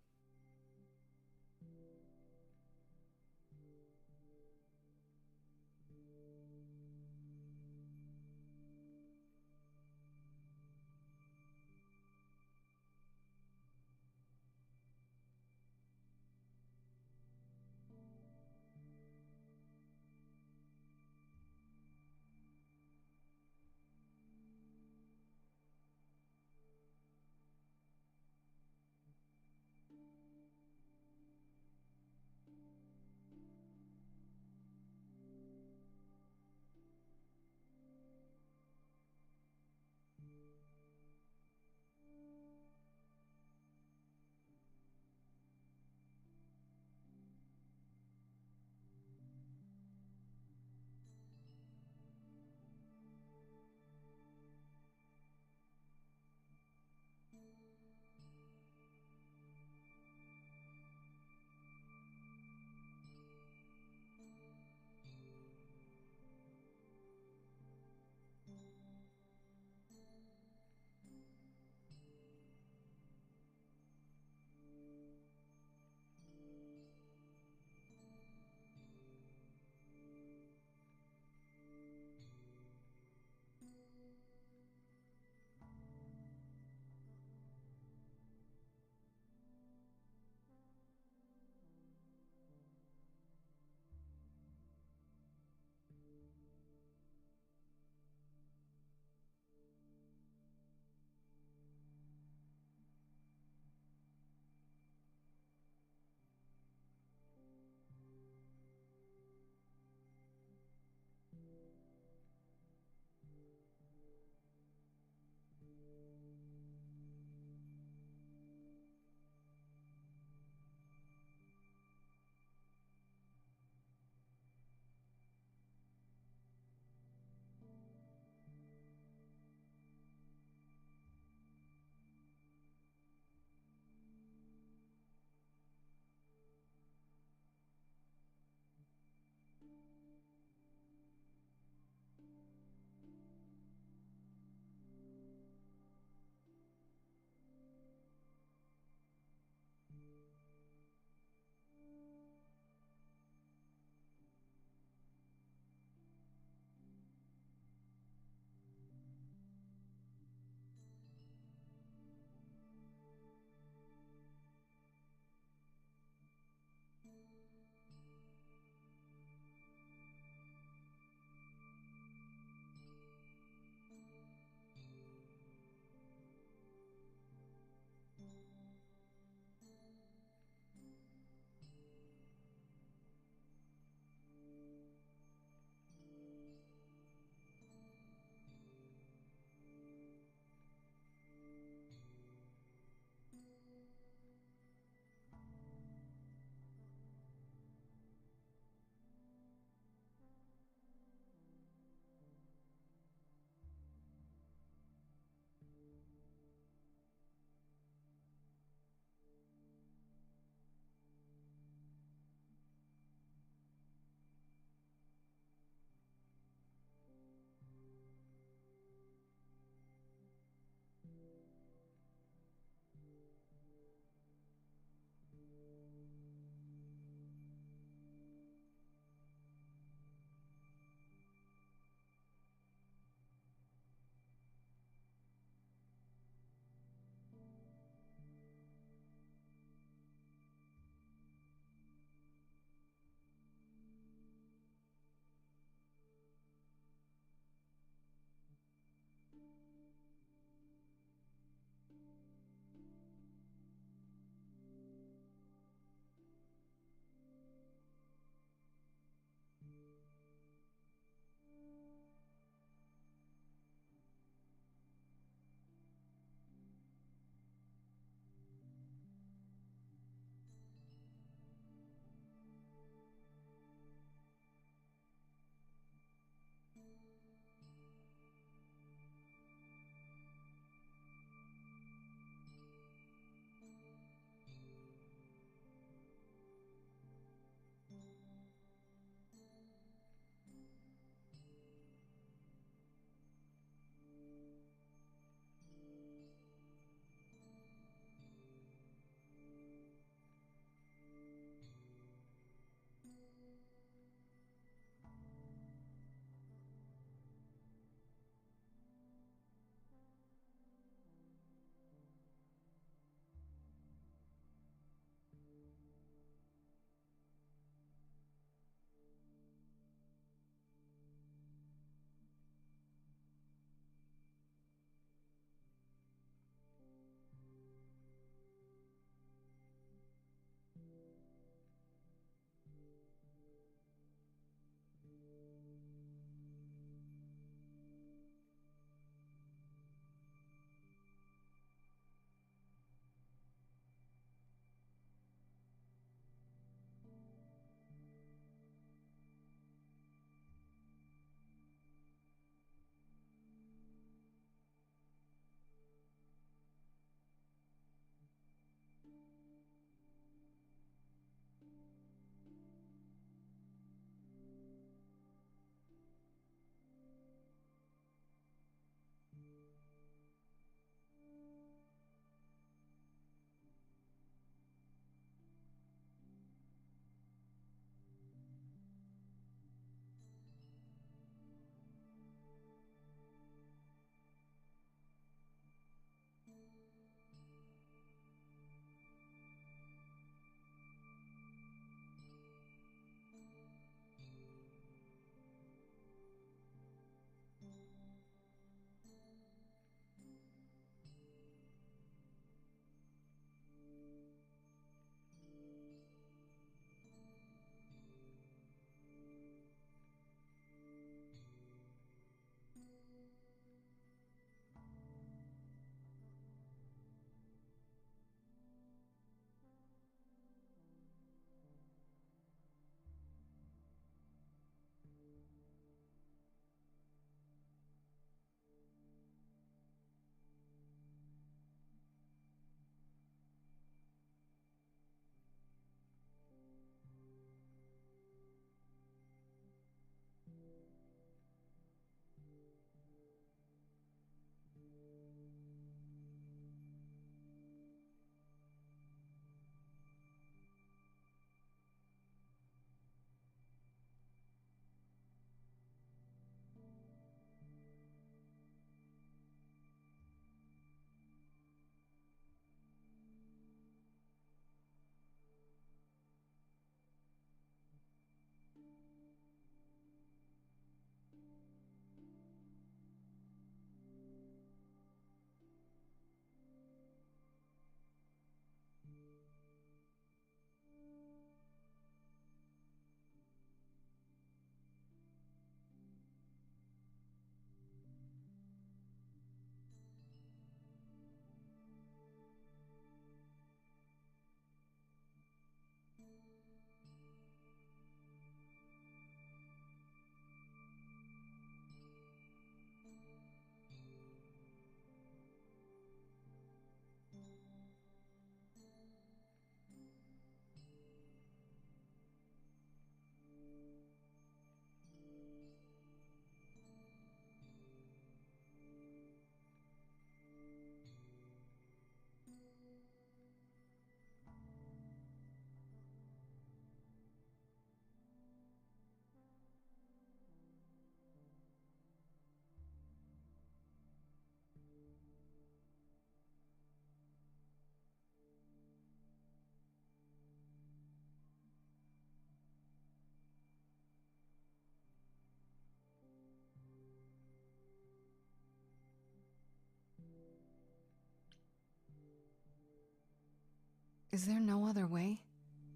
Is there no other way?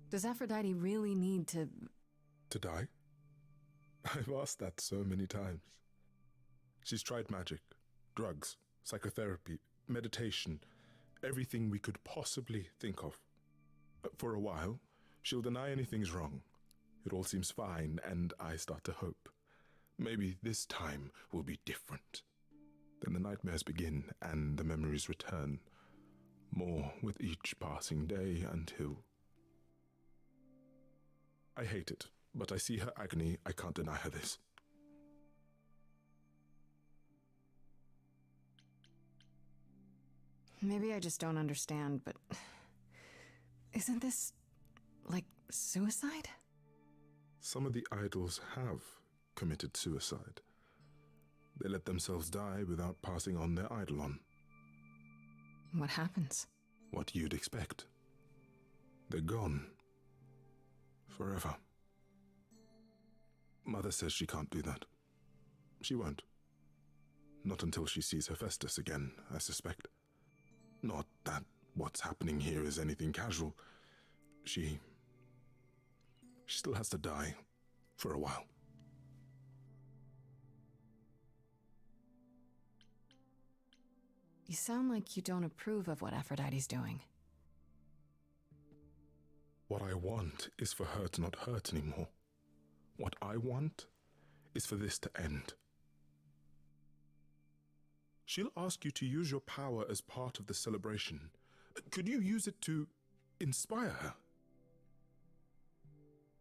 Does Aphrodite really need to... To die? I've asked that so many times. She's tried magic, drugs, psychotherapy, meditation, everything we could possibly think of. For a while, she'll deny anything's wrong. It all seems fine, and I start to hope. Maybe this time will be different. Then the nightmares begin, and the memories return. More with each passing day until... I hate it, but I see her agony. I can't deny her this. Maybe I just don't understand, but... Isn't this... like suicide? Some of the idols have committed suicide. They let themselves die without passing on their eidolon. What happens? What you'd expect. They're gone. Forever. Mother says she can't do that. She won't. Not until she sees Hephaestus again, I suspect. Not that what's happening here is anything casual. She still has to die for a while. You sound like you don't approve of what Aphrodite's doing. What I want is for her to not hurt anymore. What I want is for this to end. She'll ask you to use your power as part of the celebration. Could you use it to inspire her?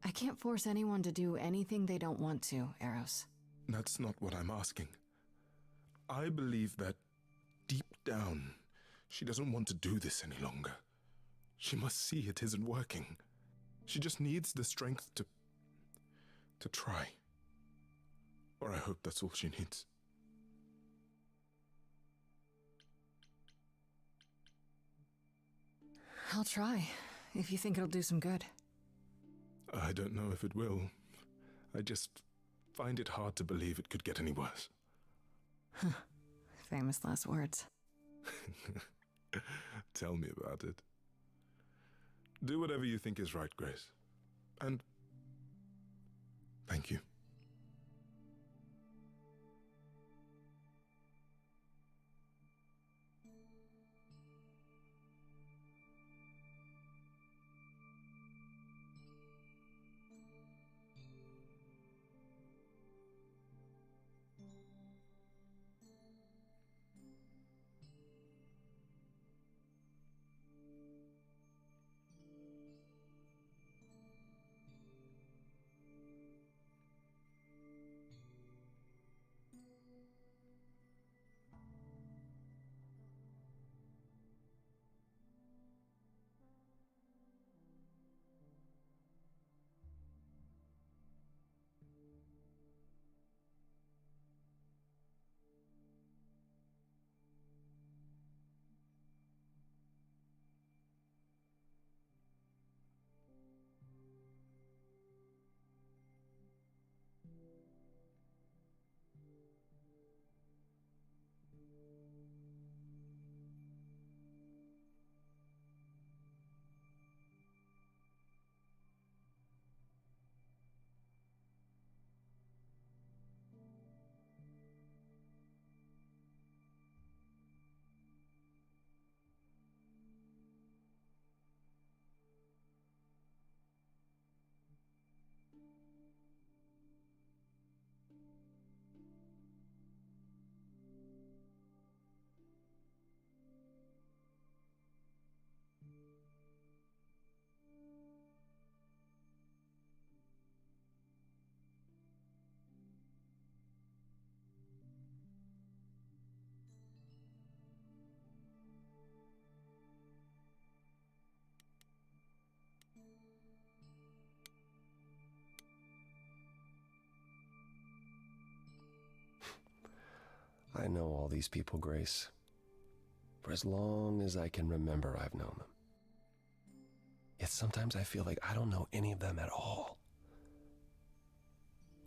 I can't force anyone to do anything they don't want to, Eros. That's not what I'm asking. I believe that deep down, she doesn't want to do this any longer. She must see it isn't working. She just needs the strength to try. Or I hope that's all she needs. I'll try, if you think it'll do some good. I don't know if it will. I just find it hard to believe it could get any worse. Famous last words. Tell me about it. Do whatever you think is right, Grace. And thank you. I know all these people, Grace. For as long as I can remember, I've known them. Yet sometimes I feel like I don't know any of them at all.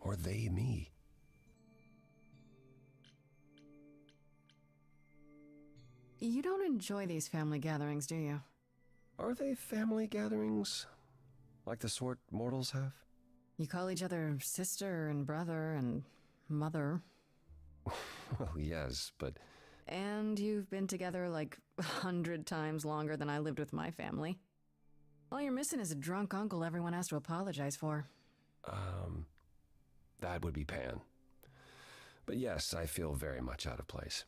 Or they me. You don't enjoy these family gatherings, do you? Are they family gatherings? Like the sort mortals have? You call each other sister and brother and mother. Well, yes, but... And you've been together like 100 times longer than I lived with my family. All you're missing is a drunk uncle everyone has to apologize for. That would be Pan. But yes, I feel very much out of place.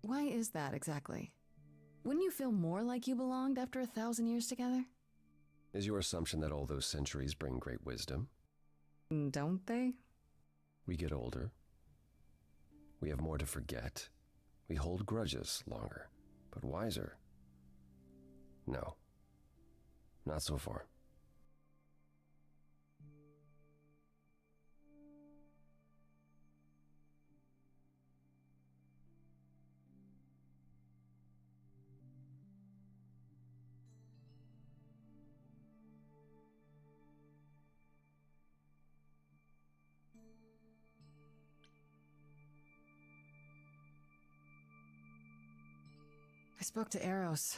Why is that exactly? Wouldn't you feel more like you belonged after 1,000 years together? Is your assumption that all those centuries bring great wisdom? Don't they? We get older. We have more to forget. We hold grudges longer, but wiser. No. Not so far. I spoke to Eros.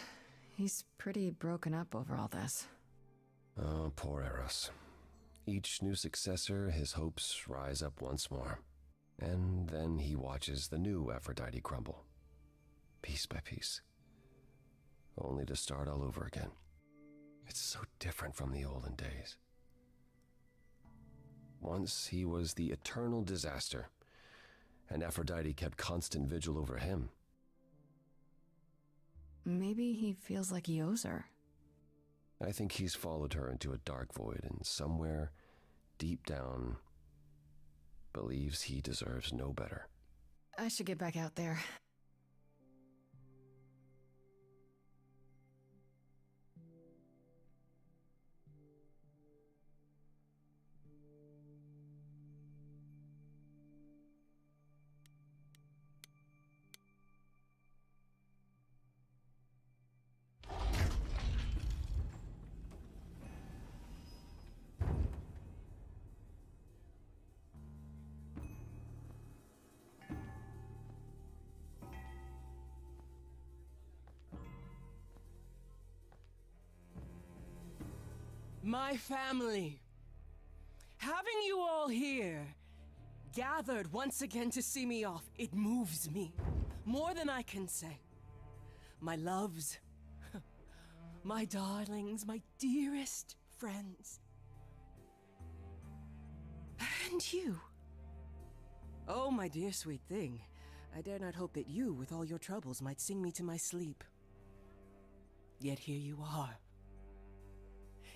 He's pretty broken up over all this. Oh, poor Eros. Each new successor, his hopes rise up once more. And then he watches the new Aphrodite crumble. Piece by piece. Only to start all over again. It's so different from the olden days. Once he was the eternal disaster, and Aphrodite kept constant vigil over him. Maybe he feels like he owes her. I think he's followed her into a dark void, and somewhere, deep down, believes he deserves no better. I should get back out there. My family. Having you all here, gathered once again to see me off, it moves me. More than I can say. My loves, my darlings, my dearest friends. And you. Oh, my dear sweet thing. I dare not hope that you, with all your troubles, might sing me to my sleep. Yet here you are.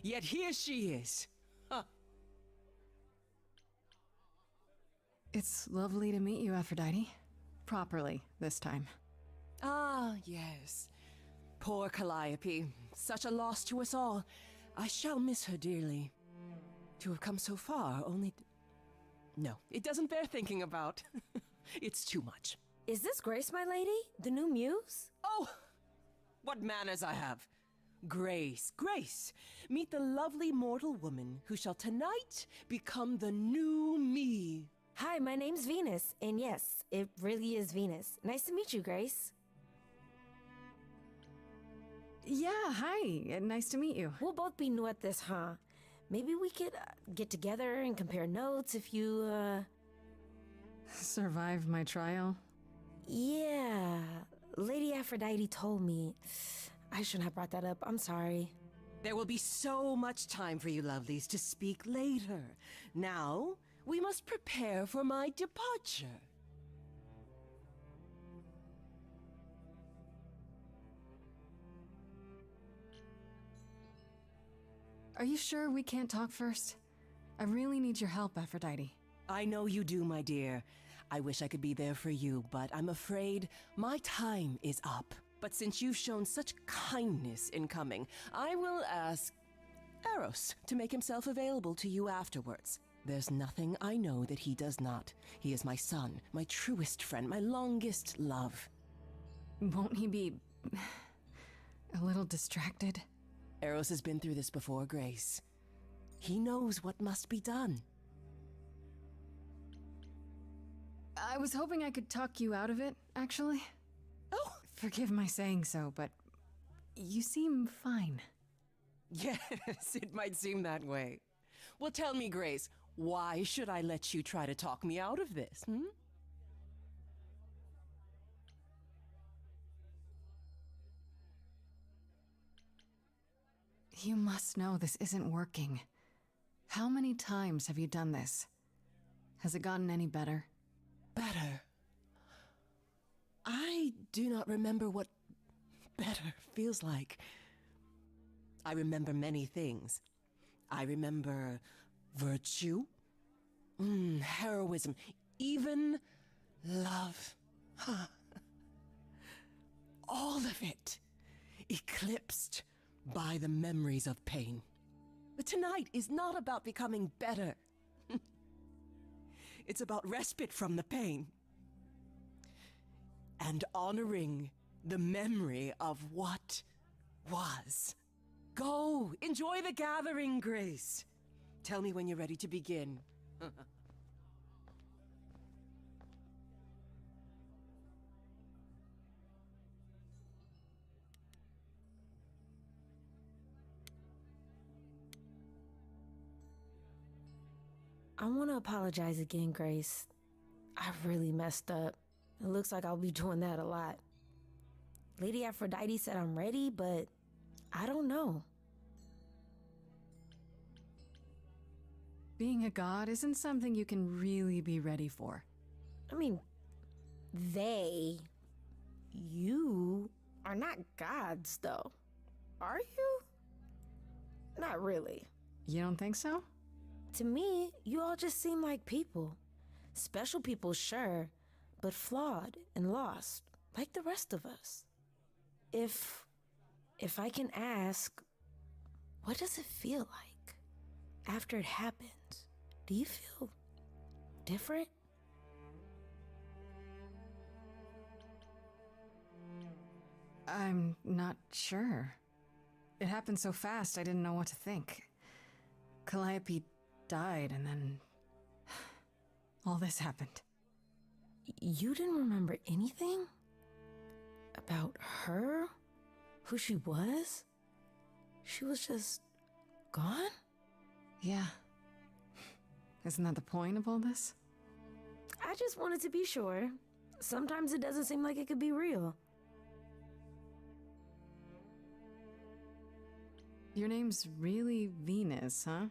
Yet here she is. Huh. It's lovely to meet you, Aphrodite. Properly, this time. Ah, yes. Poor Calliope. Such a loss to us all. I shall miss her dearly. To have come so far, only... No, it doesn't bear thinking about. It's too much. Is this Grace, my lady? The new muse? Oh! What manners I have. Grace, Grace, meet the lovely mortal woman who shall tonight become the new me. Hi, my name's Venus, and yes, it really is Venus. Nice to meet you, Grace. Yeah, hi. Nice to meet you. We'll both be new at this, huh? Maybe we could get together and compare notes if you, Survive my trial? Yeah, Lady Aphrodite told me. I shouldn't have brought that up. I'm sorry. There will be so much time for you lovelies to speak later. Now, we must prepare for my departure. Are you sure we can't talk first? I really need your help, Aphrodite. I know you do, my dear. I wish I could be there for you, but I'm afraid my time is up. But since you've shown such kindness in coming, I will ask Eros to make himself available to you afterwards. There's nothing I know that he does not. He is my son, my truest friend, my longest love. Won't he be... A little distracted? Eros has been through this before, Grace. He knows what must be done. I was hoping I could talk you out of it, actually. Oh! Forgive my saying so, but you seem fine. Yes, it might seem that way. Well, tell me, Grace, why should I let you try to talk me out of this, You must know this isn't working. How many times have you done this? Has it gotten any better? Better? I do not remember what better feels like. I remember many things. I remember virtue, heroism, even love. All of it eclipsed by the memories of pain. But tonight is not about becoming better. It's about respite from the pain and honoring the memory of what was. Go, enjoy the gathering, Grace. Tell me when you're ready to begin. I want to apologize again, Grace. I really messed up. It looks like I'll be doing that a lot. Lady Aphrodite said I'm ready, but I don't know. Being a god isn't something you can really be ready for. I mean, you are not gods, though. Are you? Not really. You don't think so? To me, you all just seem like people. Special people, sure, but flawed and lost, like the rest of us. If I can ask, what does it feel like after it happens? Do you feel different? I'm not sure. It happened so fast I didn't know what to think. Calliope died and then all this happened. You didn't remember anything? About her? Who she was? She was just gone? Yeah. Isn't that the point of all this? I just wanted to be sure. Sometimes it doesn't seem like it could be real. Your name's really Venus, huh?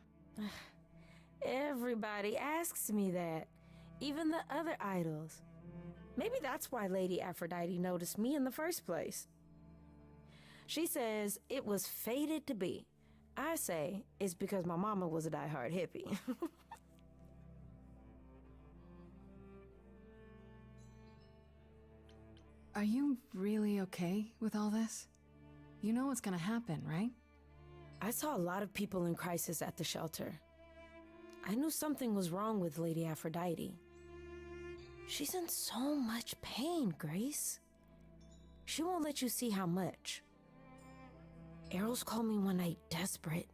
Everybody asks me that. Even the other idols. Maybe that's why Lady Aphrodite noticed me in the first place. She says it was fated to be. I say it's because my mama was a diehard hippie. Are you really okay with all this? You know what's gonna happen, right? I saw a lot of people in crisis at the shelter. I knew something was wrong with Lady Aphrodite. She's in so much pain, Grace. She won't let you see how much. Eros called me one night desperate.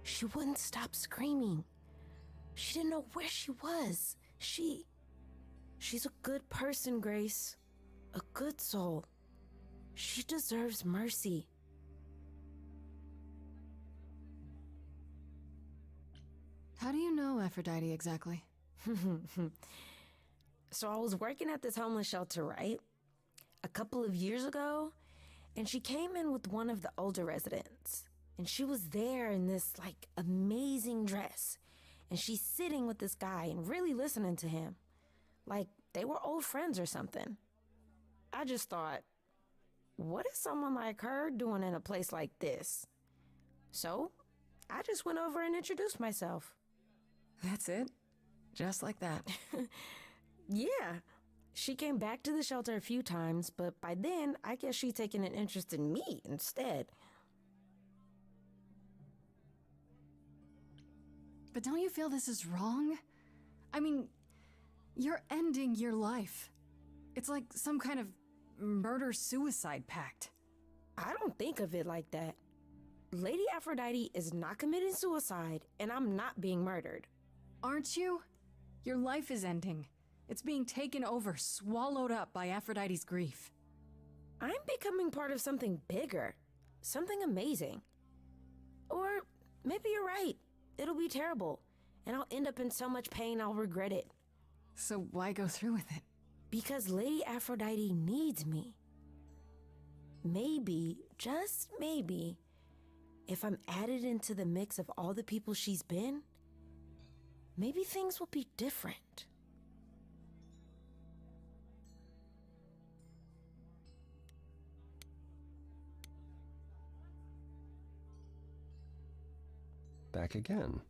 She wouldn't stop screaming. She didn't know where she was. She's a good person, Grace. A good soul. She deserves mercy. How do you know Aphrodite exactly? So I was working at this homeless shelter, right? A couple of years ago, and she came in with one of the older residents. And she was there in this, amazing dress. And she's sitting with this guy and really listening to him. Like they were old friends or something. I just thought, what is someone like her doing in a place like this? So I just went over and introduced myself. That's it? Just like that? Yeah. She came back to the shelter a few times, but by then, I guess she'd taken an interest in me instead. But don't you feel this is wrong? I mean, you're ending your life. It's like some kind of murder-suicide pact. I don't think of it like that. Lady Aphrodite is not committing suicide, and I'm not being murdered. Aren't you? Your life is ending. It's being taken over, swallowed up by Aphrodite's grief. I'm becoming part of something bigger, something amazing. Or maybe you're right. It'll be terrible, and I'll end up in so much pain I'll regret it. So why go through with it? Because Lady Aphrodite needs me. Maybe, just maybe, if I'm added into the mix of all the people she's been, maybe things will be different. Back again.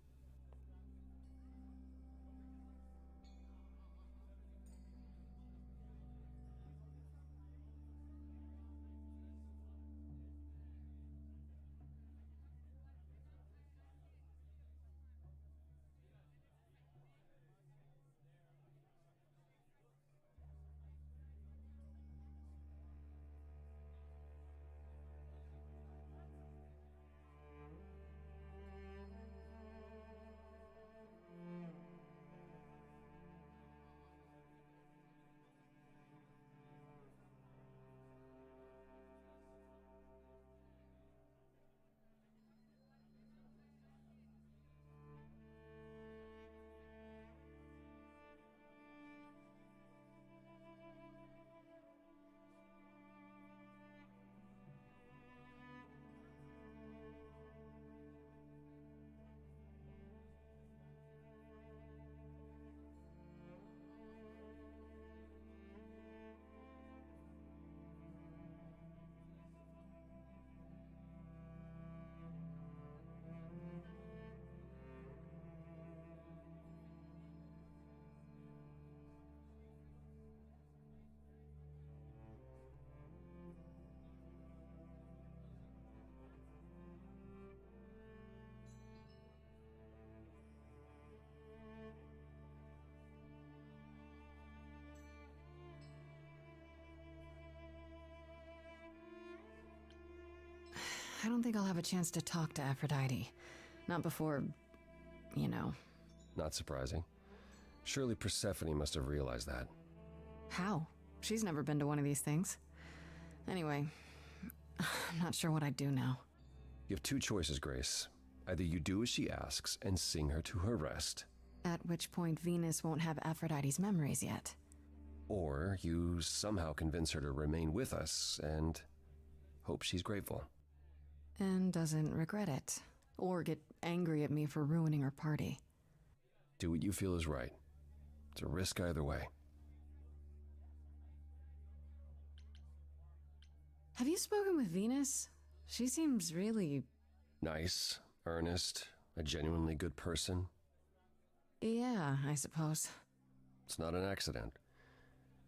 I don't think I'll have a chance to talk to Aphrodite. Not before, you know. Not surprising. Surely Persephone must have realized that. How? She's never been to one of these things. Anyway, I'm not sure what I'd do now. You have two choices, Grace. Either you do as she asks and sing her to her rest, At which point Venus won't have Aphrodite's memories yet. or you somehow convince her to remain with us and hope she's grateful. And doesn't regret it. Or get angry at me for ruining her party. Do what you feel is right. It's a risk either way. Have you spoken with Venus? She seems really... Nice, earnest, a genuinely good person. Yeah, I suppose. It's not an accident.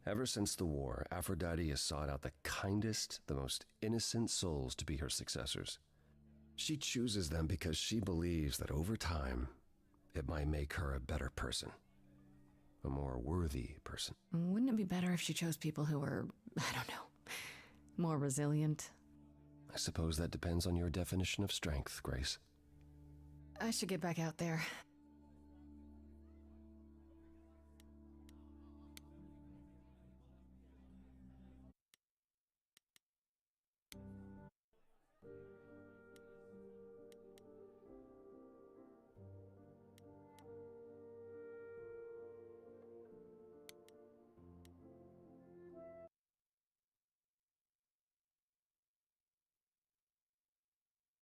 Ever since the war, Aphrodite has sought out the kindest, the most innocent souls to be her successors. She chooses them because she believes that over time, it might make her a better person. A more worthy person. Wouldn't it be better if she chose people who were, I don't know, more resilient? I suppose that depends on your definition of strength, Grace. I should get back out there.